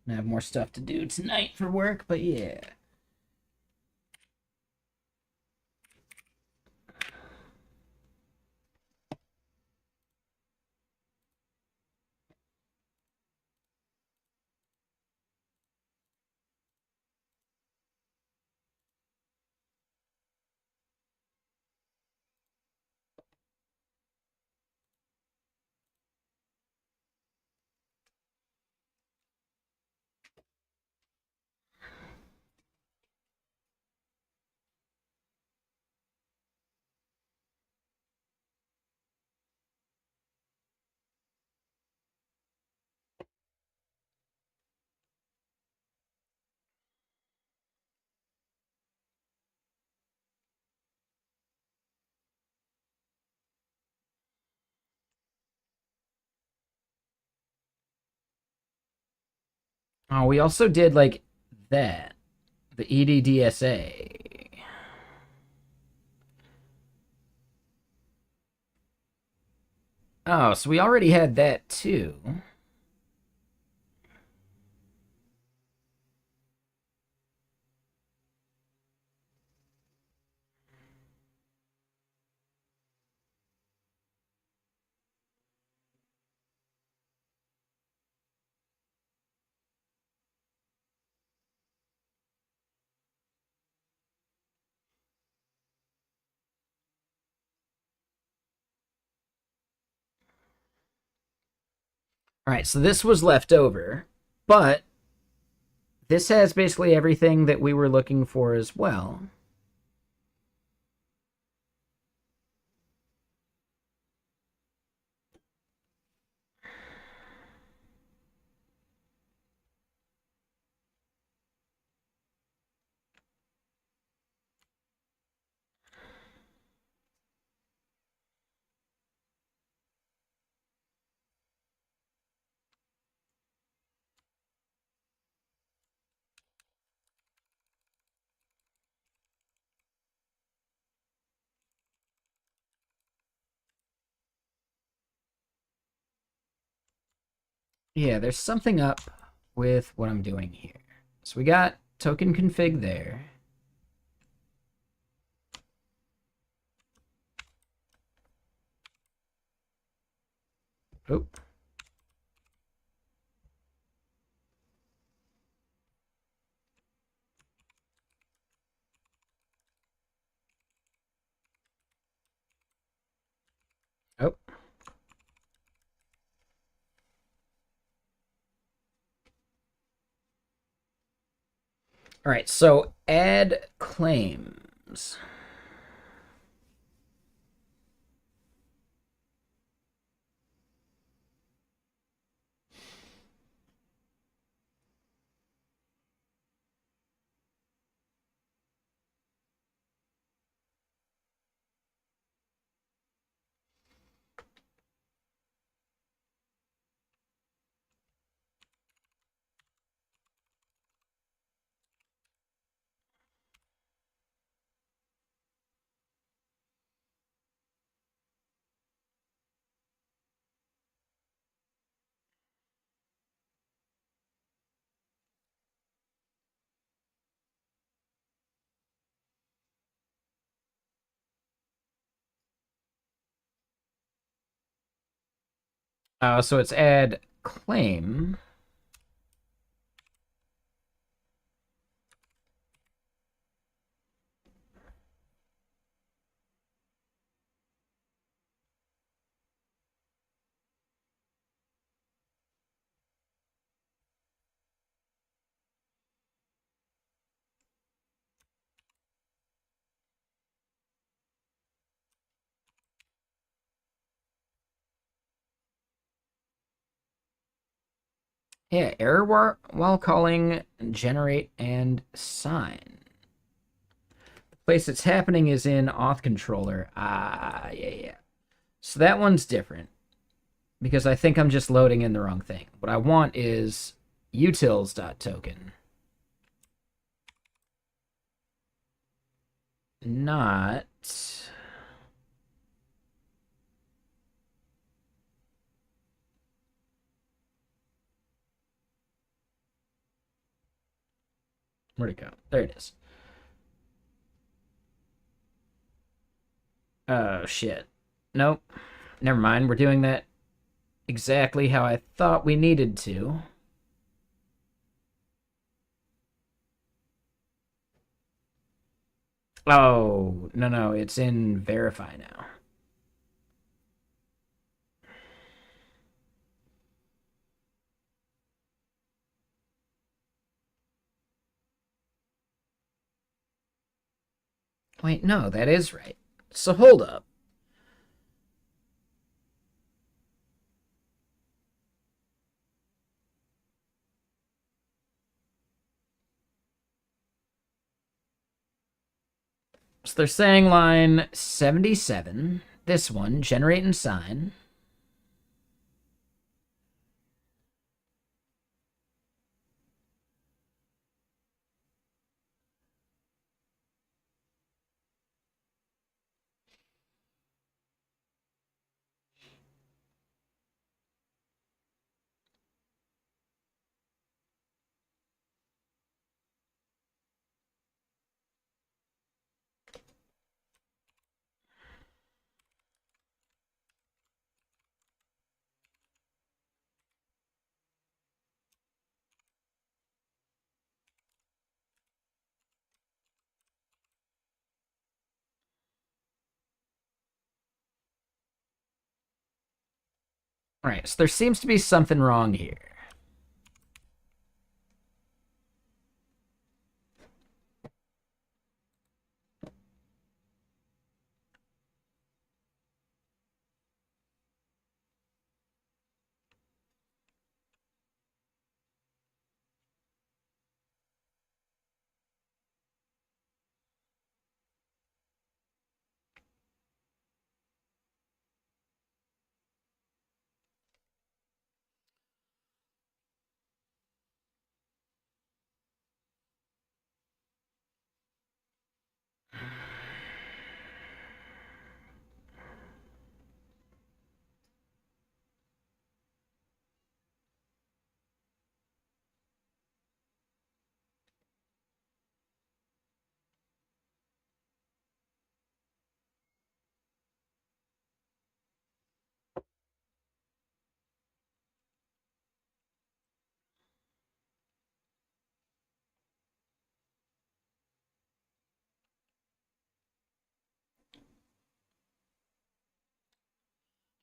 I have more stuff to do tonight for work, but yeah. Oh, we also did like that. The EDDSA. Oh, so we already had that too. All right, so this was left over, but this has basically everything that we were looking for as well. Yeah, there's something up with what I'm doing here. So we got token config there. Oh. Oh. All right, so add claims. So it's add claim. Yeah, error while calling generate and sign. The place it's happening is in auth controller. Ah, yeah. So that one's different because I think I'm just loading in the wrong thing. What I want is utils.token. not... Where'd it go? There it is. Oh, shit. Nope. Never mind. We're doing that exactly how I thought we needed to. Oh, no. It's in verify now. Wait, no, that is right. So hold up. So they're saying line 77. This one, generate and sign. All right, so there seems to be something wrong here.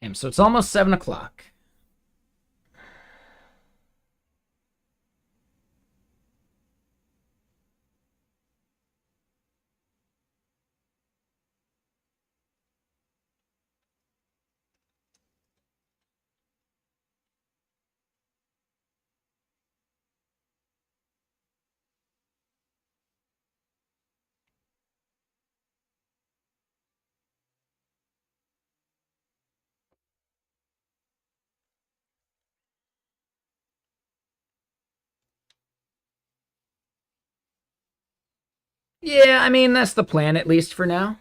And so it's almost 7 o'clock. Yeah, I mean, that's the plan, at least for now.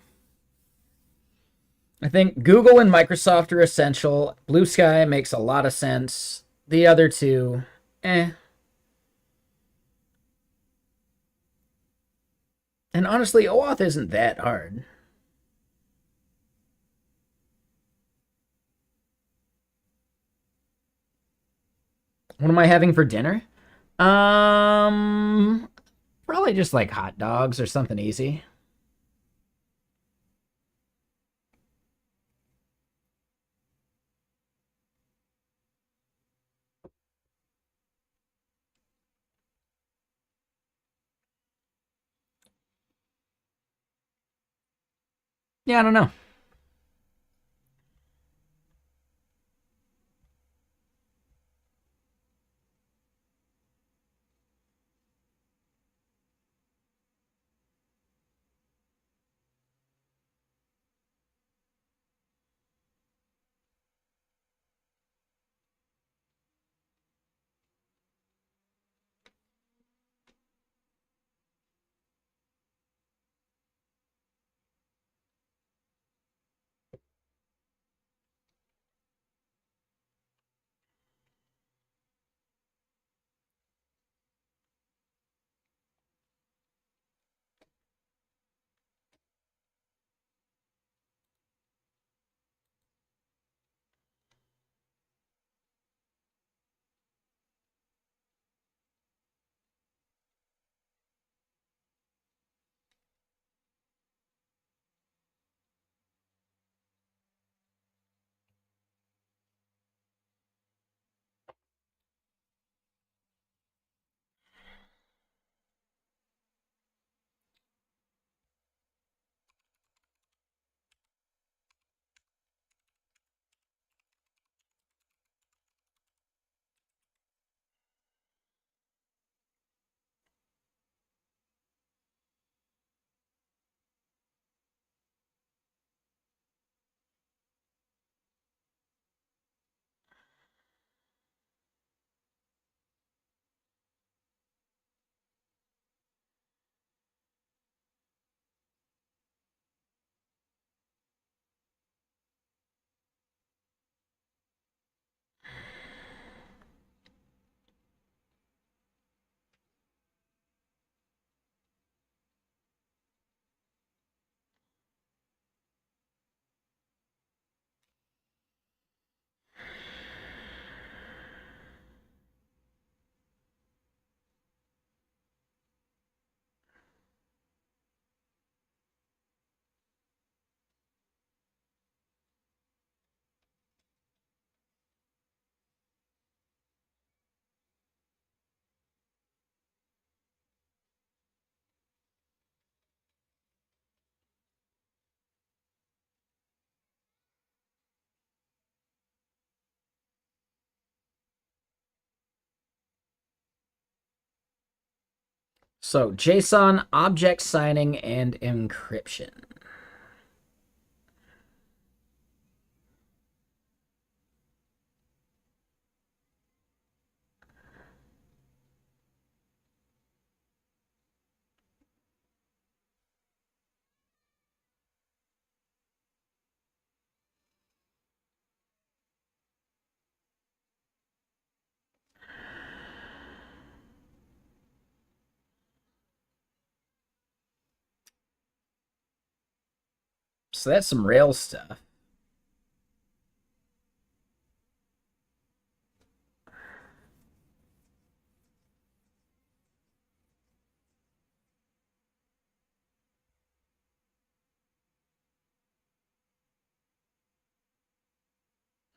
I think Google and Microsoft are essential. Blue Sky makes a lot of sense. The other two, eh. And honestly, OAuth isn't that hard. What am I having for dinner? Probably just like hot dogs or something easy. Yeah, I don't know. So JSON object signing and encryption. So that's some Rails stuff.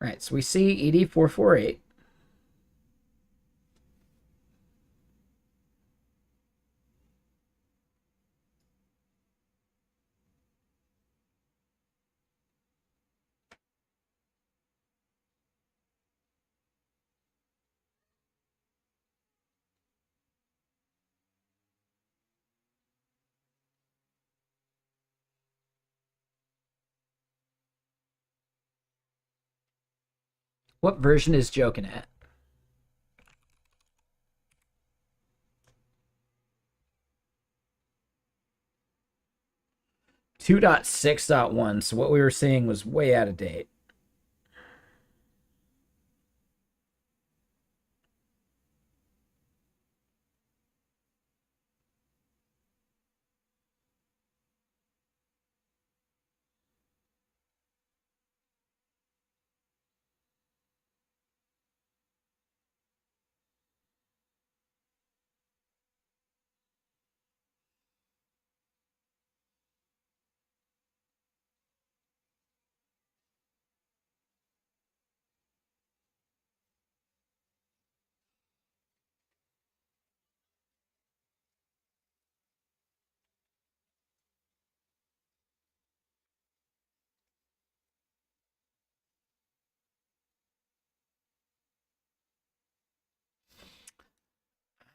All right, so we see ED448. What version is Jokin at? 2.6.1, so what we were seeing was way out of date.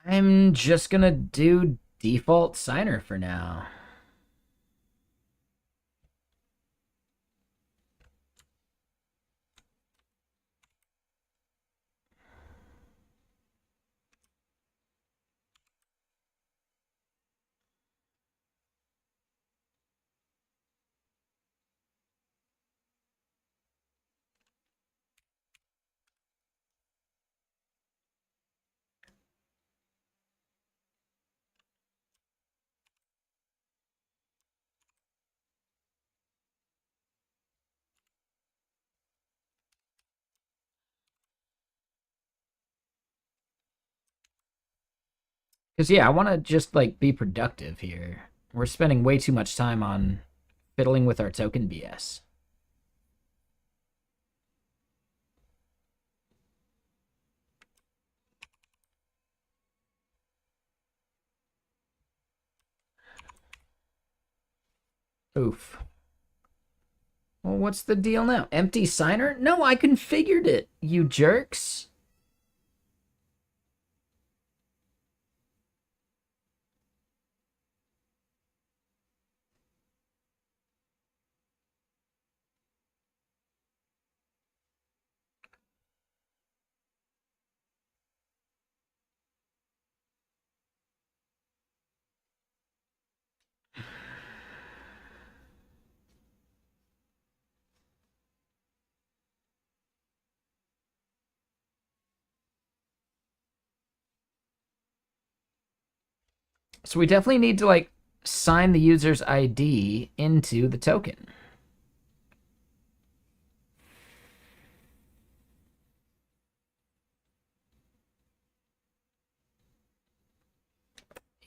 I'm just gonna do default signer for now. Because, yeah, I want to just, like, be productive here. We're spending way too much time on fiddling with our token BS. Oof. Well, what's the deal now? Empty signer? No, I configured it, you jerks. So we definitely need to, like, sign the user's ID into the token.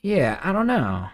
Yeah, I don't know.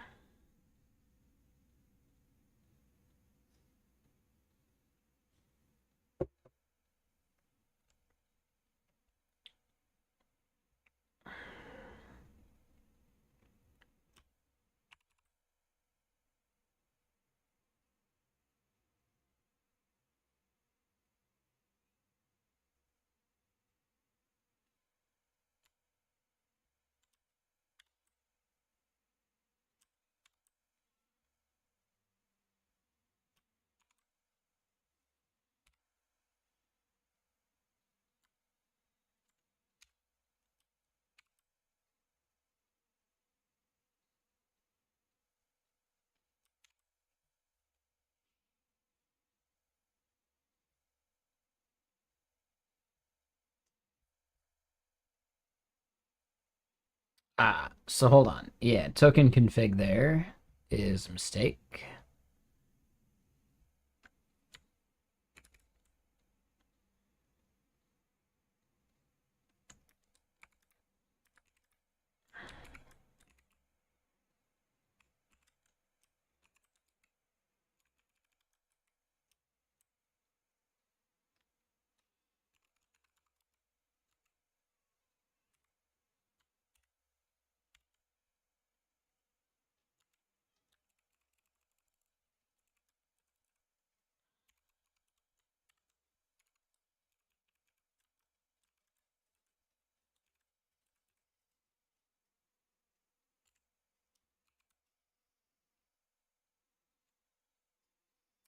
So hold on. Yeah, token config there is a mistake.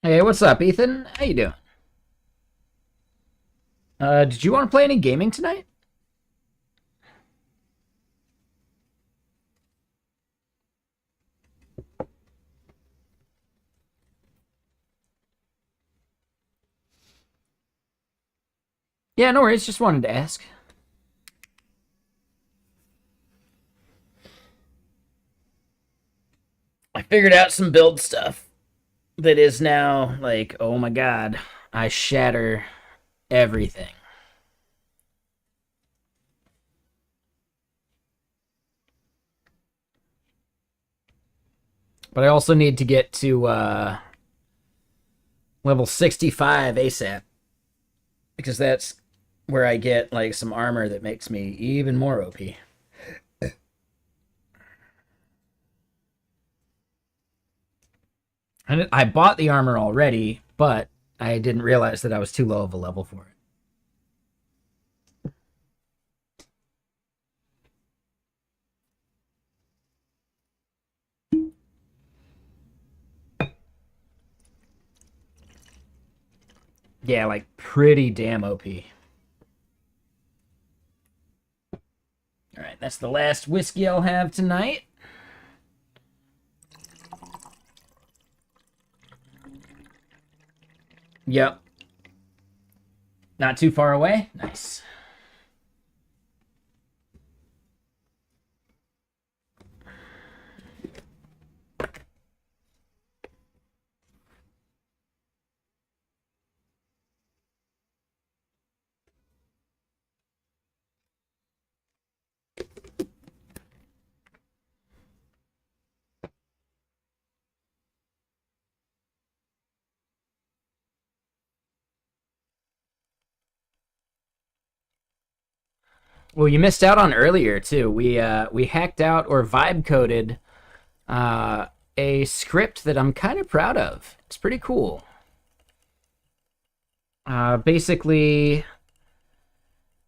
Hey, what's up, Ethan? How you doing? Did you want to play any gaming tonight? Yeah, no worries. Just wanted to ask. I figured out some build stuff that is now like, oh my god, I shatter everything. But I also need to get to level 65 ASAP because that's where I get like some armor that makes me even more OP. And I bought the armor already, but I didn't realize that I was too low of a level for it. Yeah, like pretty damn OP. All right, that's the last whiskey I'll have tonight. Yep. Not too far away. Nice. Well, you missed out on earlier too. We hacked out or vibe coded uh, a script that I'm kind of proud of. It's pretty cool. Basically,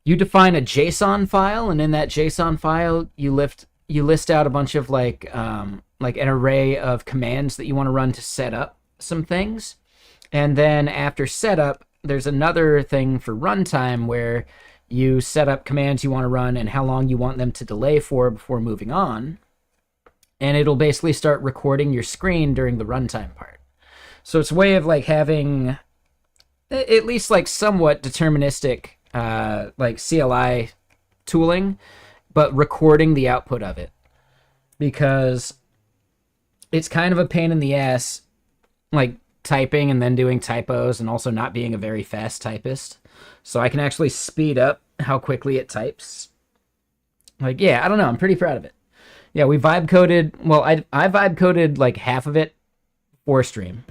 you define a JSON file, and in that JSON file, you list out a bunch of like an array of commands that you want to run to set up some things, and then after setup, there's another thing for runtime where you set up commands you want to run and how long you want them to delay for before moving on, and it'll basically start recording your screen during the runtime part. So it's a way of like having at least like somewhat deterministic like CLI tooling, but recording the output of it because it's kind of a pain in the ass, like typing and then doing typos and also not being a very fast typist. So I can actually speed up how quickly it types. Like, yeah, I don't know. I'm pretty proud of it. Yeah, we vibe coded. Well, I vibe coded like half of it for stream,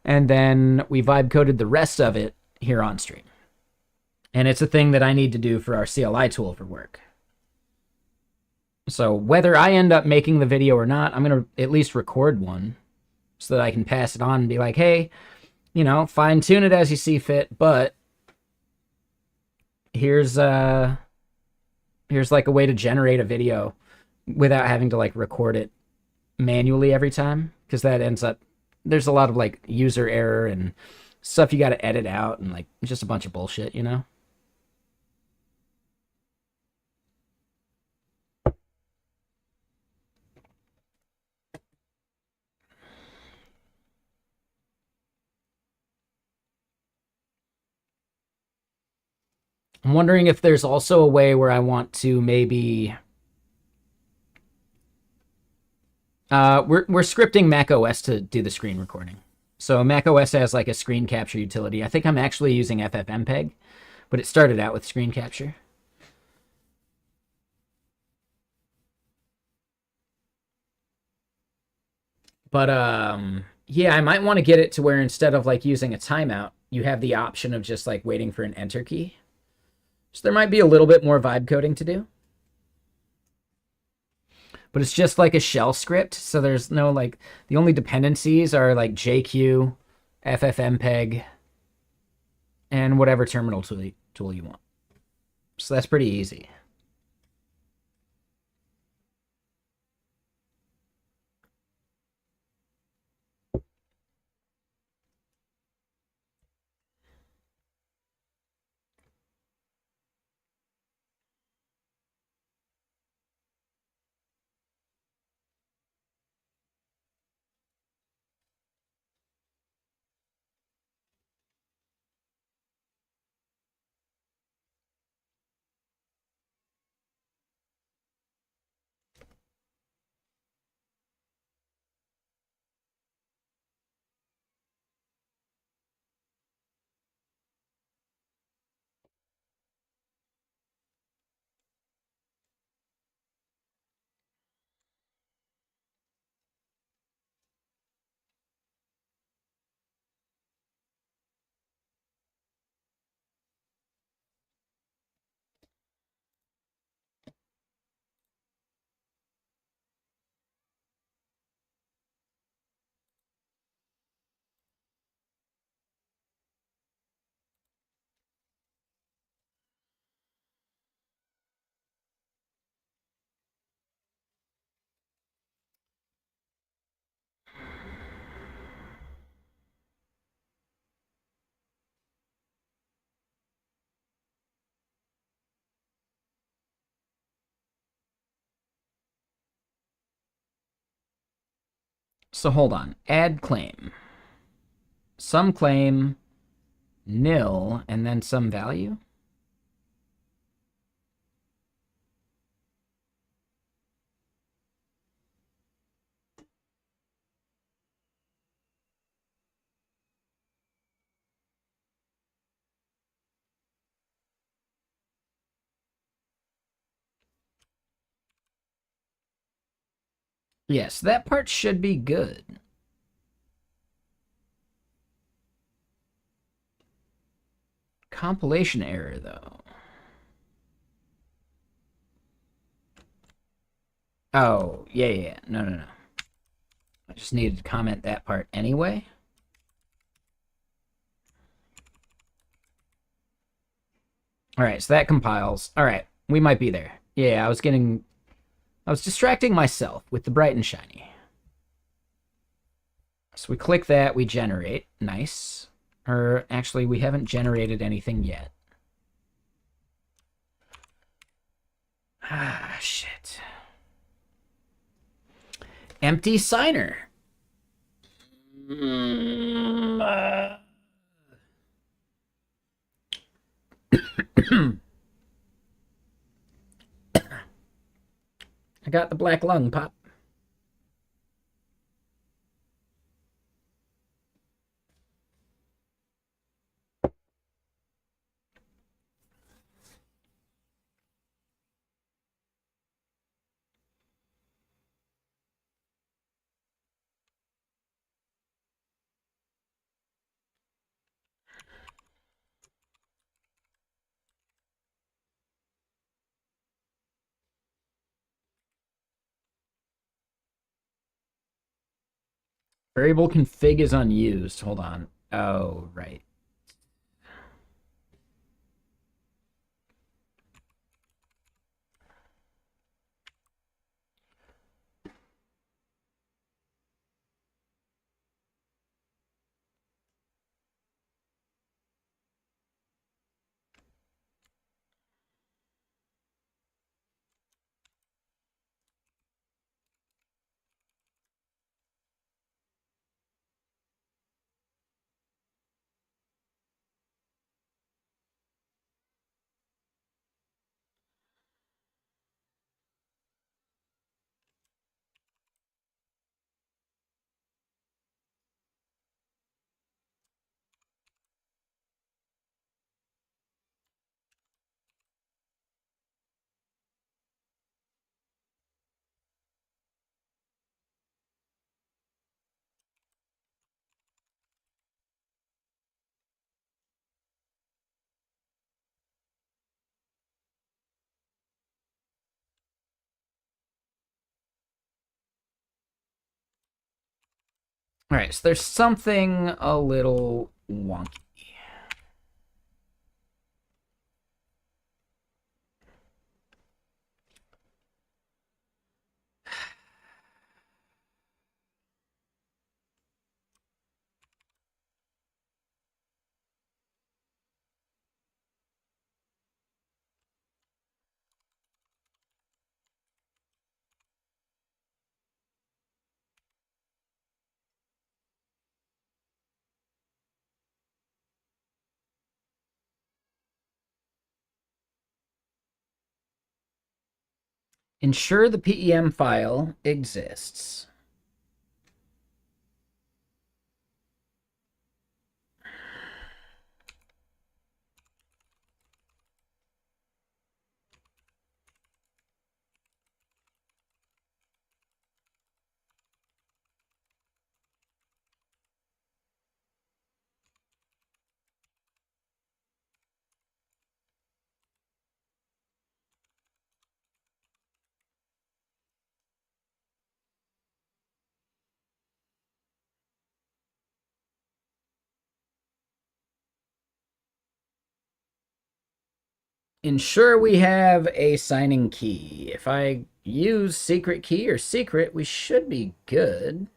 and then we vibe coded the rest of it here on stream. And it's a thing that I need to do for our CLI tool for work. So whether I end up making the video or not, I'm going to at least record one so that I can pass it on and be like, hey, you know, fine tune it as you see fit, but here's like a way to generate a video without having to like record it manually every time, because that ends up there's a lot of like user error and stuff you got to edit out and like just a bunch of bullshit, you know? I'm wondering if there's also a way where I want to maybe We're scripting Mac OS to do the screen recording. So Mac OS has like a screen capture utility. I think I'm actually using FFmpeg, but it started out with screen capture. But yeah, I might want to get it to where instead of like using a timeout, you have the option of just like waiting for an enter key. So there might be a little bit more vibe coding to do. But it's just like a shell script, so there's no like the only dependencies are like JQ, FFmpeg, and whatever terminal tool you want. So that's pretty easy. So hold on. Add claim. Some claim, nil, and then some value. Yes, that part should be good. Compilation error, though. Oh, yeah. No. I just needed to comment that part anyway. All right, so that compiles. All right, we might be there. Yeah, I was distracting myself with the bright and shiny. So we click that, we generate. Nice. Or actually, we haven't generated anything yet. Ah, shit. Empty signer. I got the black lung, Pop. Variable config is unused. Hold on. Oh, right. All right, so there's something a little wonky. Ensure the PEM file exists. Ensure we have a signing key. If I use secret key or secret, we should be good.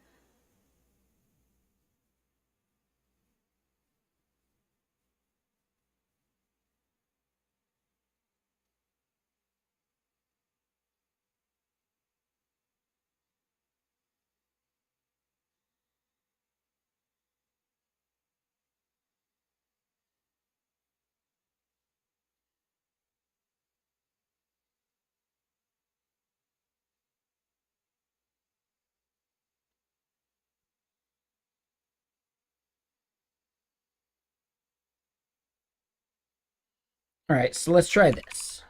All right, so let's try this.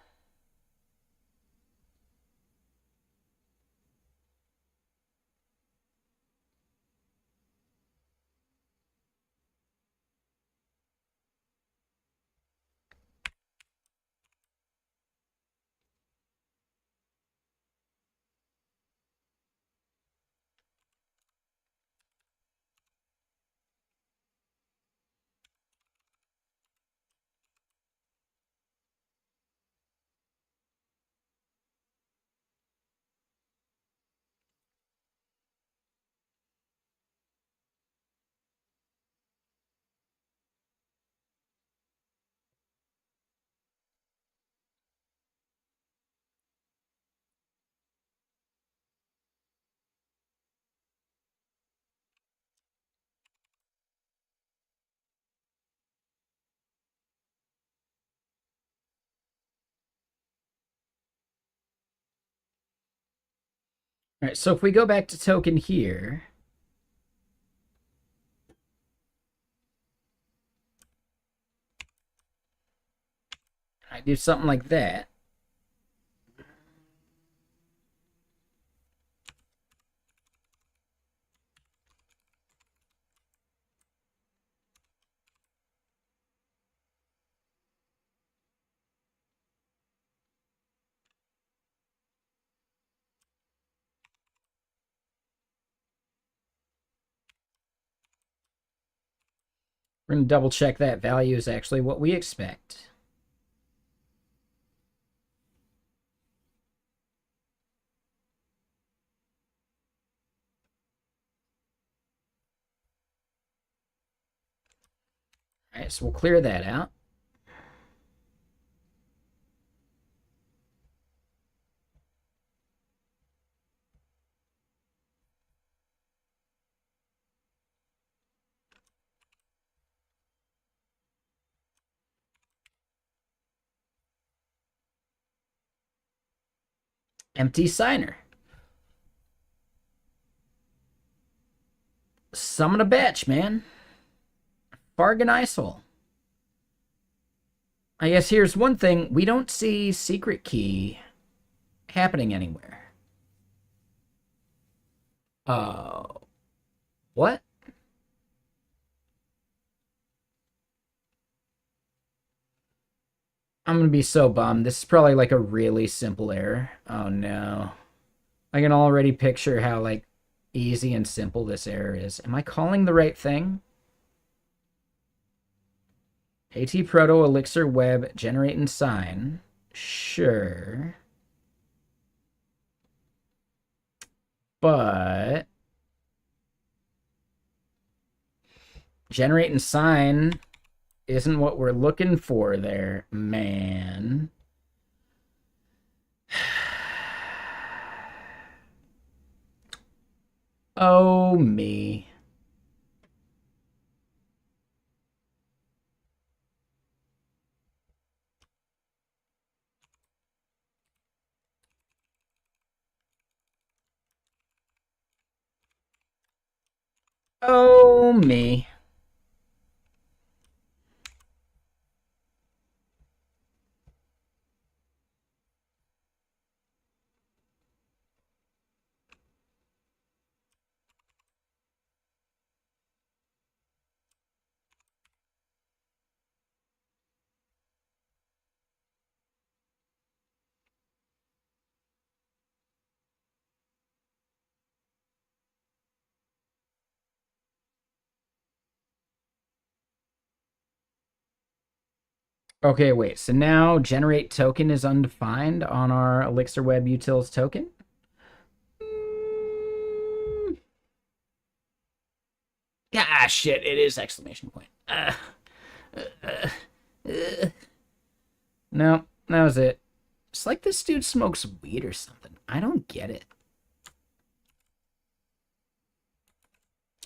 All right, so if we go back to token here, I do something like that. We're going to double check that value is actually what we expect. All right, so we'll clear that out. Empty signer. Summon a batch, man. Bargain ISOL. I guess here's one thing. We don't see secret key happening anywhere. What? I'm gonna be so bummed. This is probably like a really simple error. Oh no. I can already picture how like easy and simple this error is. Am I calling the right thing? ATProto Elixir web generate and sign. Sure. But generate and sign isn't what we're looking for there, man. Oh, me. Oh, me. Okay, wait. So now generate token is undefined on our Elixir Web Utils token. Ah, shit. It is exclamation point. No, that was it. It's like this dude smokes weed or something. I don't get it.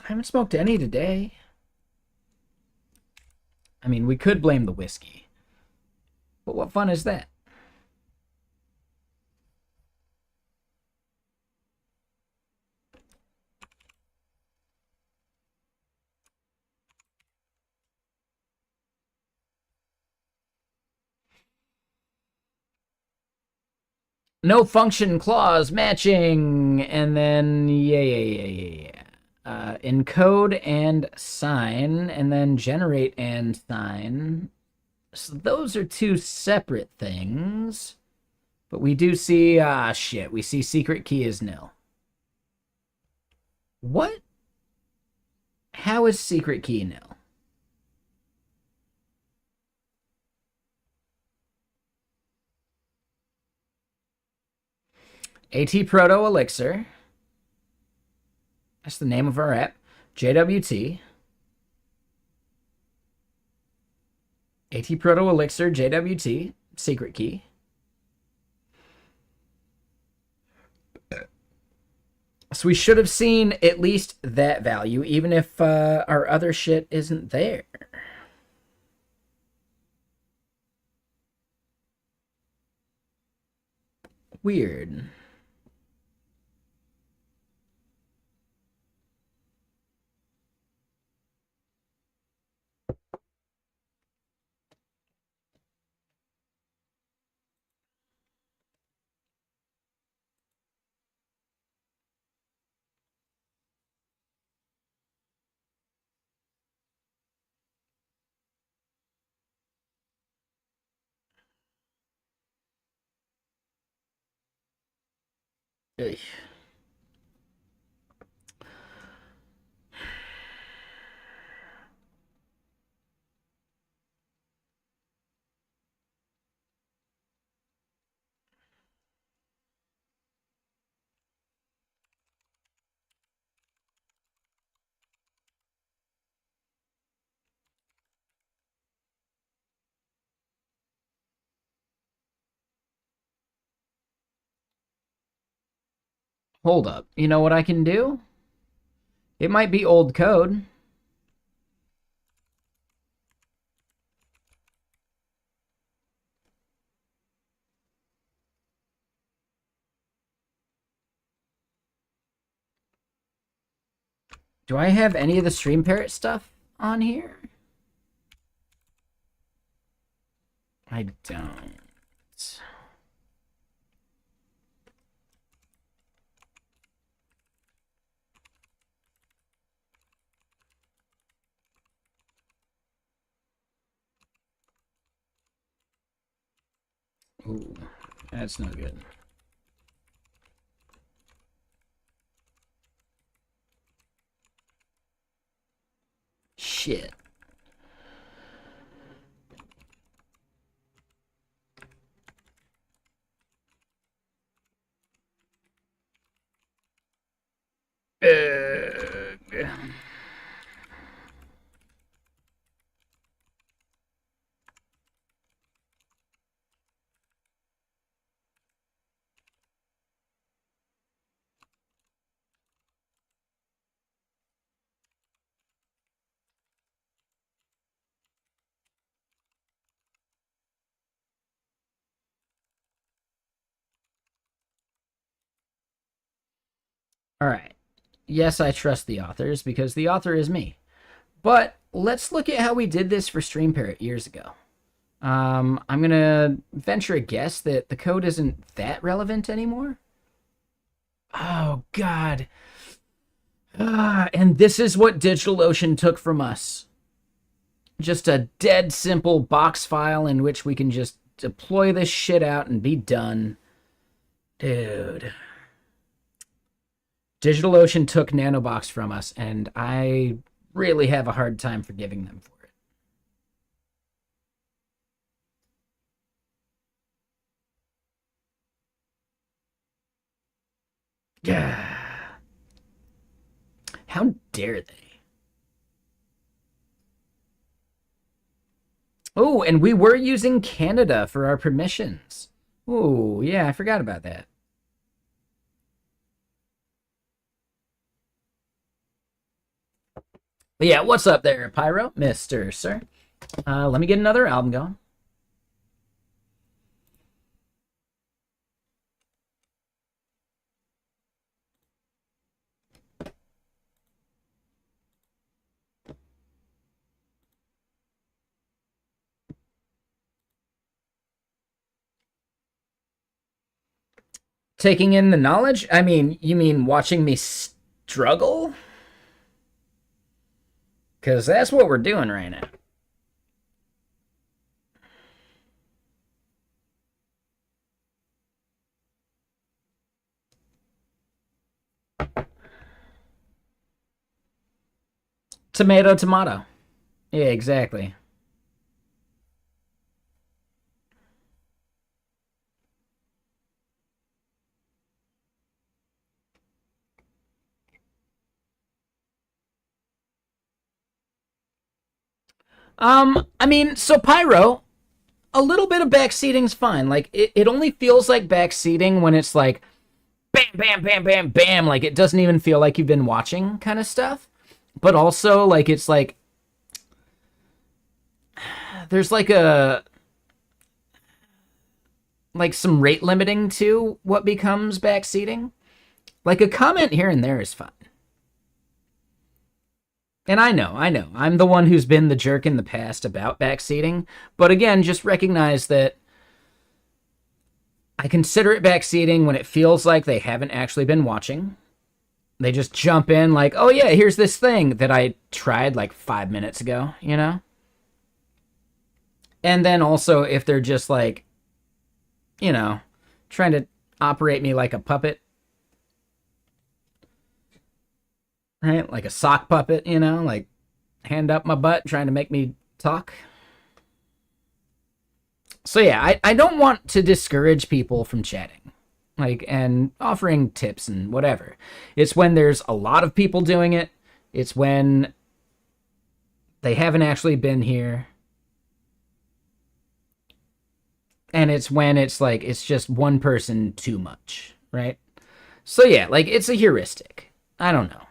I haven't smoked any today. I mean, we could blame the whiskey. But what fun is that? No function clause matching. And then, yeah. Encode and sign, and then generate and sign. So those are two separate things. But we do see, shit, we see secret key is nil. What? How is secret key nil? ATProto Elixir. That's the name of our app. JWT. ATProto Elixir JWT. Secret key. So we should have seen at least that value, even if our other shit isn't there. Weird. Ugh. Hold up. You know what I can do? It might be old code. Do I have any of the Stream Parrot stuff on here? I don't. Ooh, that's no good. shit. All right. Yes, I trust the authors because the author is me. But let's look at how we did this for Stream Parrot years ago. I'm going to venture a guess that the code isn't that relevant anymore. Oh, God. And this is what DigitalOcean took from us. Just a dead simple box file in which we can just deploy this shit out and be done. Dude. DigitalOcean took Nanobox from us, and I really have a hard time forgiving them for it. Yeah. How dare they? Oh, and we were using Canada for our permissions. Oh, yeah, I forgot about that. But yeah, what's up there, Pyro, Mr. Sir? Let me get another album going. Taking in the knowledge? I mean, you mean watching me struggle? Because that's what we're doing right now. Tomato, tomato. Yeah, exactly. I mean, so Pyro, a little bit of backseating's fine. Like, it only feels like backseating when it's like, bam, bam, bam, bam, bam. Like, it doesn't even feel like you've been watching kind of stuff. But also, like, it's like, there's like some rate limiting to what becomes backseating. Like, a comment here and there is fine. And I know. I'm the one who's been the jerk in the past about backseating. But again, just recognize that I consider it backseating when it feels like they haven't actually been watching. They just jump in like, oh yeah, here's this thing that I tried like 5 minutes ago, you know? And then also if they're just like, you know, trying to operate me like a puppet. Right? Like a sock puppet, you know? Like, hand up my butt, trying to make me talk. So yeah, I don't want to discourage people from chatting. Like, and offering tips and whatever. It's when there's a lot of people doing it. It's when they haven't actually been here. And it's when it's like, it's just one person too much, right? So yeah, like, it's a heuristic. I don't know.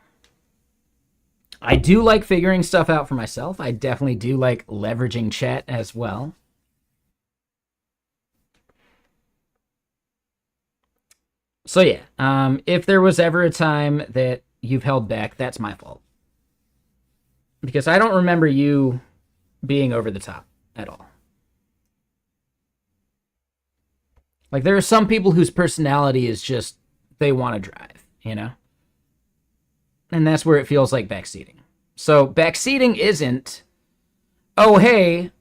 I do like figuring stuff out for myself. I definitely do like leveraging chat as well. So yeah, if there was ever a time that you've held back, that's my fault. Because I don't remember you being over the top at all. Like, there are some people whose personality is just, they want to drive, you know? And that's where it feels like backseating. So backseating isn't, oh, hey,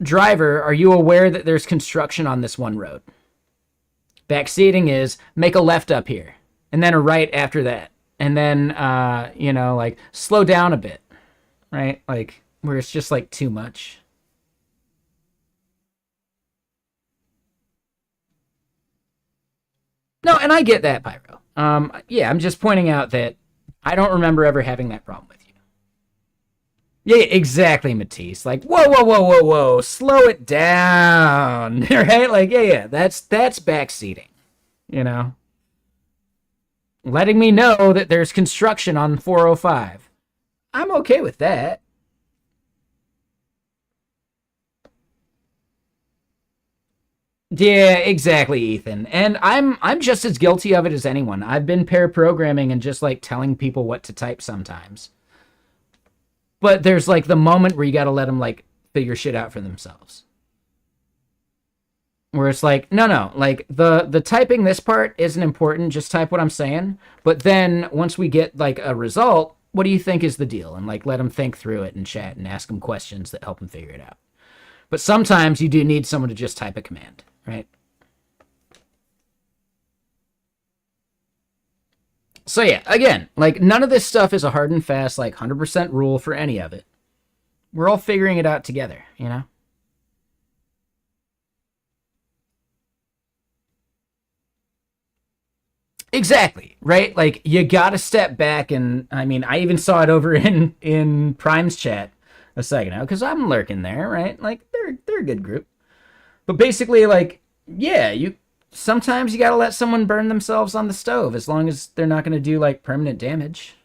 driver, are you aware that there's construction on this one road? Backseating is make a left up here and then a right after that. And then, you know, like slow down a bit, right? Like, where it's just like too much. No, and I get that, Pyro. Yeah, I'm just pointing out that I don't remember ever having that problem with you. Yeah, exactly, Matisse. Like, whoa, whoa, whoa, whoa, whoa, slow it down, right? Like, yeah, that's backseating, you know, letting me know that there's construction on 405. I'm okay with that. Yeah, exactly, Ethan. And I'm just as guilty of it as anyone. I've been pair programming and just like telling people what to type sometimes. But there's like the moment where you got to let them like figure shit out for themselves. Where it's like, no, no, like the typing this part isn't important. Just type what I'm saying. But then once we get like a result, what do you think is the deal? And like let them think through it and chat and ask them questions that help them figure it out. But sometimes you do need someone to just type a command, right? So yeah, again, like none of this stuff is a hard and fast like 100% rule for any of it. We're all figuring it out together, you know? Exactly, right? Like you got to step back and I mean, I even saw it over in Prime's chat a second ago cuz I'm lurking there, right? Like they're a good group. But basically like yeah, you sometimes you got to let someone burn themselves on the stove as long as they're not going to do like permanent damage.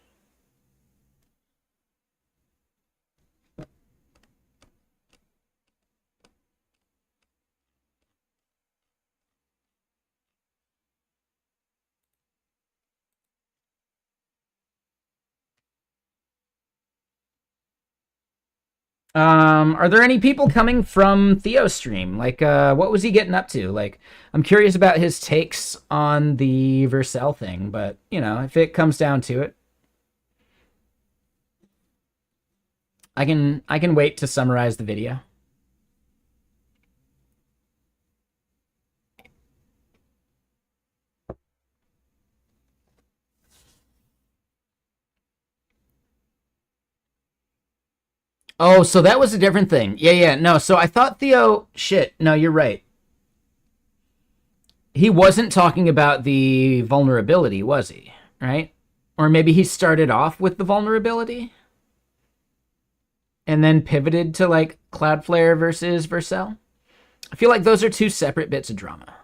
Are there any people coming from Theo's stream? Like, what was he getting up to? Like, I'm curious about his takes on the Vercel thing, but you know, if it comes down to it, I can wait to summarize the video. Oh, so that was a different thing. Yeah, yeah, no. So I thought Theo. Shit. No, you're right. He wasn't talking about the vulnerability, was he? Right? Or maybe he started off with the vulnerability and then pivoted to like Cloudflare versus Vercel. I feel like those are two separate bits of drama.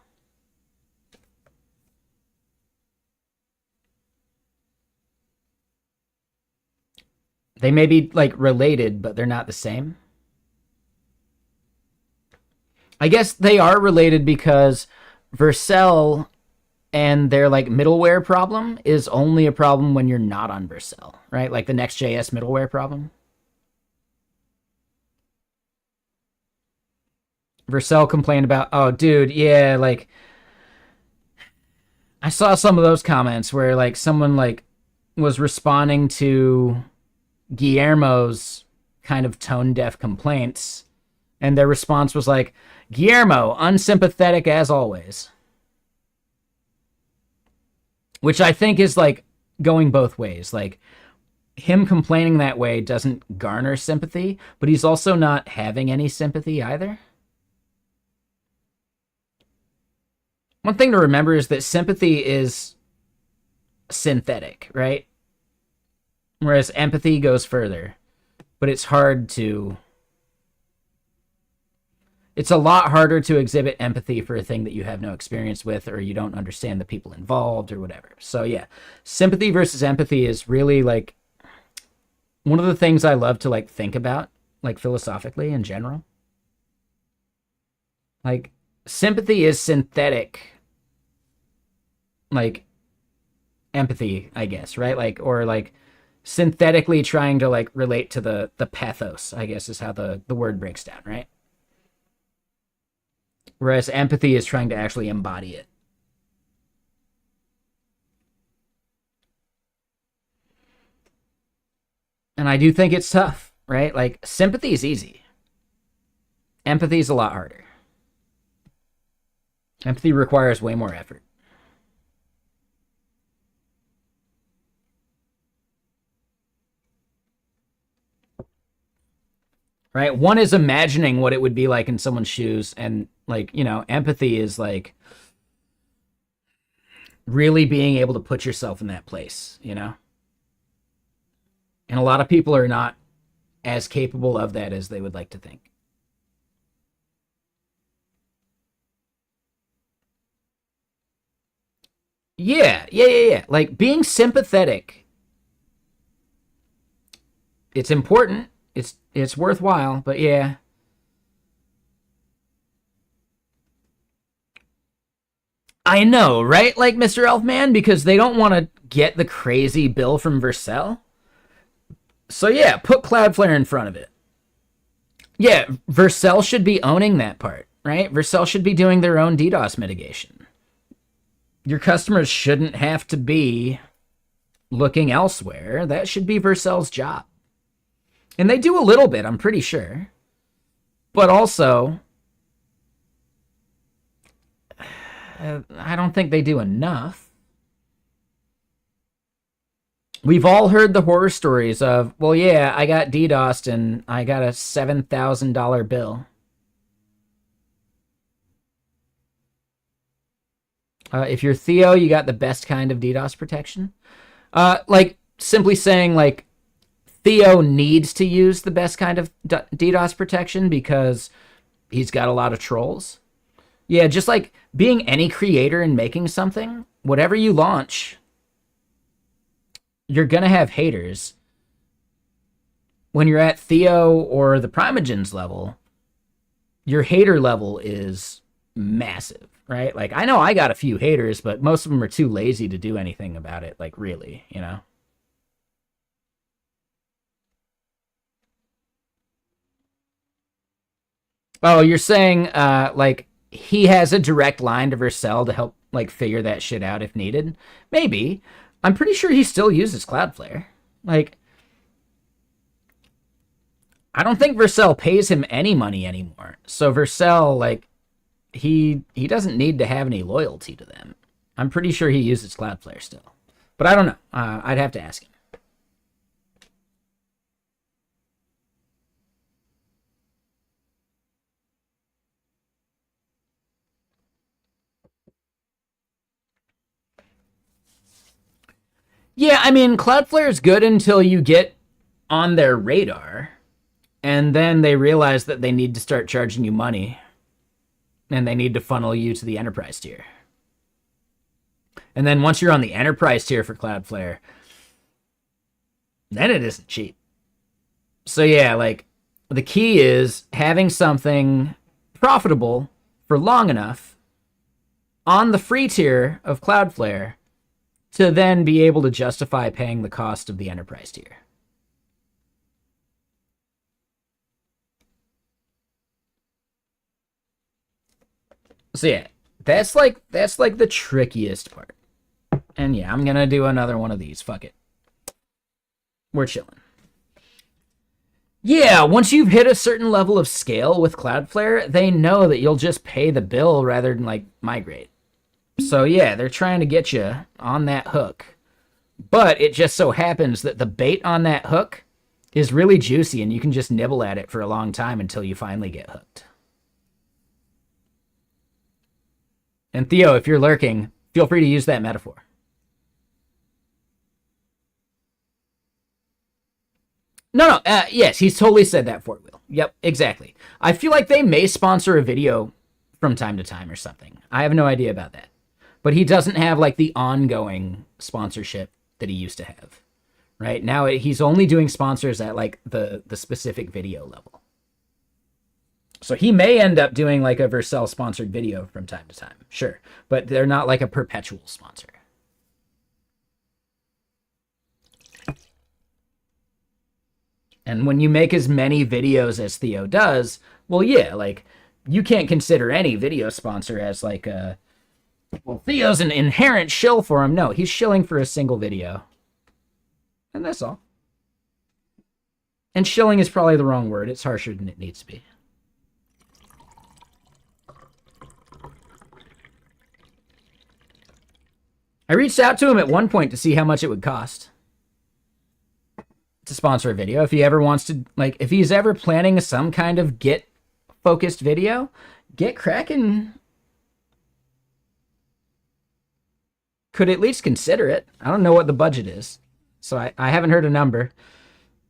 They may be like related, but they're not the same. I guess they are related because Vercel and their like middleware problem is only a problem when you're not on Vercel, right? Like the Next.js middleware problem. Vercel complained about, oh, dude, yeah, like I saw some of those comments where like someone like was responding to Guillermo's kind of tone deaf complaints, and their response was like, Guillermo, unsympathetic as always. Which I think is like going both ways. Like, him complaining that way doesn't garner sympathy, but he's also not having any sympathy either. One thing to remember is that sympathy is synthetic, right? Whereas empathy goes further. But it's hard to. It's a lot harder to exhibit empathy for a thing that you have no experience with or you don't understand the people involved or whatever. So, yeah, sympathy versus empathy is really like one of the things I love to like think about, like philosophically in general. Like, sympathy is synthetic, like empathy, I guess, right? Like, or like synthetically trying to like relate to the pathos, I guess is how the word breaks down, right? Whereas empathy is trying to actually embody it. And I do think it's tough, right? Like, sympathy is easy. Empathy is a lot harder. Empathy requires way more effort. right? One is imagining what it would be like in someone's shoes, and like, you know, empathy is like really being able to put yourself in that place, you know? And a lot of people are not as capable of that as they would like to think. Yeah. Like being sympathetic, it's important. It's worthwhile, but yeah. I know, right? Like Mr. Elfman, because they don't want to get the crazy bill from Vercel. So yeah, put Cloudflare in front of it. Yeah, Vercel should be owning that part, right? Vercel should be doing their own DDoS mitigation. Your customers shouldn't have to be looking elsewhere. That should be Vercel's job. And they do a little bit, I'm pretty sure. But also, I don't think they do enough. We've all heard the horror stories of, well, yeah, I got DDoSed and I got a $7,000 bill. If you're Theo, you got the best kind of DDoS protection. Like, simply saying, like, Theo needs to use the best kind of DDoS protection because he's got a lot of trolls. Yeah, just like being any creator and making something, whatever you launch, you're going to have haters. When you're at Theo or the Primogens level, your hater level is massive, right? Like, I know I got a few haters, but most of them are too lazy to do anything about it, like, really, you know? Oh, you're saying, like, he has a direct line to Vercel to help, like, figure that shit out if needed? Maybe. I'm pretty sure he still uses Cloudflare. Like, I don't think Vercel pays him any money anymore. So Vercel, like, he doesn't need to have any loyalty to them. I'm pretty sure he uses Cloudflare still. But I don't know. I'd have to ask him. Yeah, I mean, Cloudflare is good until you get on their radar, and then they realize that they need to start charging you money, and they need to funnel you to the enterprise tier. And then once you're on the enterprise tier for Cloudflare, then it isn't cheap. So yeah, like, the key is having something profitable for long enough on the free tier of Cloudflare to then be able to justify paying the cost of the enterprise tier. So yeah, that's like the trickiest part. And yeah, I'm gonna do another one of these. Fuck it. We're chilling. Yeah, once you've hit a certain level of scale with Cloudflare, they know that you'll just pay the bill rather than like migrate. So yeah, they're trying to get you on that hook. But it just so happens that the bait on that hook is really juicy and you can just nibble at it for a long time until you finally get hooked. And Theo, if you're lurking, feel free to use that metaphor. No, yes, he's totally said that for Will. Yep, exactly. I feel like they may sponsor a video from time to time or something. I have no idea about that. But he doesn't have like the ongoing sponsorship that he used to have. Right? Now he's only doing sponsors at like the specific video level. So he may end up doing like a Vercel sponsored video from time to time. Sure. But they're not like a perpetual sponsor. And when you make as many videos as Theo does, well, yeah, like, you can't consider any video sponsor as like a, well, Theo's an inherent shill for him. No, he's shilling for a single video. And that's all. And shilling is probably the wrong word. It's harsher than it needs to be. I reached out to him at one point to see how much it would cost. to sponsor a video. If he ever wants to, like, if he's ever planning some kind of Git focused video, get cracking. Could at least consider it. I don't know what the budget is, so I haven't heard a number.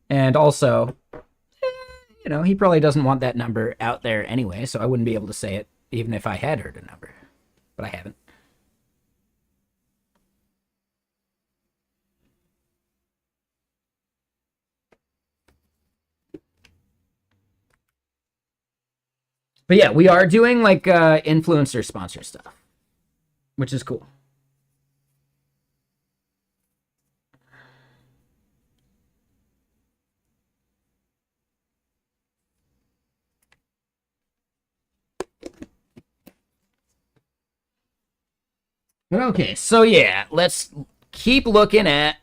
And also, you know, he probably doesn't want that number out there anyway, so I wouldn't be able to say it even if I had heard a number. But I haven't. But yeah, we are doing like influencer sponsor stuff, which is cool. But okay, so yeah, let's keep looking at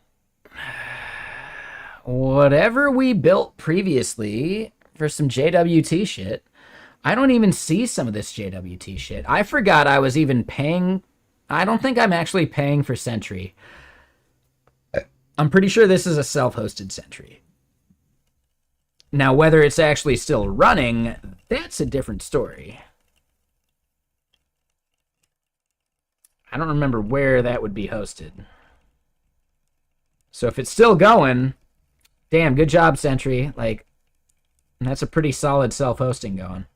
whatever we built previously for some JWT shit. I don't even see some of this JWT shit. I forgot I was even paying. I don't think I'm actually paying for Sentry. I'm pretty sure this is a self-hosted Sentry. Now, whether it's actually still running, that's a different story. I don't remember where that would be hosted. So if it's still going, damn, good job, Sentry. Like, that's a pretty solid self-hosting going.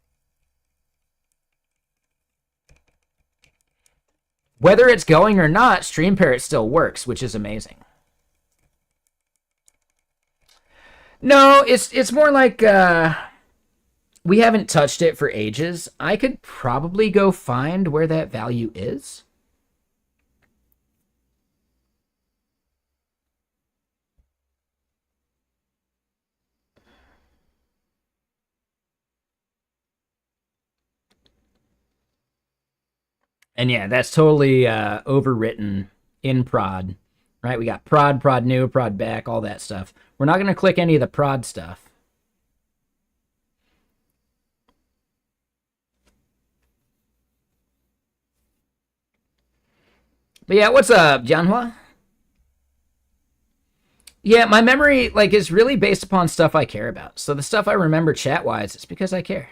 Whether it's going or not, StreamParrot still works, which is amazing. No, it's more like we haven't touched it for ages. I could probably go find where that value is. And yeah, that's totally overwritten in prod, right? We got prod, prod new, prod back, all that stuff. We're not going to click any of the prod stuff. But yeah, what's up, Jianhua? Yeah, my memory like is really based upon stuff I care about. So the stuff I remember chat-wise, it's because I care.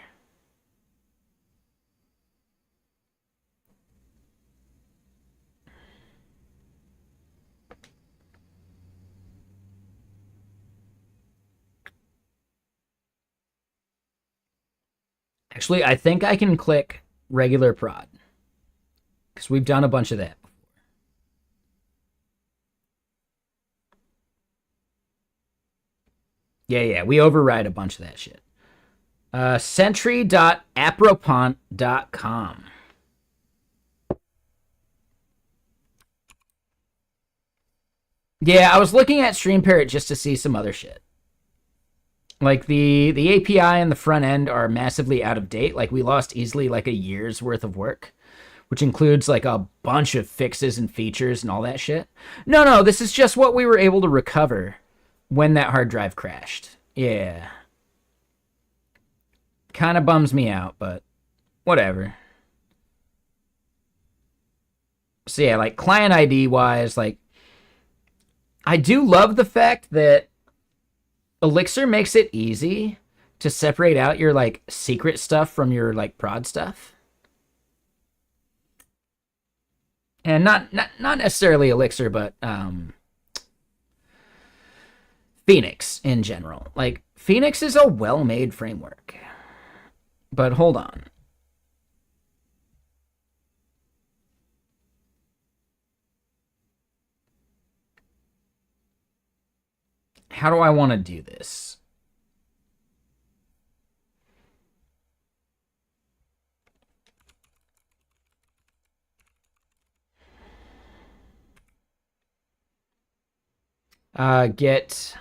Actually, I think I can click regular prod because we've done a bunch of that before. Yeah, we override a bunch of that shit. Sentry.apropont.com. Yeah, I was looking at StreamParrot just to see some other shit. Like the API and the front end are massively out of date. Like we lost easily like a year's worth of work, which includes like a bunch of fixes and features and all that shit. No, this is just what we were able to recover when that hard drive crashed. Yeah. Kind of bums me out, but whatever. So yeah, like client ID wise, like I do love the fact that Elixir makes it easy to separate out your like secret stuff from your like prod stuff. And not necessarily Elixir, but Phoenix in general. Like Phoenix is a well-made framework. But hold on. How do I want to do this? Get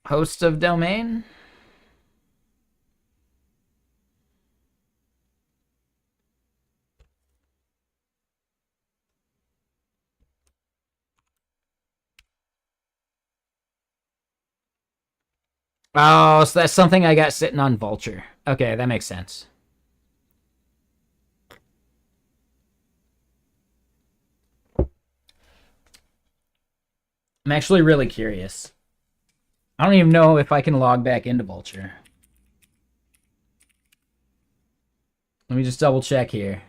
host of domain. Oh, so that's something I got sitting on Vultr. Okay, that makes sense. I'm actually really curious. I don't even know if I can log back into Vulture. Let me just double check here.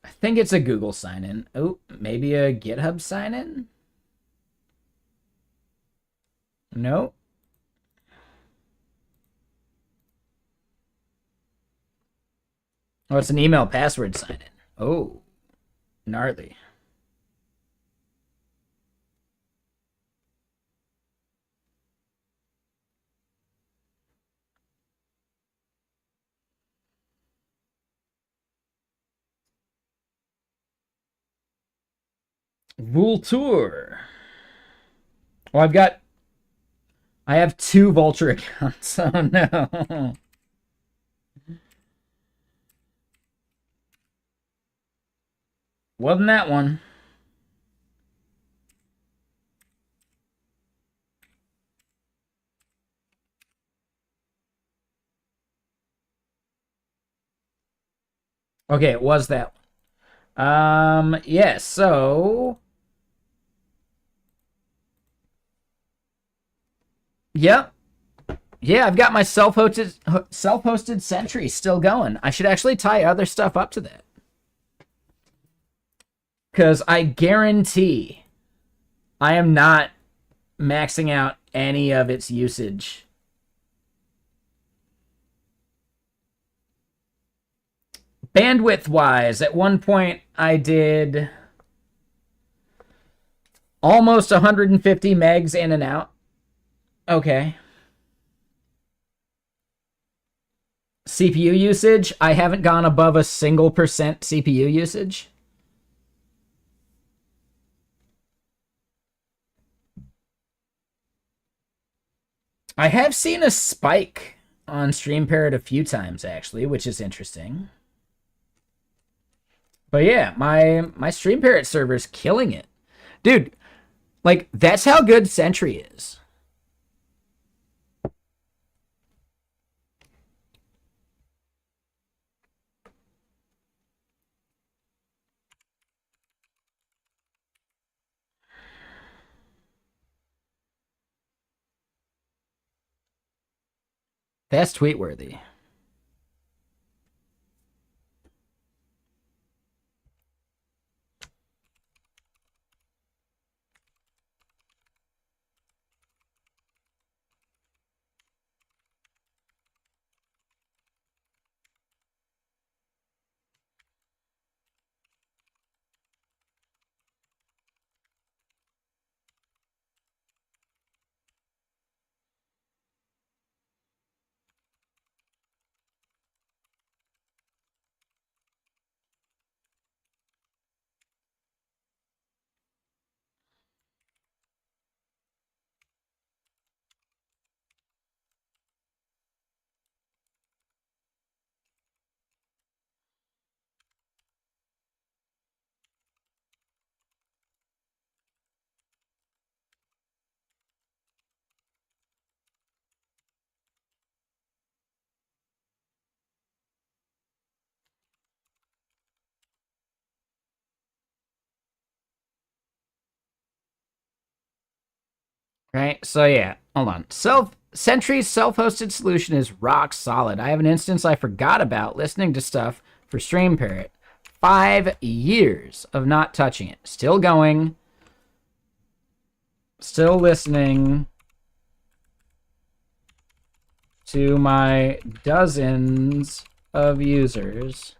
I think it's a Google sign-in. Oh, maybe a GitHub sign-in? No. Oh, it's an email password sign-in. Oh, gnarly. Vulture. Oh, I have 2 Vulture accounts. Oh no. Wasn't that one? Okay, it was that one. Yes, so yep. Yeah, I've got my self-hosted Sentry still going. I should actually tie other stuff up to that. Because I guarantee I am not maxing out any of its usage. Bandwidth-wise, at one point I did almost 150 megs in and out. Okay. CPU usage, I haven't gone above a single percent CPU usage. I have seen a spike on Stream Parrot a few times, actually, which is interesting. But yeah, my Stream Parrot server's killing it. Dude, like, that's how good Sentry is. That's tweet-worthy. Right? So yeah, hold on. Sentry's self-hosted solution is rock solid. I have an instance I forgot about listening to stuff for Stream Parrot. 5 years of not touching it. Still going. Still listening to my dozens of users.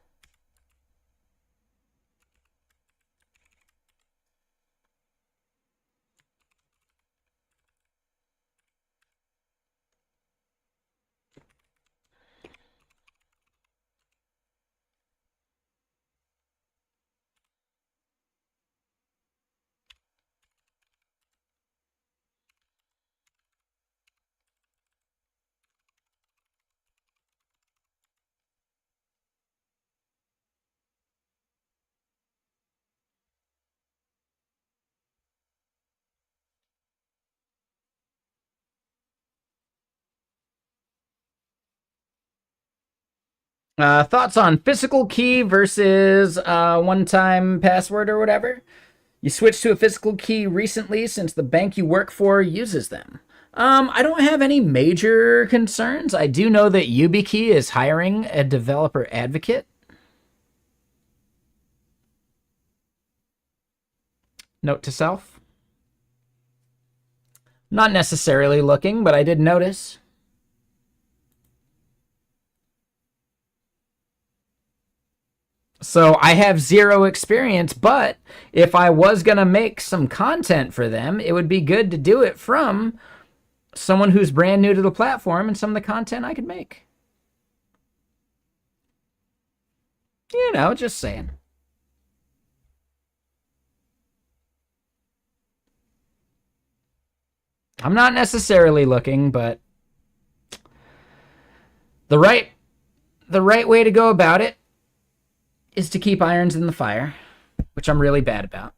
Thoughts on physical key versus one-time password or whatever? You switched to a physical key recently since the bank you work for uses them. I don't have any major concerns. I do know that YubiKey is hiring a developer advocate. Note to self. Not necessarily looking, but I did notice. So I have zero experience, but if I was going to make some content for them, it would be good to do it from someone who's brand new to the platform and some of the content I could make. You know, just saying. I'm not necessarily looking, but the right way to go about it is to keep irons in the fire, which I'm really bad about.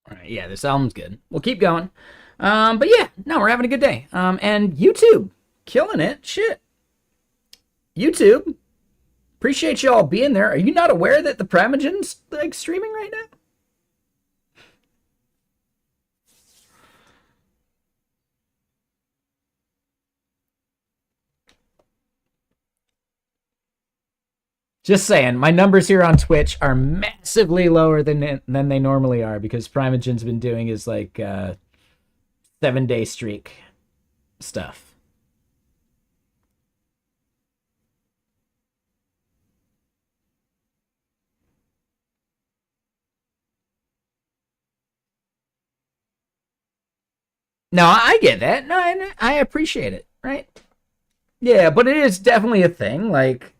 All right, yeah, this album's good. We'll keep going. But yeah, no, we're having a good day. And YouTube, killing it. Shit. YouTube, appreciate y'all being there. Are you not aware that the Primogen's like streaming right now? Just saying, my numbers here on Twitch are massively lower than they normally are because Primogen's been doing his like 7-day streak stuff. No, I get that. No, I appreciate it, right? Yeah, but it is definitely a thing. Like,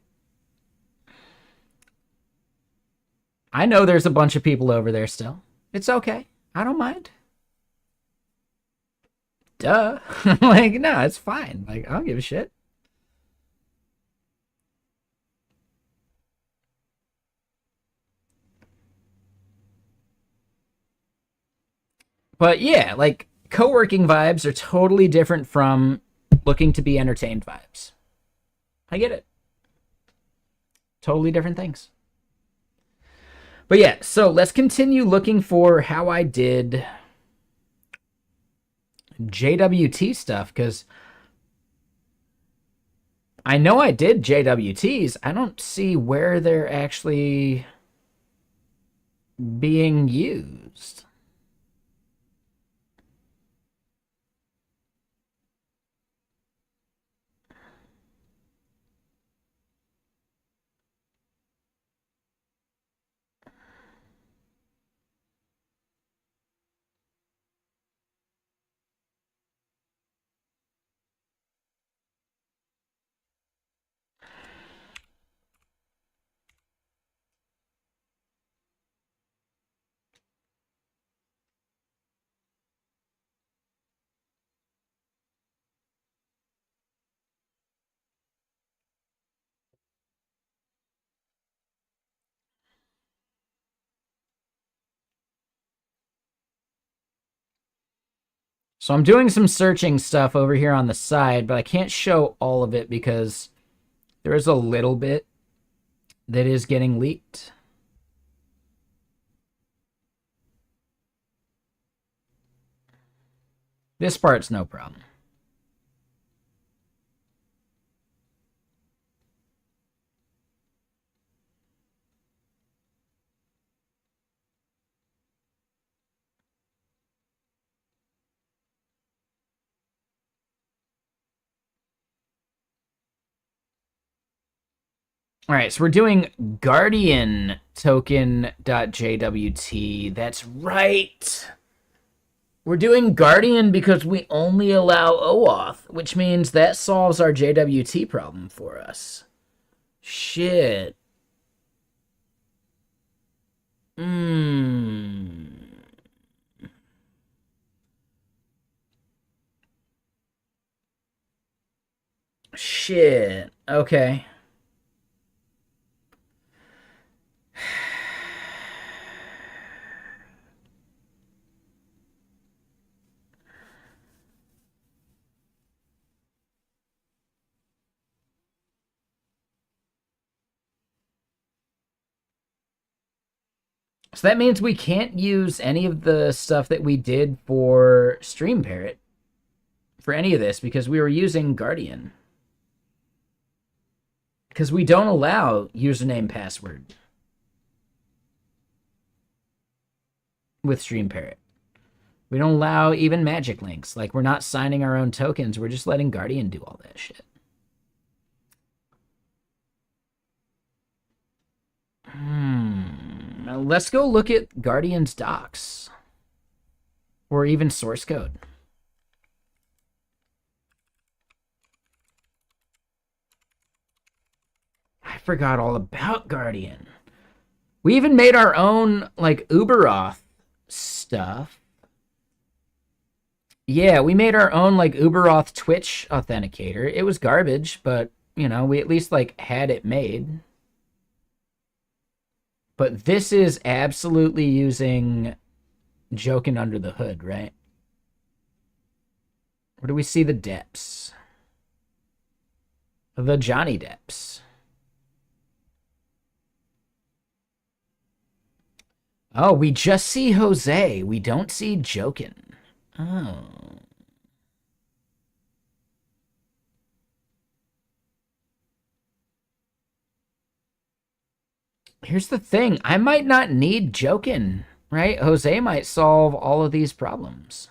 I know there's a bunch of people over there still. It's okay. I don't mind. Duh. Like, no, it's fine. Like, I don't give a shit. But yeah, like, co-working vibes are totally different from looking to be entertained vibes. I get it. Totally different things. But yeah, so let's continue looking for how I did JWT stuff, because I know I did JWTs. I don't see where they're actually being used. So I'm doing some searching stuff over here on the side, but I can't show all of it because there is a little bit that is getting leaked. This part's no problem. All right, so we're doing Guardian token.jwt. That's right. We're doing Guardian because we only allow OAuth, which means that solves our JWT problem for us. Shit. Shit. Okay. So that means we can't use any of the stuff that we did for Stream Parrot for any of this because we were using Guardian. Because we don't allow username password with Stream Parrot. We don't allow even magic links. Like, we're not signing our own tokens. We're just letting Guardian do all that shit. Now let's go look at Guardian's docs. Or even source code. I forgot all about Guardian. We even made our own, like, UberAuth stuff. Yeah, we made our own, like, UberAuth Twitch authenticator. It was garbage, but, you know, we at least, like, had it made. But this is absolutely using Jokin under the hood, right? Where do we see the Deps? The Johnny Deps. Oh, we just see Jose. We don't see Jokin. Oh. Here's the thing. I might not need Jokin, right? Jose might solve all of these problems.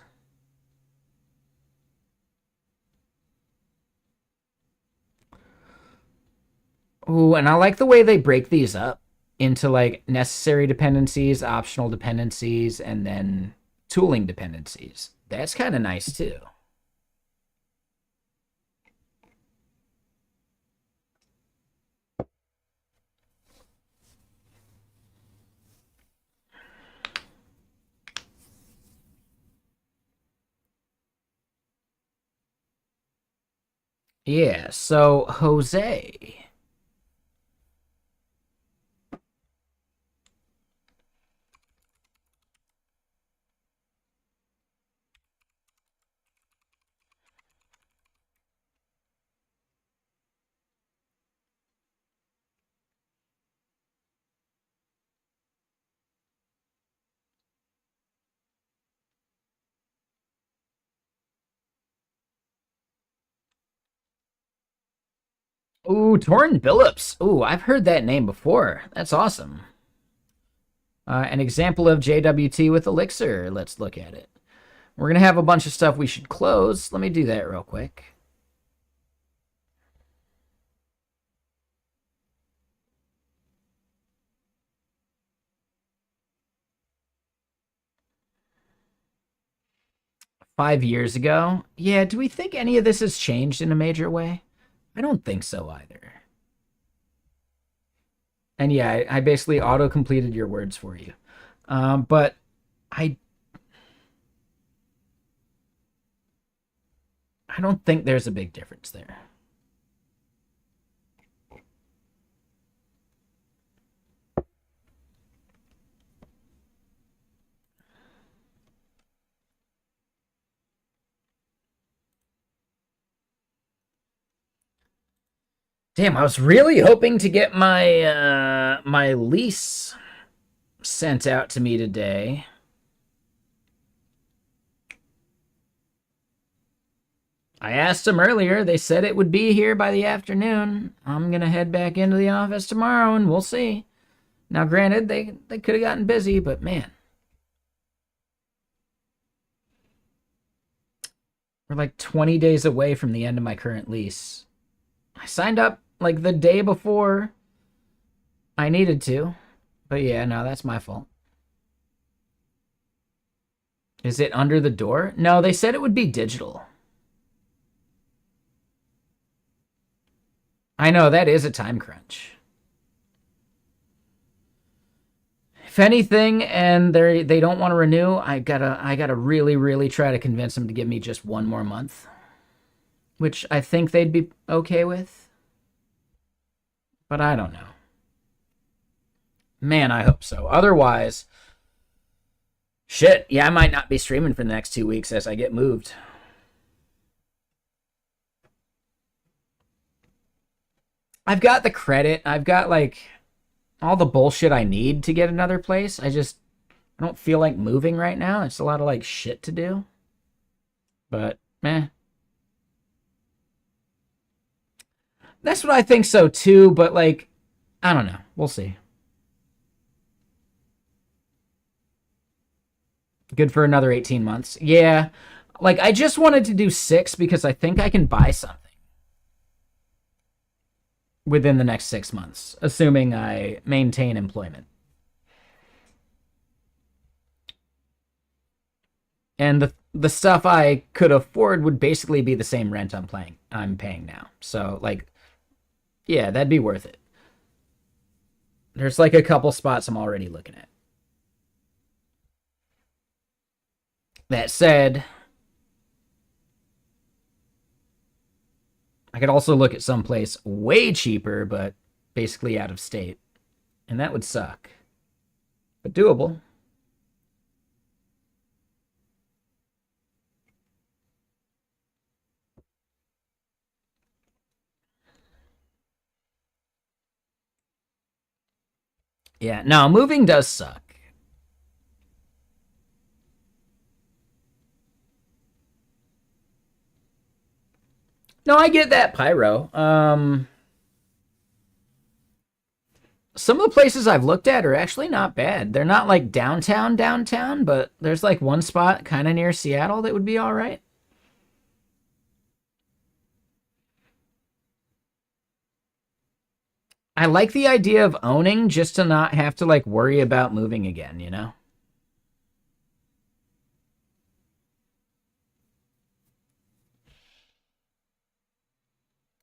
Ooh, and I like the way they break these up into, like, necessary dependencies, optional dependencies, and then tooling dependencies. That's kind of nice, too. Yeah, so Jose. Ooh, Torrin Billups. Ooh, I've heard that name before. That's awesome. An example of JWT with Elixir. Let's look at it. We're going to have a bunch of stuff we should close. Let me do that real quick. $5 years ago. Yeah, do we think any of this has changed in a major way? I don't think so either. And yeah, I basically auto-completed your words for you. But I don't think there's a big difference there. Damn, I was really hoping to get my my lease sent out to me today. I asked them earlier. They said it would be here by the afternoon. I'm going to head back into the office tomorrow and we'll see. Now, granted, they could have gotten busy, but man. We're like 20 days away from the end of my current lease. I signed up like the day before I needed to. But yeah, no, that's my fault. Is it under the door? No, they said it would be digital. I know, that is a time crunch. If anything, and they don't want to renew, I gotta really try to convince them to give me just one more month, which I think they'd be okay with. But I don't know. Man, I hope so. Otherwise, shit, yeah, I might not be streaming for the next 2 weeks as I get moved. I've got the credit. I've got like all the bullshit I need to get another place. I don't feel like moving right now. It's a lot of like shit to do. But meh. That's what I think so too, but like I don't know. We'll see. Good for another 18 months. Yeah. Like I just wanted to do 6 because I think I can buy something within the next 6 months, assuming I maintain employment. And the stuff I could afford would basically be the same rent I'm paying now. So like yeah, that'd be worth it. There's like a couple spots I'm already looking at. That said, I could also look at someplace way cheaper, but basically out of state. And that would suck. But doable. Yeah, no, moving does suck. No, I get that, Pyro. Some of the places I've looked at are actually not bad. They're not like downtown, but there's like one spot kind of near Seattle that would be all right. I like the idea of owning just to not have to like worry about moving again, you know?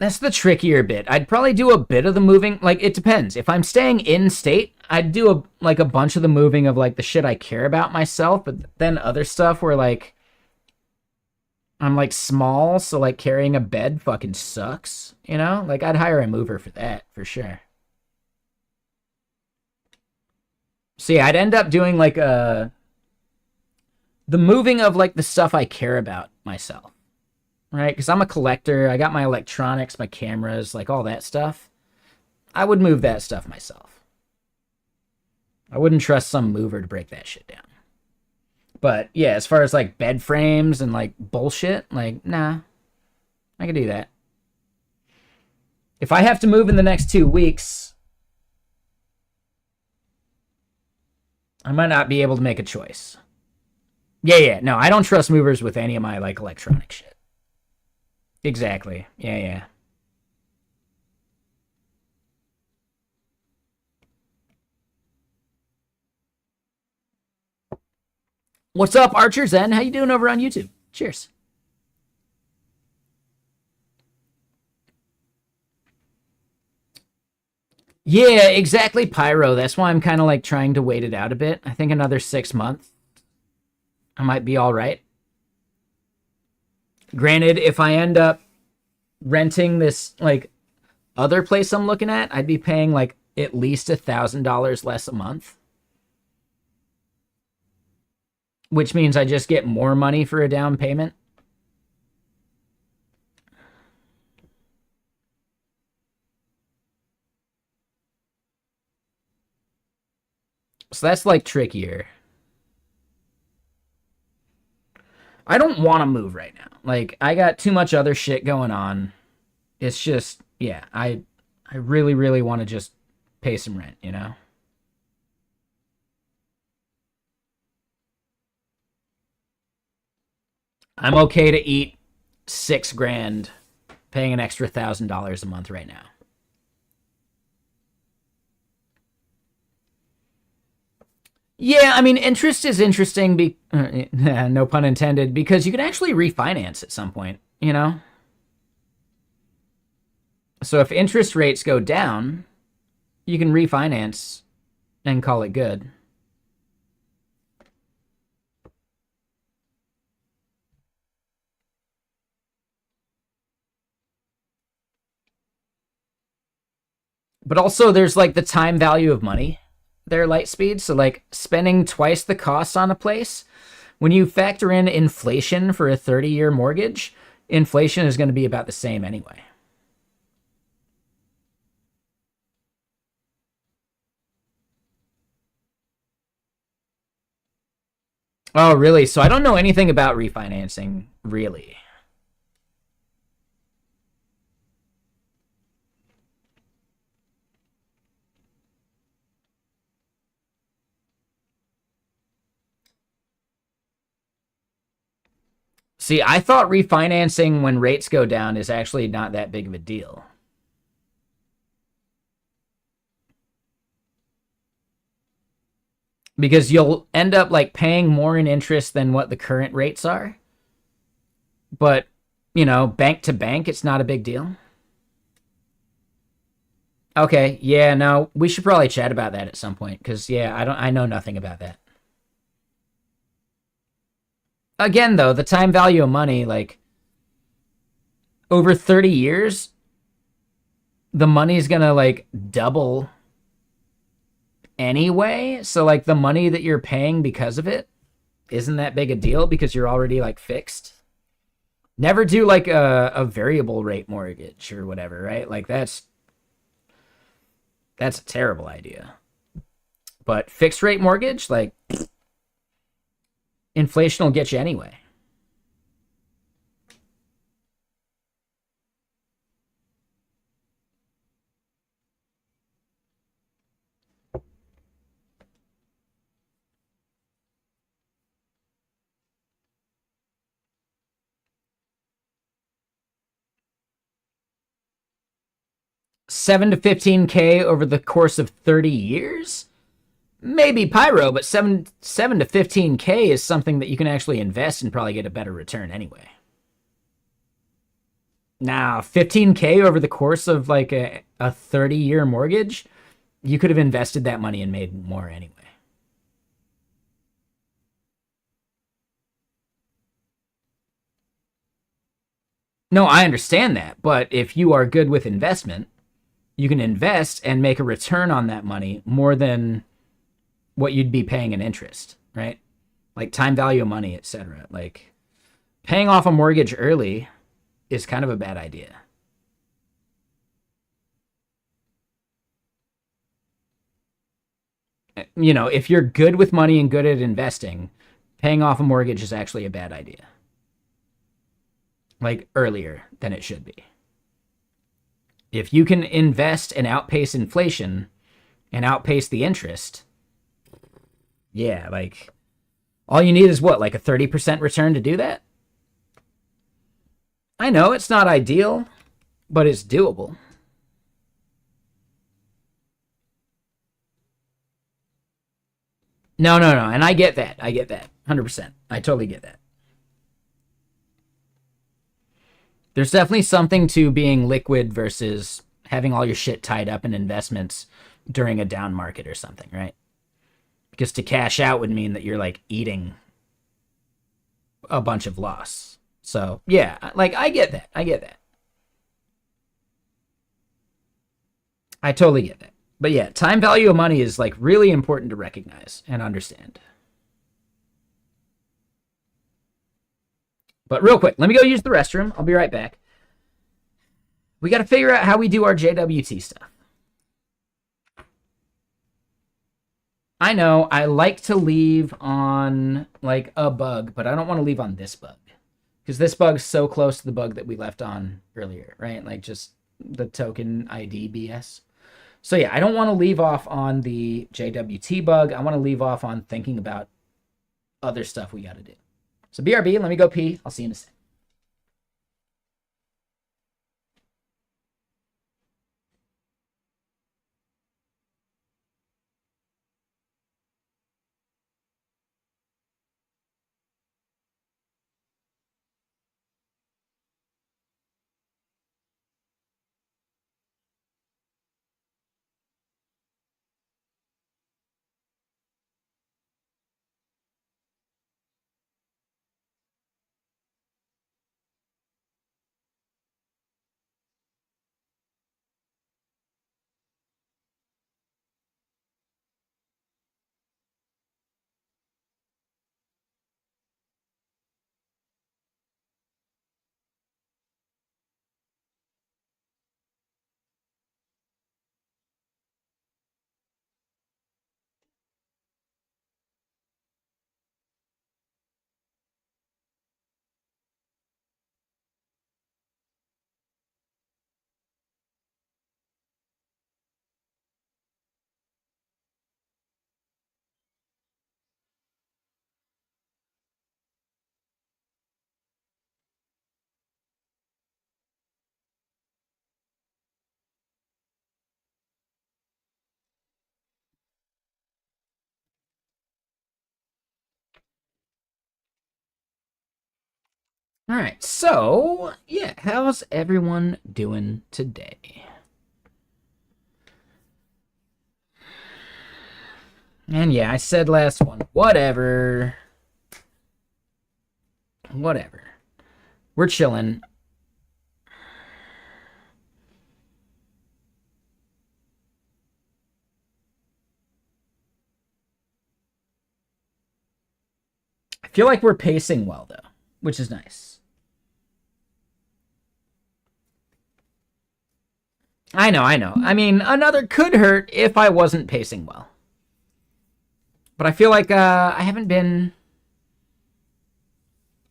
That's the trickier bit. I'd probably do a bit of the moving. Like it depends. If I'm staying in state, I'd do a bunch of the moving of like the shit I care about myself, but then other stuff where like I'm like small, so like carrying a bed fucking sucks, you know? Like I'd hire a mover for that, for sure. So yeah, I'd end up doing like the moving of like the stuff I care about myself. Right? Because I'm a collector. I got my electronics, my cameras, like all that stuff. I would move that stuff myself. I wouldn't trust some mover to break that shit down. But yeah, as far as like bed frames and like bullshit, like, nah, I can do that. If I have to move in the next 2 weeks, I might not be able to make a choice. Yeah, no, I don't trust movers with any of my like electronic shit. Exactly. Yeah. What's up, Archer Zen? How you doing over on YouTube? Cheers. Yeah, exactly, Pyro. That's why I'm kind of like trying to wait it out a bit. I think another 6 months, I might be all right. Granted, if I end up renting this like other place I'm looking at, I'd be paying like at least $1,000 less a month, which means I just get more money for a down payment. So that's like trickier. I don't want to move right now. Like, I got too much other shit going on. It's just, yeah, I really, really want to just pay some rent, you know? I'm okay to eat $6,000 paying an extra $1,000 a month right now. Yeah, I mean, interest is interesting, no pun intended, because you can actually refinance at some point, you know? So if interest rates go down, you can refinance and call it good. But also, there's like the time value of money there, Lightspeed. So, like, spending twice the cost on a place, when you factor in inflation for a 30-year mortgage, inflation is going to be about the same anyway. Oh, really? So I don't know anything about refinancing, really. See, I thought refinancing when rates go down is actually not that big of a deal. Because you'll end up like paying more in interest than what the current rates are. But, you know, bank to bank, it's not a big deal. Okay, yeah, no, we should probably chat about that at some point because yeah, I know nothing about that. Again, though, the time value of money, like over 30 years, the money's gonna like double anyway. So like the money that you're paying because of it isn't that big a deal because you're already like fixed. Never do like a variable rate mortgage or whatever, right? Like that's a terrible idea. But fixed rate mortgage, like inflation will get you anyway. Seven to 15K over the course of 30 years? Maybe Pyro, but seven to 15K is something that you can actually invest and probably get a better return anyway. Now, 15K over the course of like a 30-year mortgage, you could have invested that money and made more anyway. No, I understand that, but if you are good with investment, you can invest and make a return on that money more than what you'd be paying in interest, right? Like time value of money, etc. Like paying off a mortgage early is kind of a bad idea. You know, if you're good with money and good at investing, paying off a mortgage is actually a bad idea. Like earlier than it should be. If you can invest and outpace inflation and outpace the interest, yeah, like all you need is what, like a 30% return to do that? I know it's not ideal, but it's doable. No, no, no. And I get that. I get that. 100%. I totally get that. There's definitely something to being liquid versus having all your shit tied up in investments during a down market or something, right? Because to cash out would mean that you're like eating a bunch of loss. So, yeah, like I get that. I get that. I totally get that. But yeah, time value of money is like really important to recognize and understand. But real quick, let me go use the restroom. I'll be right back. We got to figure out how we do our JWT stuff. I know I like to leave on like a bug, but I don't want to leave on this bug because this bug's so close to the bug that we left on earlier, right? Like just the token ID BS. So yeah, I don't want to leave off on the JWT bug. I want to leave off on thinking about other stuff we got to do. So BRB, let me go pee. I'll see you in a sec. All right, so yeah, how's everyone doing today? And yeah, I said last one, whatever. Whatever. We're chilling. I feel like we're pacing well, though, which is nice. I know, I know. I mean, another could hurt if I wasn't pacing well. But I feel like I haven't been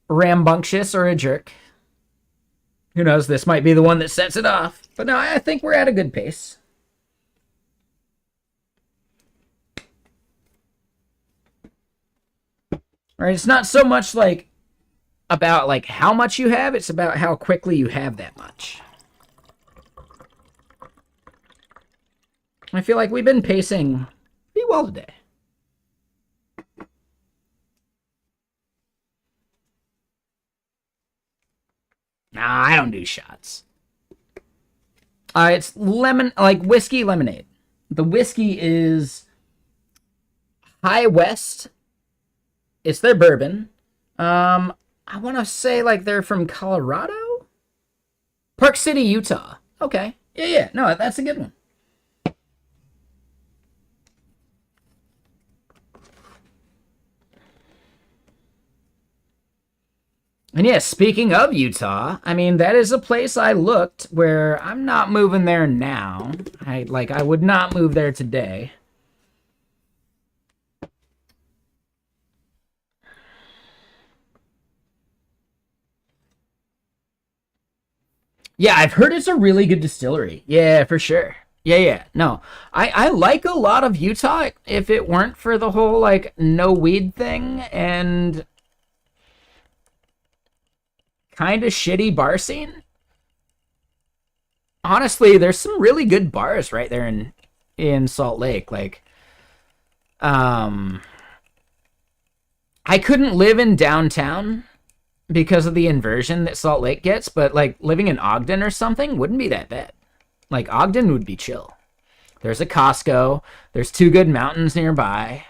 rambunctious or a jerk. Who knows? This might be the one that sets it off. But no, I think we're at a good pace. All right, it's not so much like about like how much you have, it's about how quickly you have that much. I feel like we've been pacing pretty well today. Nah, I don't do shots. It's lemon, like whiskey lemonade. The whiskey is High West. It's their bourbon. I want to say like they're from Colorado? Park City, Utah. Okay. Yeah. No, that's a good one. And yeah, speaking of Utah, I mean, that is a place I looked where I'm not moving there now. I would not move there today. Yeah, I've heard it's a really good distillery. Yeah, for sure. Yeah. No, I like a lot of Utah if it weren't for the whole like no weed thing and kind of shitty bar scene. Honestly, there's some really good bars right there in Salt Lake. Like, um, I couldn't live in downtown because of the inversion that Salt Lake gets, but like living in Ogden or something wouldn't be that bad. Like Ogden would be chill. There's a Costco. There's two good mountains nearby.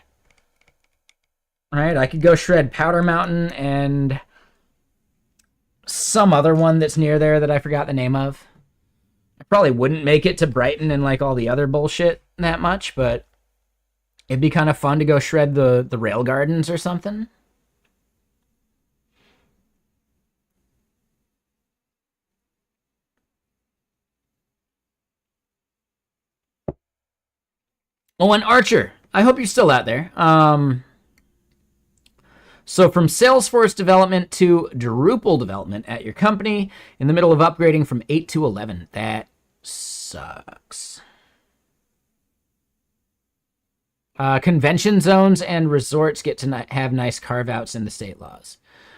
Right? I could go shred Powder Mountain and some other one that's near there that I forgot the name of. I probably wouldn't make it to Brighton and like all the other bullshit that much, but it'd be kind of fun to go shred the rail gardens or something. Oh, and Archer. I hope you're still out there. So from Salesforce development to Drupal development at your company in the middle of upgrading from 8 to 11. That sucks. Convention zones and resorts get to have nice carve-outs in the state laws.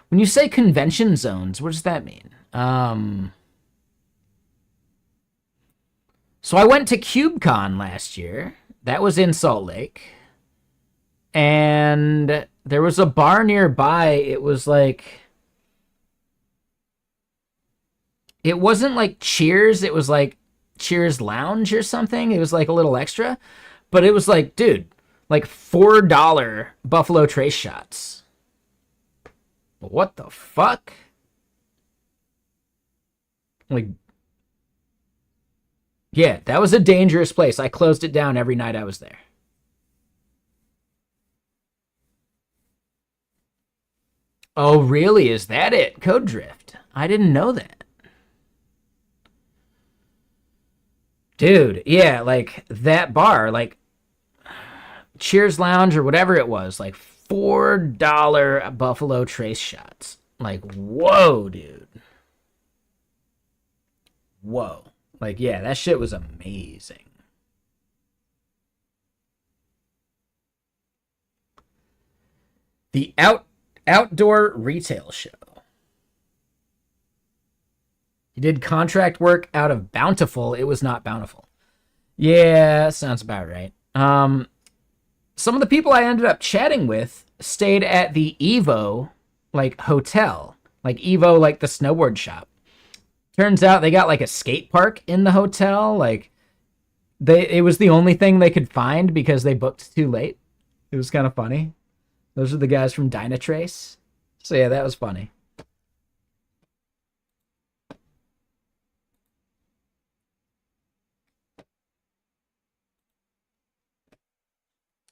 When you say convention zones, what does that mean? So I went to KubeCon last year. That was in Salt Lake. And there was a bar nearby. It was like... It wasn't like Cheers. It was like Cheers Lounge or something. It was like a little extra. But it was like, dude, like $4 Buffalo Trace shots. What the fuck? Like, yeah, that was a dangerous place. I closed it down every night I was there. Oh, really? Is that it? Code Drift. I didn't know that. Dude, yeah, like that bar, like Cheers Lounge or whatever it was, like $4 Buffalo Trace shots. Like, whoa, dude. Whoa. Like, yeah, that shit was amazing. The outdoor retail show. He did contract work out of Bountiful. It was not Bountiful. Yeah, sounds about right. Some of the people I ended up chatting with stayed at the Evo, like, hotel. Like, Evo, like, the snowboard shop. Turns out they got, like, a skate park in the hotel. Like, it was the only thing they could find because they booked too late. It was kind of funny. Those are the guys from Dynatrace. So, yeah, that was funny.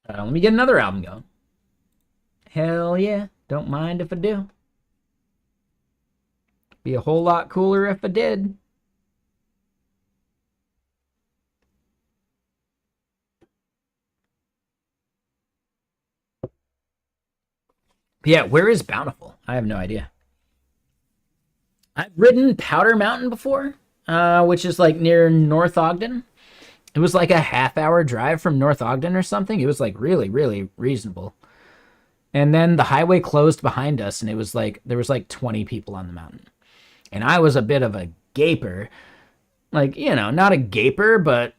Let me get another album going. Hell yeah. Don't mind if I do. Be a whole lot cooler if I did. Yeah, where is Bountiful? I have no idea. I've ridden Powder Mountain before, which is like near North Ogden. It was like a half-hour drive from North Ogden or something. It was like really, really reasonable. And then the highway closed behind us, and it was like there was like 20 people on the mountain. And I was a bit of a gaper. Like, you know, not a gaper, but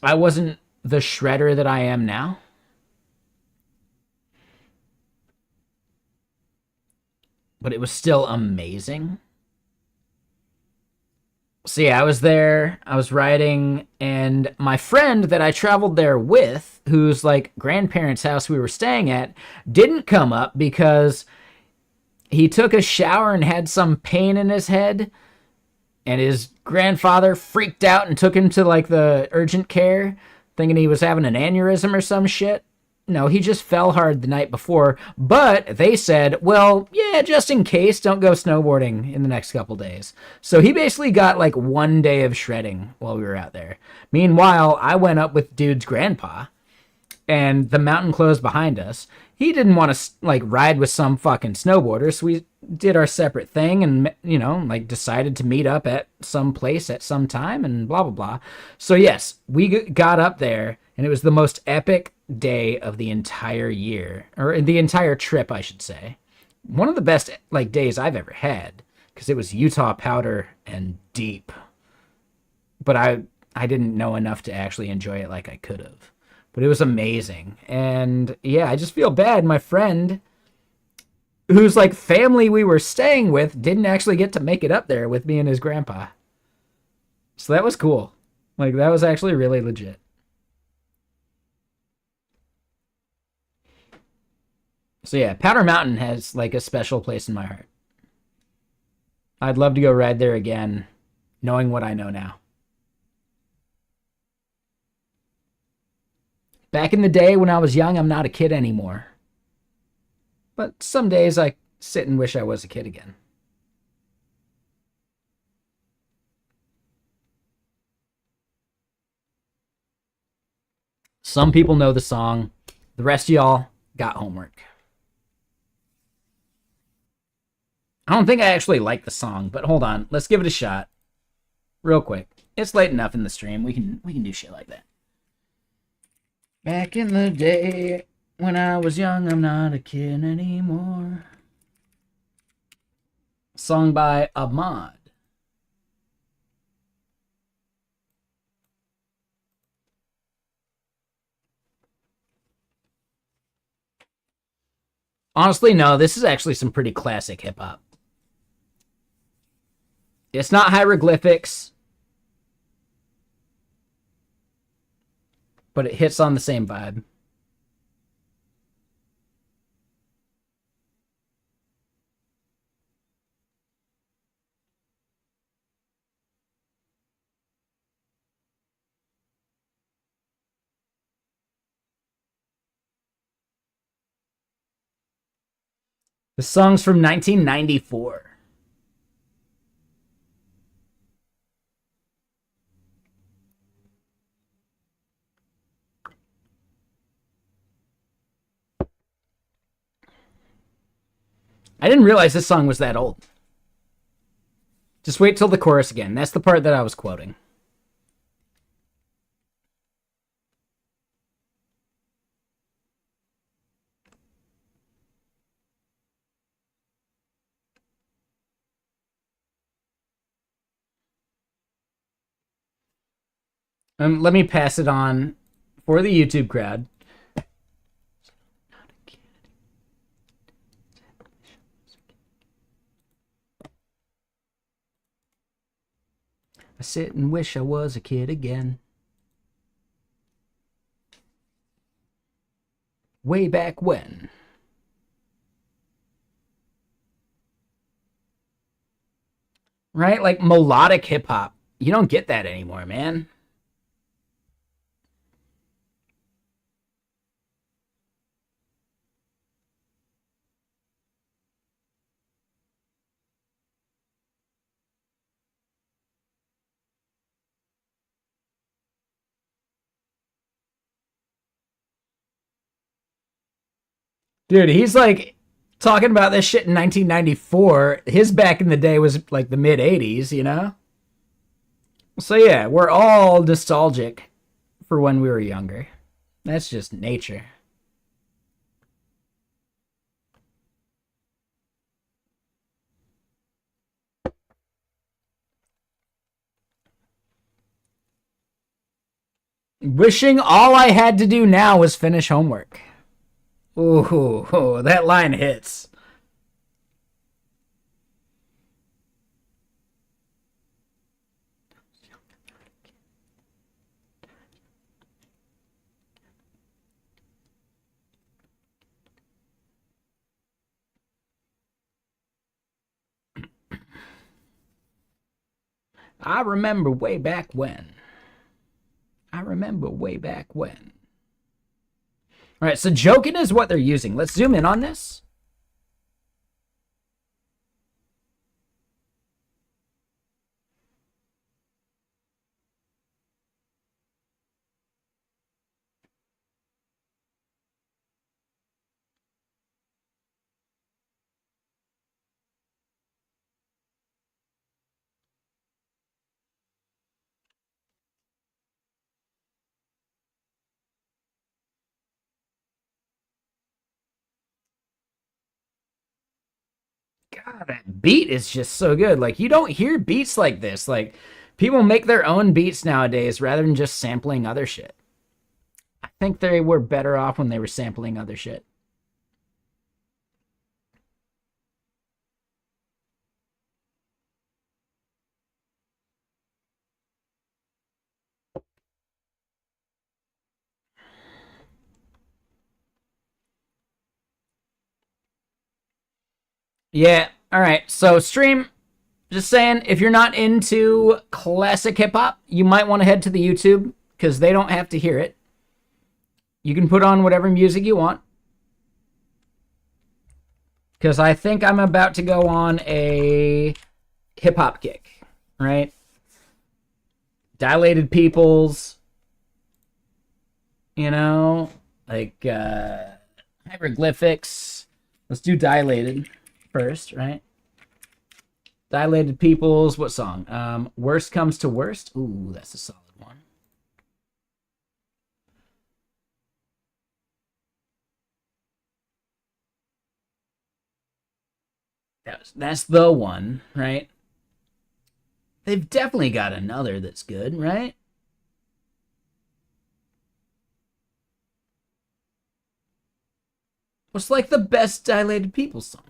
I wasn't the shredder that I am now. But it was still amazing. So yeah, I was there, I was riding, and my friend that I traveled there with, whose like grandparents' house we were staying at, didn't come up because he took a shower and had some pain in his head, and his grandfather freaked out and took him to like the urgent care, thinking he was having an aneurysm or some shit. No, he just fell hard the night before, but they said, well, yeah, just in case, don't go snowboarding in the next couple days. So he basically got like 1 day of shredding while we were out there. Meanwhile, I went up with dude's grandpa, and the mountain closed behind us. He didn't want to like ride with some fucking snowboarder, so we did our separate thing and, you know, like decided to meet up at some place at some time and blah, blah, blah. So yes, we got up there, and it was the most epic day of the entire year, or the entire trip, I should say. One of the best like days I've ever had, because it was Utah powder and deep. But I didn't know enough to actually enjoy it like I could have. But it was amazing. And yeah, I just feel bad. My friend, whose like family we were staying with, didn't actually get to make it up there with me and his grandpa. So that was cool. Like, that was actually really legit. So yeah, Powder Mountain has like a special place in my heart. I'd love to go ride there again, knowing what I know now. Back in the day when I was young, I'm not a kid anymore. But some days I sit and wish I was a kid again. Some people know the song. The rest of y'all got homework. I don't think I actually like the song, but hold on. Let's give it a shot. Real quick. It's late enough in the stream. We can do shit like that. Back in the day when I was young, I'm not a kid anymore. Song by Ahmad. Honestly, no, this is actually some pretty classic hip-hop. It's not hieroglyphics, but it hits on the same vibe. The song's from 1994. I didn't realize this song was that old. Just wait till the chorus again. That's the part that I was quoting. Let me pass it on for the YouTube crowd. I sit and wish I was a kid again. Way back when. Right? Like melodic hip hop. You don't get that anymore, man. Dude, he's like talking about this shit in 1994. His back in the day was like the mid 80s, you know? So yeah, we're all nostalgic for when we were younger. That's just nature. Wishing all I had to do now was finish homework. Ooh, that line hits. I remember way back when. I remember way back when. All right, so joking is what they're using. Let's zoom in on this. God, that beat is just so good. Like, you don't hear beats like this. Like, people make their own beats nowadays rather than just sampling other shit. I think they were better off when they were sampling other shit. Yeah, all right. So, stream, just saying, if you're not into classic hip hop, you might want to head to the YouTube because they don't have to hear it. You can put on whatever music you want. Because I think I'm about to go on a hip hop kick, right? Dilated Peoples, you know, Like hieroglyphics. Let's do dilated first, right? Dilated Peoples. What song? Worst Comes to Worst. Ooh, that's a solid one. That's the one, right? They've definitely got another that's good, right? What's like the best Dilated Peoples song?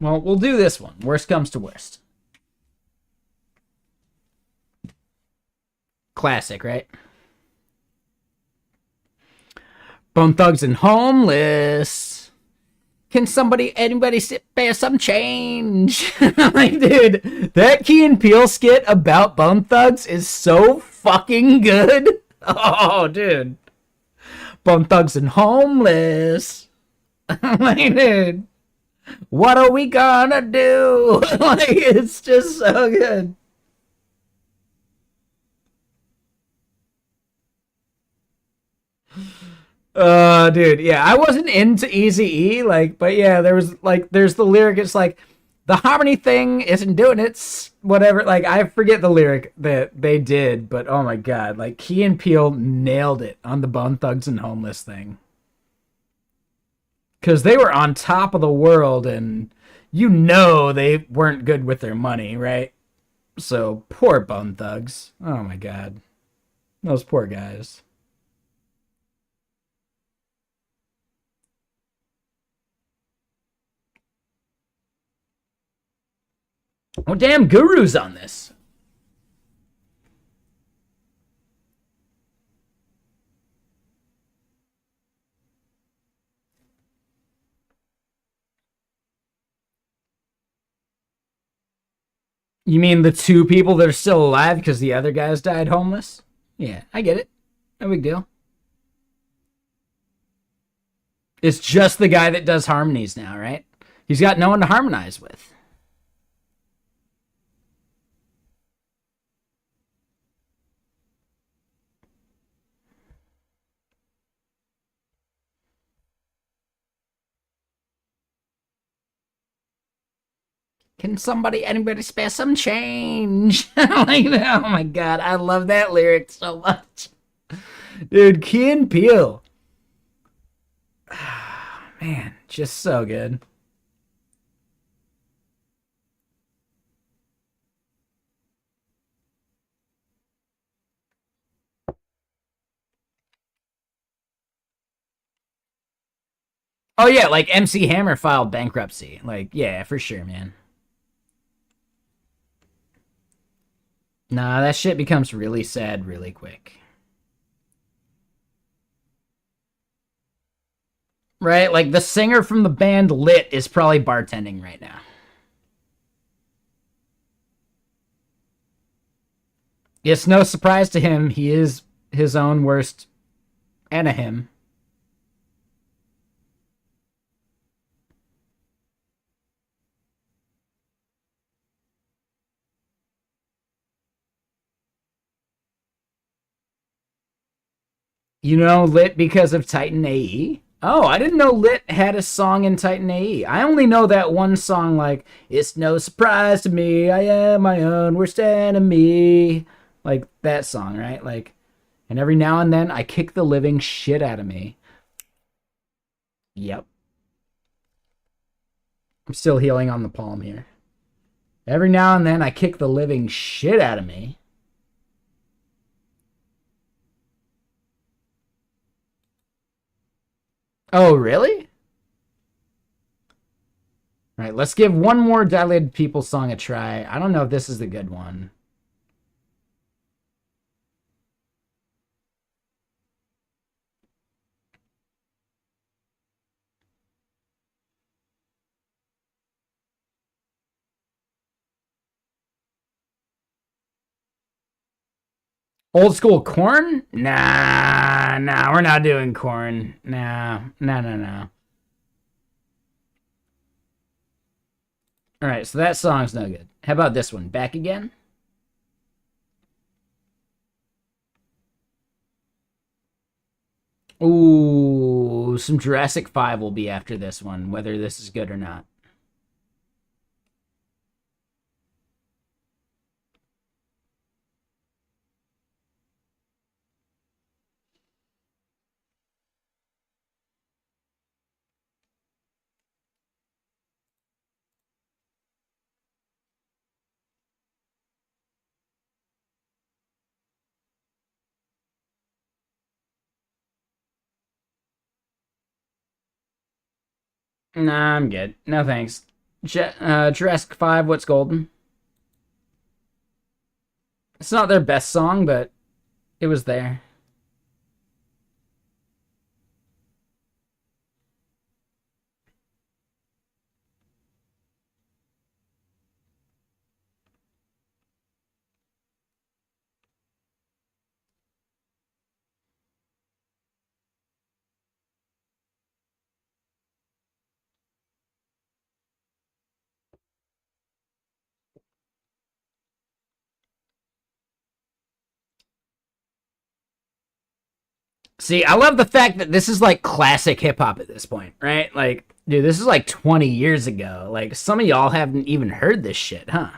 Well, we'll do this one. Worst comes to worst. Classic, right? Bone Thugs and Homeless. Can anybody spare some change? Like, dude, that Key and Peele skit about Bone Thugs is so fucking good. Oh, dude. Bone Thugs and Homeless. Like, dude, what are we gonna do? Like, it's just so good. Dude, yeah, I wasn't into Easy E, like, but yeah, there's the lyric. It's like the harmony thing isn't doing it, whatever. Like, I forget the lyric that they did, but oh my god, like Key and Peele nailed it on the Bone Thugs and Homeless thing because they were on top of the world, and they weren't good with their money, right? So poor Bone Thugs. Oh my god, those poor guys. Oh damn, Guru's on this. You mean the two people that are still alive because the other guys died homeless? Yeah, I get it. No big deal. It's just the guy that does harmonies now, right? He's got no one to harmonize with. Anybody spare some change? Like, oh my god, I love that lyric so much. Dude, Key and Peele. Man, just so good. Oh yeah, like MC Hammer filed bankruptcy. Like, yeah, for sure, man. Nah, that shit becomes really sad really quick. Right? Like the singer from the band Lit is probably bartending right now. It's no surprise to him he is his own worst enemy. You know Lit because of Titan AE? Oh, I didn't know Lit had a song in Titan AE. I only know that one song, like, it's no surprise to me, I am my own worst enemy. Like, that song, right? Like, and every now and then I kick the living shit out of me. Yep. I'm still healing on the palm here. Every now and then I kick the living shit out of me. Oh, really? All right, let's give one more Dilated People song a try. I don't know if this is the good one. Old school corn? Nah, we're not doing corn. Nah. All right, so that song's no good. How about this one? Back Again? Ooh, some Jurassic 5 will be after this one, whether this is good or not. Nah, I'm good. No thanks. Jurassic 5, What's Golden? It's not their best song, but it was there. See, I love the fact that this is like classic hip hop at this point, right? Like, dude, this is like 20 years ago. Like, some of y'all haven't even heard this shit, huh?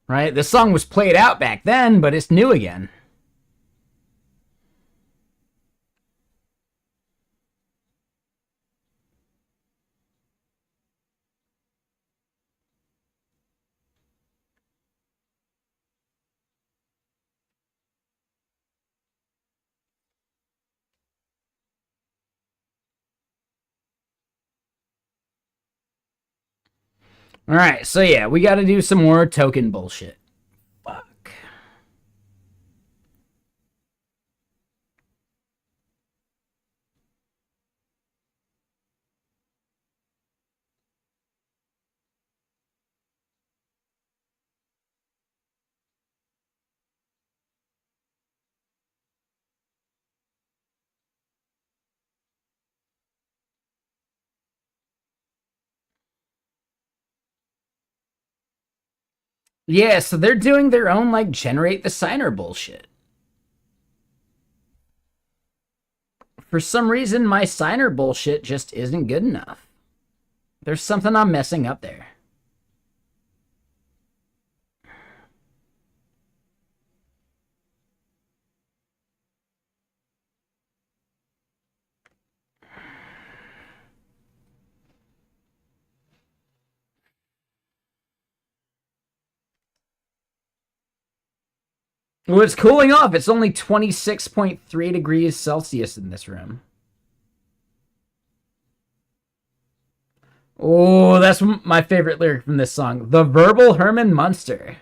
Right? This song was played out back then, but it's new again. All right, so yeah, we got to do some more token bullshit. Fuck. Yeah, so they're doing their own like generate the signer bullshit. For some reason, my signer bullshit just isn't good enough. There's something I'm messing up there. Well, it's cooling off. It's only 26.3 degrees Celsius in this room. Oh, that's my favorite lyric from this song. The verbal Herman Munster.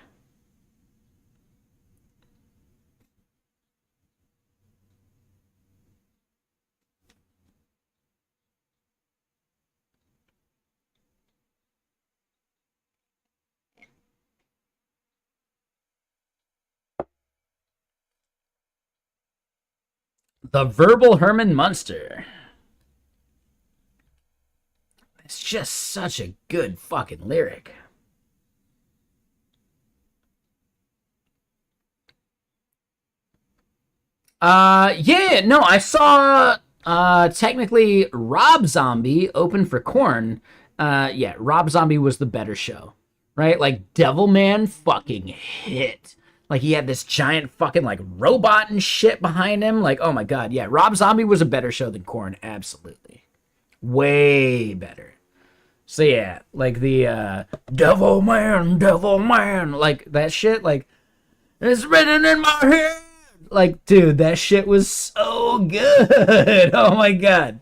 The verbal Herman Munster. It's just such a good fucking lyric. Yeah, no, I saw technically Rob Zombie open for Korn. Yeah, Rob Zombie was the better show. Right? Like Devilman fucking hit. Like he had this giant fucking like robot and shit behind him. Like, oh my god, yeah, Rob Zombie was a better show than Korn, absolutely. Way better. So yeah, like the Devil Man, like that shit, like it's written in my head. Like, dude, that shit was so good. Oh my god.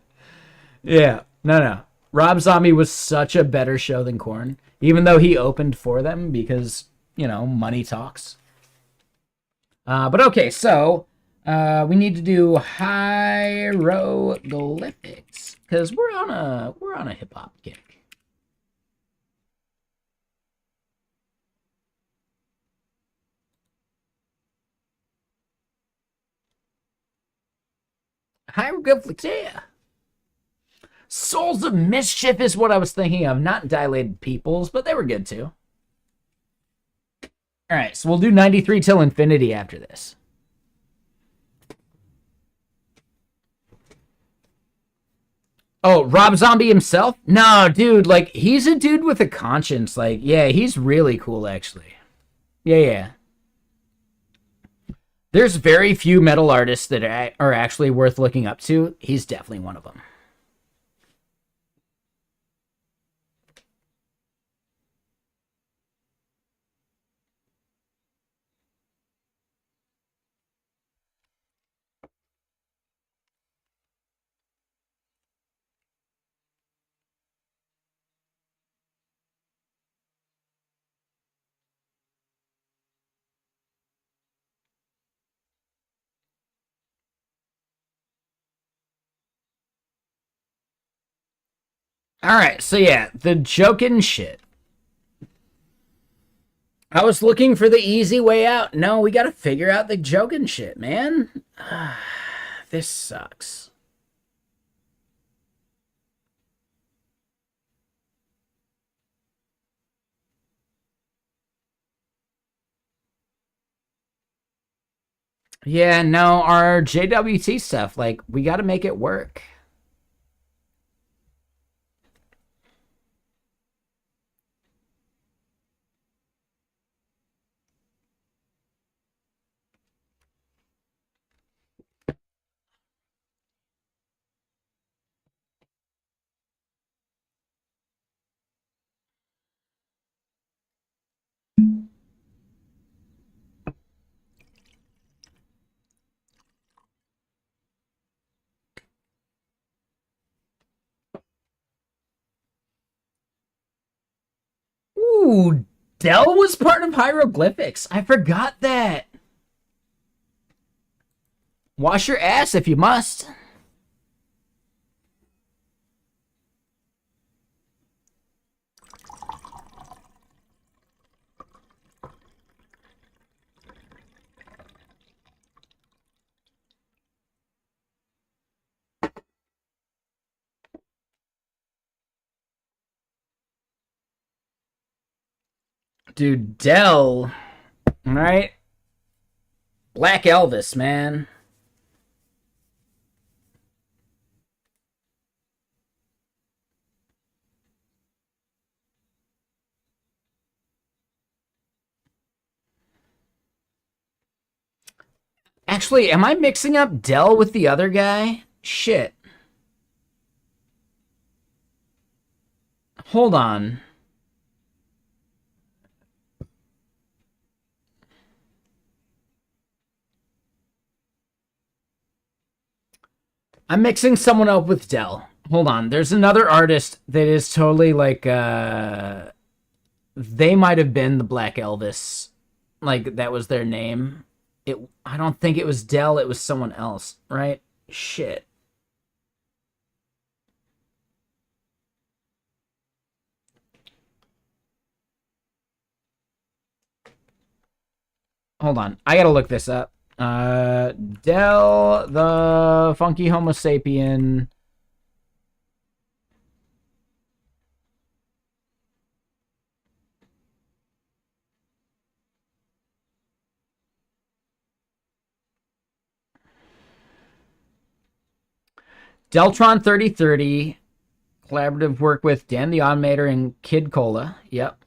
Yeah. No. Rob Zombie was such a better show than Korn, even though he opened for them because, money talks. But okay, so we need to do hieroglyphics because we're on a hip hop kick. Hieroglyphics, yeah. Souls of Mischief is what I was thinking of, not Dilated Peoples, but they were good too. All right, so we'll do 93 till infinity after this. Oh, Rob Zombie himself? No, dude, like, he's a dude with a conscience. Like, yeah, he's really cool, actually. Yeah. There's very few metal artists that are actually worth looking up to. He's definitely one of them. All right, so yeah, the joking shit. I was looking for the easy way out. No, we gotta figure out the joking shit, man. This sucks. Yeah, no, our JWT stuff, like, we gotta make it work. Ooh, Dell was part of hieroglyphics. I forgot that. Wash your ass if you must. Dude, Dell. All right. Black Elvis, man. Actually, am I mixing up Dell with the other guy? Shit. Hold on. I'm mixing someone up with Dell. Hold on. There's another artist that is totally like, they might have been the Black Elvis. Like, that was their name. I don't think it was Dell, it was someone else, right? Shit. Hold on. I gotta look this up. Dell the Funky Homo Sapien. Deltron 3030. Collaborative work with Dan the Automator and Kid Cola. Yep.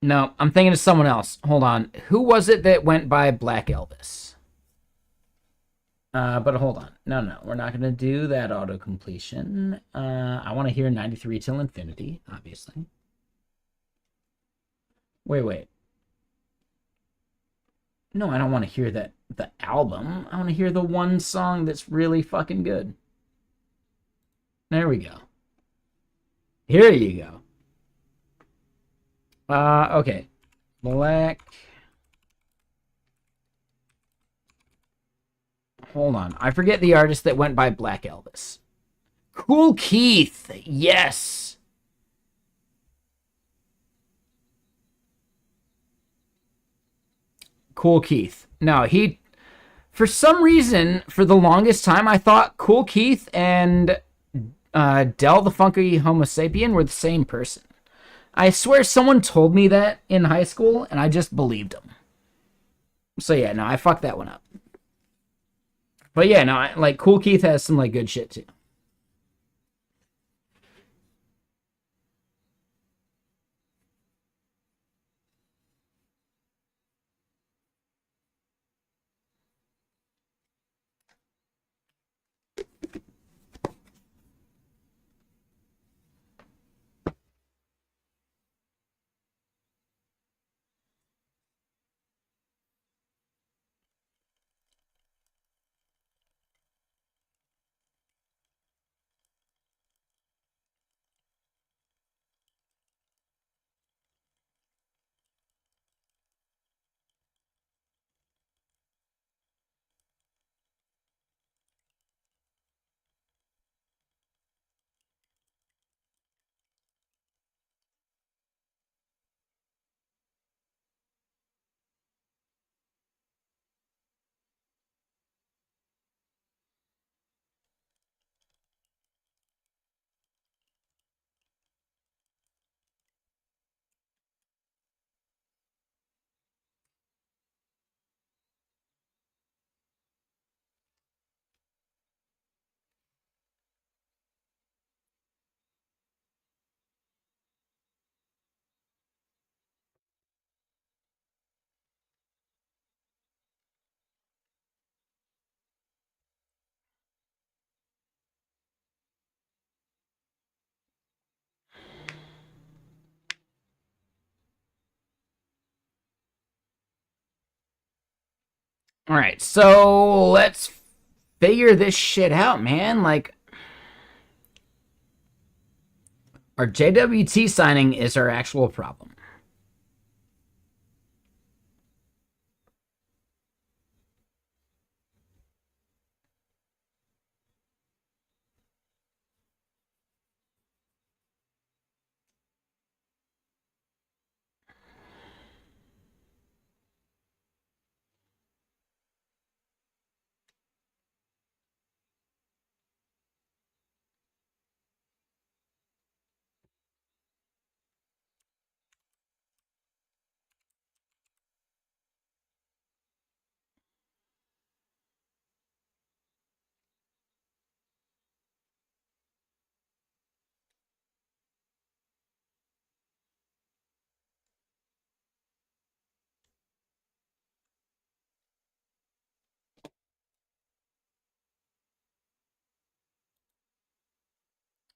No, I'm thinking of someone else. Hold on. Who was it that went by Black Elvis? But hold on. No. We're not going to do that auto-completion. I want to hear 93 till infinity, obviously. Wait. No, I don't want to hear the album. I want to hear the one song that's really fucking good. There we go. Here you go. Okay. Black. Hold on. I forget the artist that went by Black Elvis. Cool Keith. Yes. Cool Keith. No, For some reason, for the longest time, I thought Cool Keith and Del the Funky Homo Sapien were the same person. I swear someone told me that in high school, and I just believed them. So yeah, no, I fucked that one up. But yeah, no, like Cool Keith has some like good shit too. All right, so let's figure this shit out, man. Like, our JWT signing is our actual problem.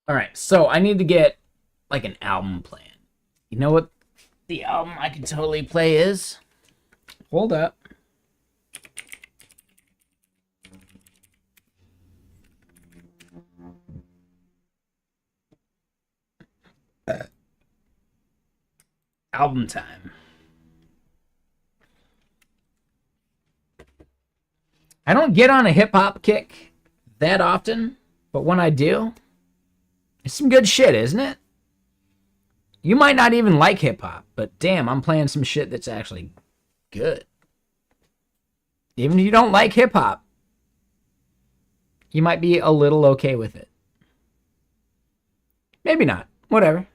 All right, so I need to get like an album plan. You know what the album I can totally play is? Hold up. Album time. I don't get on a hip hop kick that often, but when I do, it's some good shit, isn't it? You might not even like hip hop, but damn, I'm playing some shit that's actually good. Even if you don't like hip hop, you might be a little okay with it. Maybe not. Whatever.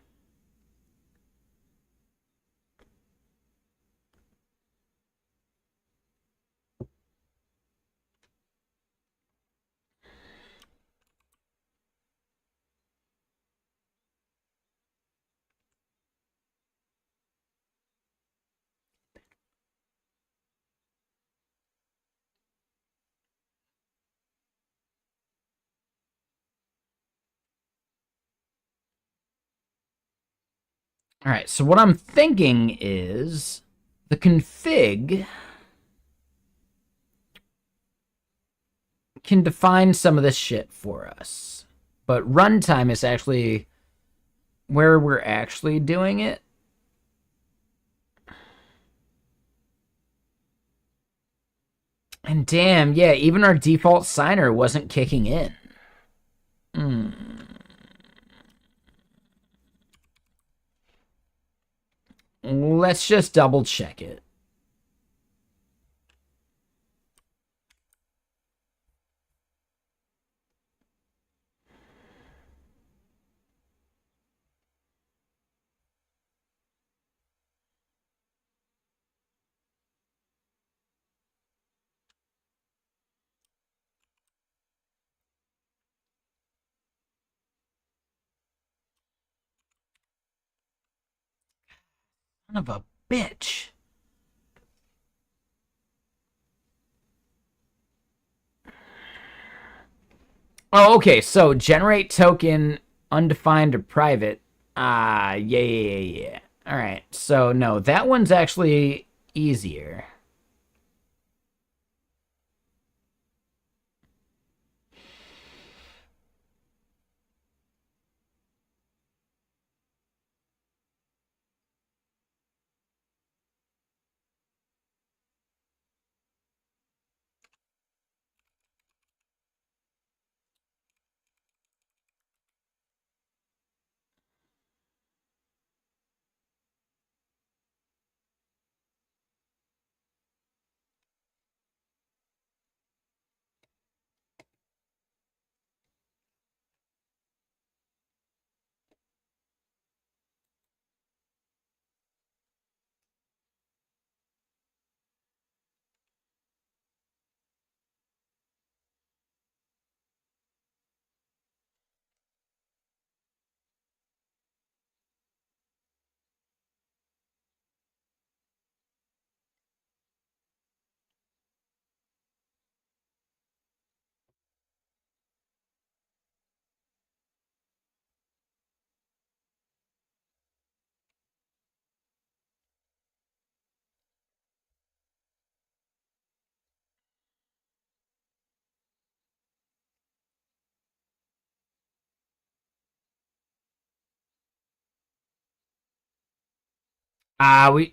All right, so what I'm thinking is the config can define some of this shit for us, but runtime is actually where we're actually doing it. And damn, yeah, even our default signer wasn't kicking in. Let's just double check it. Son of a bitch. Oh, okay. So generate token undefined or private. Ah, yeah. All right. So no, that one's actually easier.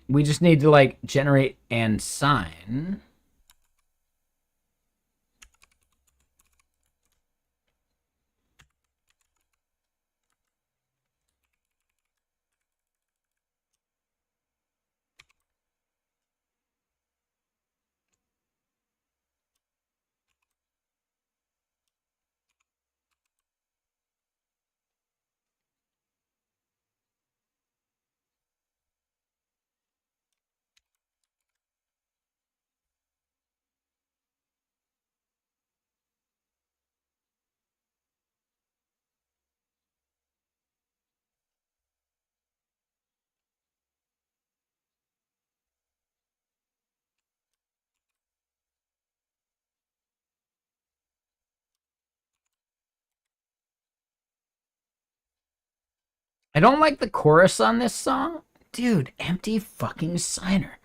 We just need to like generate and sign. I don't like the chorus on this song. Dude, empty fucking signer.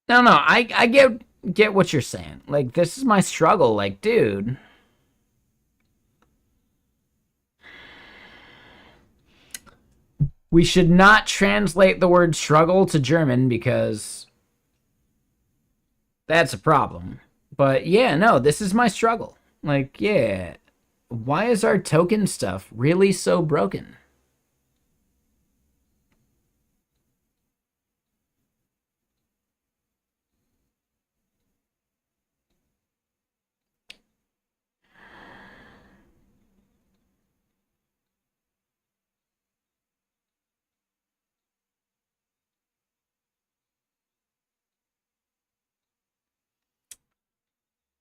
No, I get what you're saying. Like this is my struggle. Like, dude. We should not translate the word struggle to German because that's a problem. But yeah, no, this is my struggle. Like, yeah. Why is our token stuff really so broken?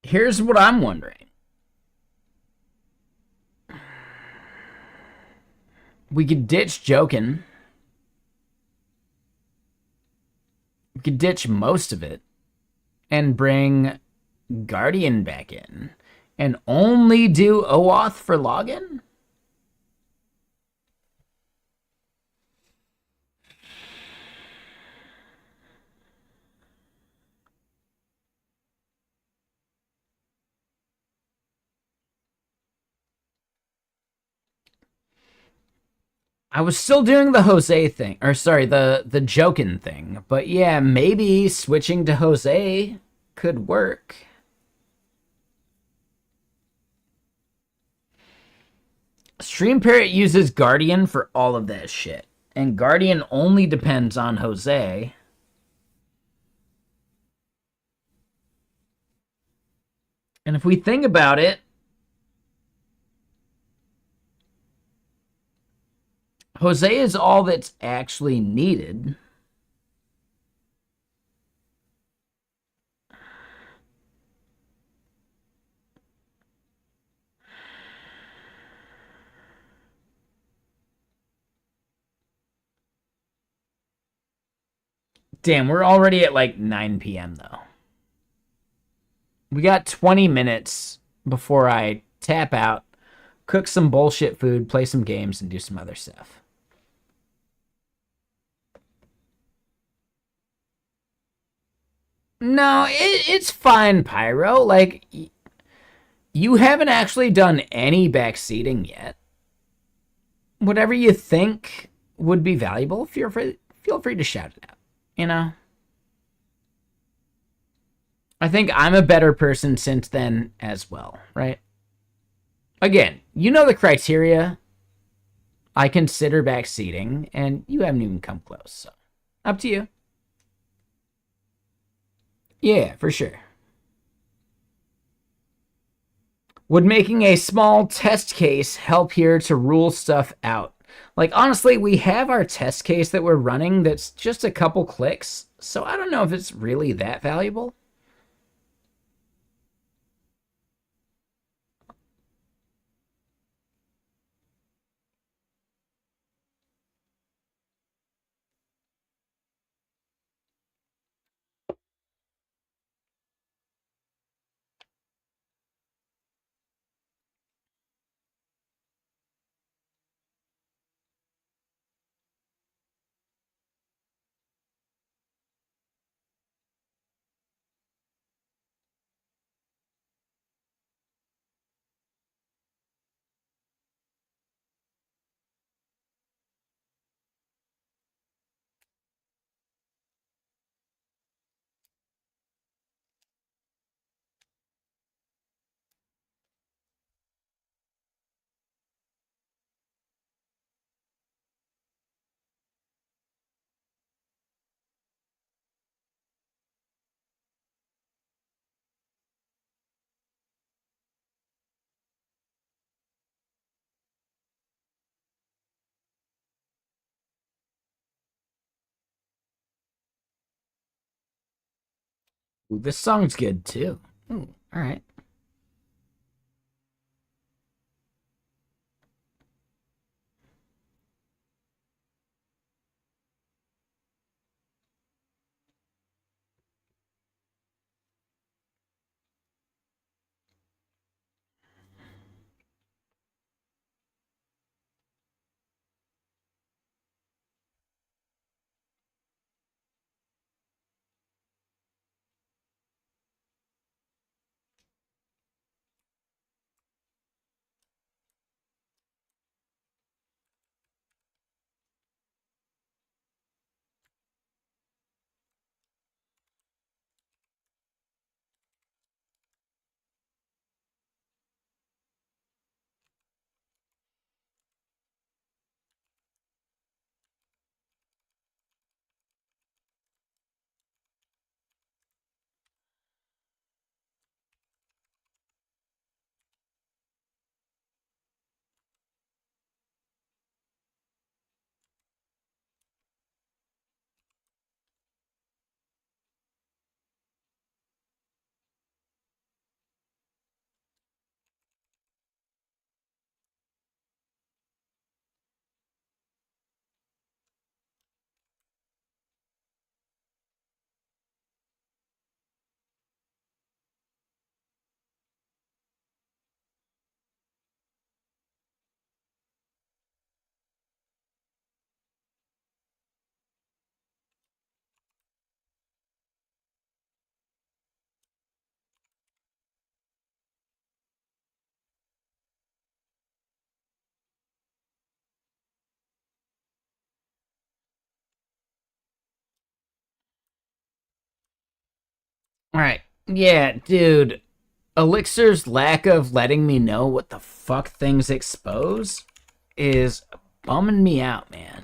Here's what I'm wondering. We could ditch joking. We could ditch most of it. and bring Guardian back in and only do OAuth for login? I was still doing the Jose thing, or sorry, the Jokin thing. But yeah, maybe switching to Jose could work. Stream Parrot uses Guardian for all of that shit. And Guardian only depends on Jose. And if we think about it, Jose is all that's actually needed. Damn, we're already at like 9 p.m. though. We got 20 minutes before I tap out, cook some bullshit food, play some games, and do some other stuff. No, it's fine, Pyro. Like, you haven't actually done any backseating yet. Whatever you think would be valuable, feel free to shout it out. You know? I think I'm a better person since then as well, right? Again, you know the criteria. I consider backseating, and you haven't even come close, so up to you. Yeah, for sure. Would making a small test case help here to rule stuff out? Like, honestly, we have our test case that we're running that's just a couple clicks, so I don't know if it's really that valuable. Ooh, this song's good too. Ooh, all right. Alright. Yeah, dude. Elixir's lack of letting me know what the fuck things expose is bumming me out, man.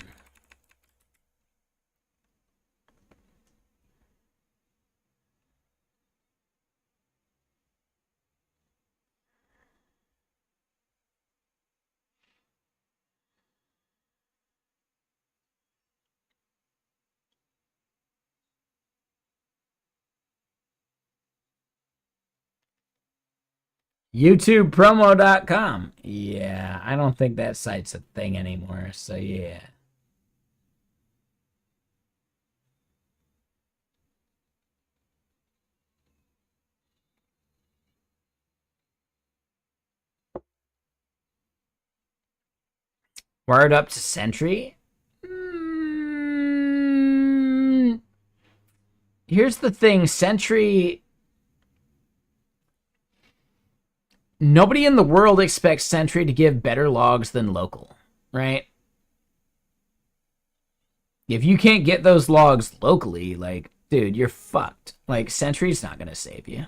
YouTubepromo.com. Yeah, I don't think that site's a thing anymore, so yeah. Wired up to Sentry? Here's the thing, Sentry... Nobody in the world expects Sentry to give better logs than local, right? If you can't get those logs locally, like, dude, you're fucked. Like, Sentry's not gonna save you.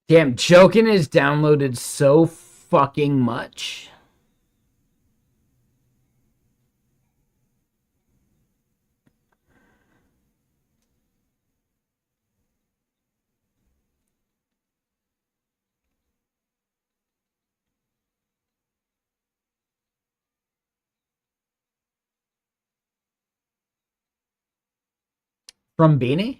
Damn, Jokin is downloaded so fucking much. From Beanie?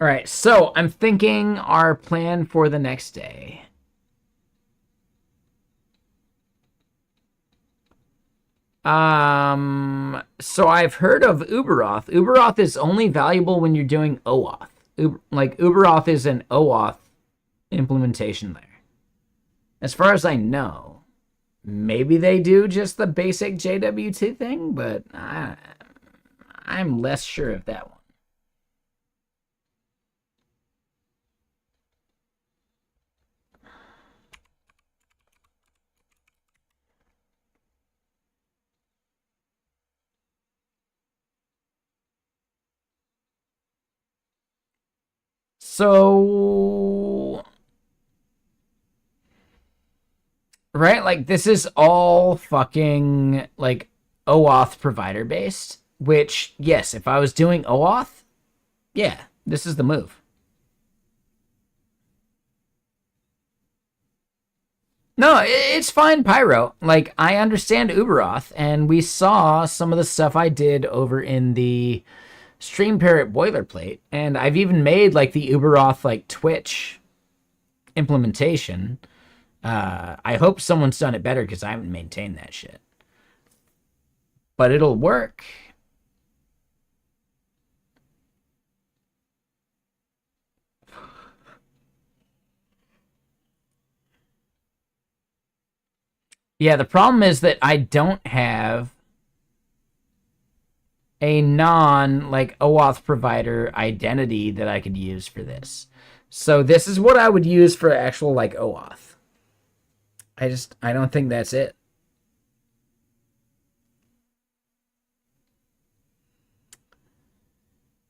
All right, so I'm thinking our plan for the next day. So I've heard of Uberoth. Uberoth is only valuable when you're doing OAuth. Uberoth is an OAuth implementation there. As far as I know, maybe they do just the basic JWT thing, but I I'm less sure of that one. So, right, like this is all fucking like OAuth provider based, which, yes, if I was doing OAuth, yeah, this is the move. No, it's fine, Pyro. Like, I understand Uberoth, and we saw some of the stuff I did over in the Stream Parrot boilerplate, and I've even made like the Uberoth like Twitch implementation. I hope someone's done it better because I haven't maintained that shit. But it'll work. Yeah, the problem is that I don't have a non like OAuth provider identity that I could use for this. So this is what I would use for actual like OAuth. I don't think that's it.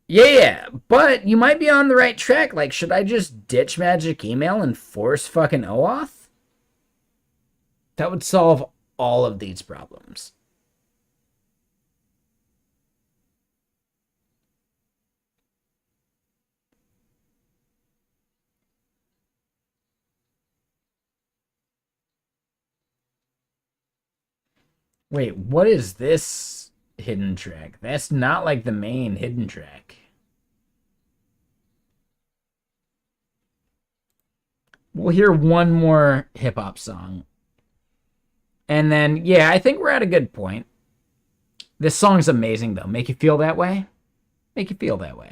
Yeah, but you might be on the right track. Like, should I just ditch magic email and force fucking OAuth? That would solve all of these problems. Wait, what is this hidden track? That's not like the main hidden track. We'll hear one more hip hop song. And then, yeah, I think we're at a good point. This song's amazing, though. Make you feel that way? Make you feel that way.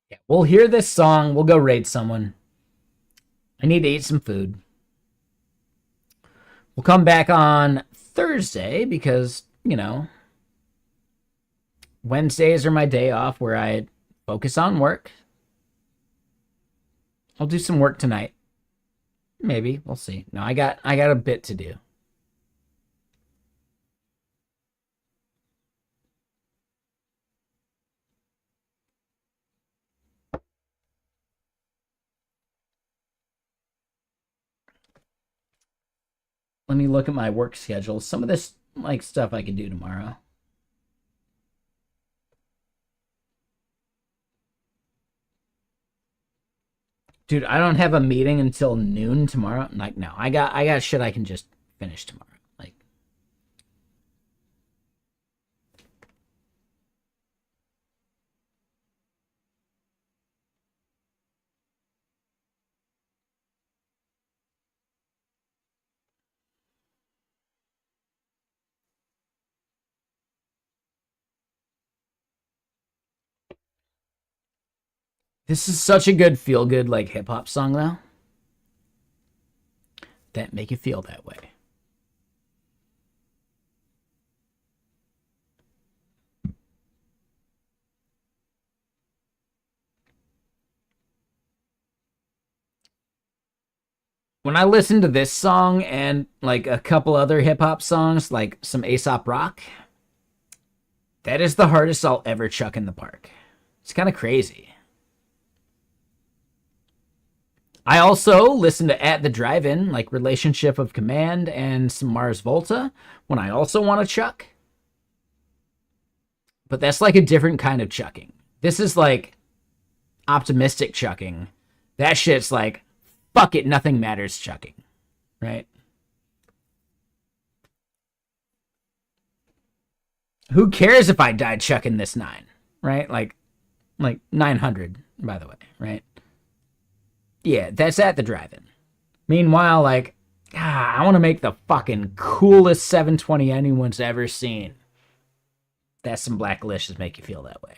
Yeah, we'll hear this song. We'll go raid someone. I need to eat some food. We'll come back on Thursday because, Wednesdays are my day off where I focus on work. I'll do some work tonight. Maybe. We'll see. No, I got a bit to do. Let me look at my work schedule. Some of this like stuff I can do tomorrow. Dude, I don't have a meeting until noon tomorrow. Like, no, I got shit I can just finish tomorrow. Like, this is such a good feel good like hip hop song though. That make you feel that way. When I listen to this song and like a couple other hip hop songs, like some Aesop Rock, that is the hardest I'll ever chuck in the park. It's kind of crazy. I also listen to At the Drive-In, like Relationship of Command and some Mars Volta, when I also want to chuck. But that's like a different kind of chucking. This is like optimistic chucking. That shit's like, fuck it, nothing matters chucking. Right? Who cares if I die chucking this 9? Right? Like 900, by the way, right? Yeah, that's At the Drive-In. Meanwhile, like, I want to make the fucking coolest 720 anyone's ever seen. That's some Black Delicious make you feel that way.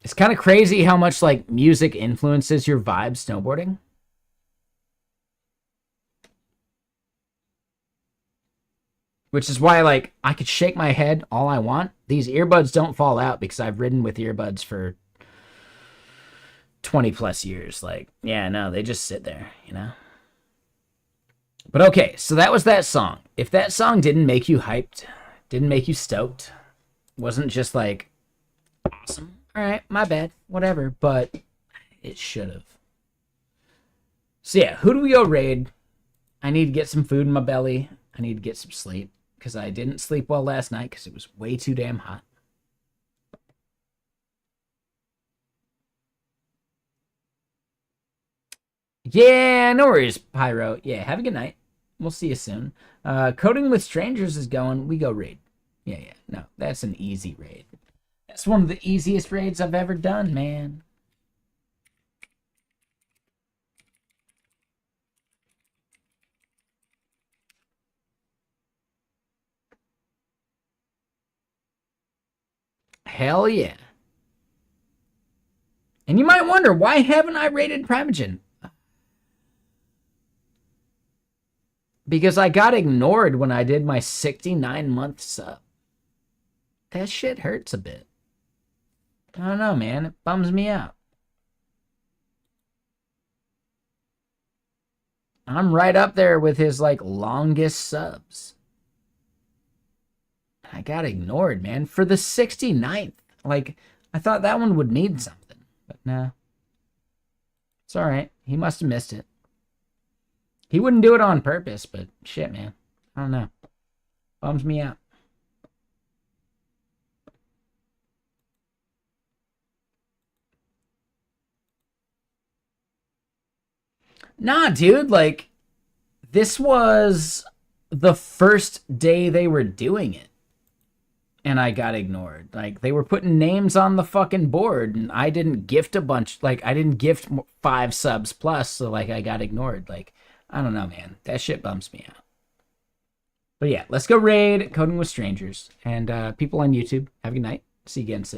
It's kind of crazy how much, like, music influences your vibe snowboarding. Which is why, like, I could shake my head all I want. These earbuds don't fall out because I've ridden with earbuds for 20 plus years. Like, yeah, no, they just sit there, you know? But okay, so that was that song. If that song didn't make you hyped, didn't make you stoked, wasn't just like, awesome, all right, my bad, whatever, but it should have. So yeah, who do we go raid? I need to get some food in my belly. I need to get some sleep because I didn't sleep well last night because it was way too damn hot. Yeah, no worries, Pyro. Yeah, have a good night. We'll see you soon. Coding with Strangers is going. We go raid. Yeah. No, that's an easy raid. That's one of the easiest raids I've ever done, man. Hell yeah. And you might wonder, why haven't I raided Primogen? Because I got ignored when I did my 69-month sub. That shit hurts a bit. I don't know, man. It bums me out. I'm right up there with his, like, longest subs. I got ignored, man. For the 69th. Like, I thought that one would mean something. But nah. It's alright. He must have missed it. He wouldn't do it on purpose, but shit, man. I don't know. Bums me out. Nah, dude, like, this was the first day they were doing it. And I got ignored. Like, they were putting names on the fucking board, and I didn't gift a bunch. Like, I didn't gift 5 subs plus, so, like, I got ignored. Like, I don't know, man. That shit bumps me out. But yeah, let's go raid Coding with Strangers. And people on YouTube, have a good night. See you again soon.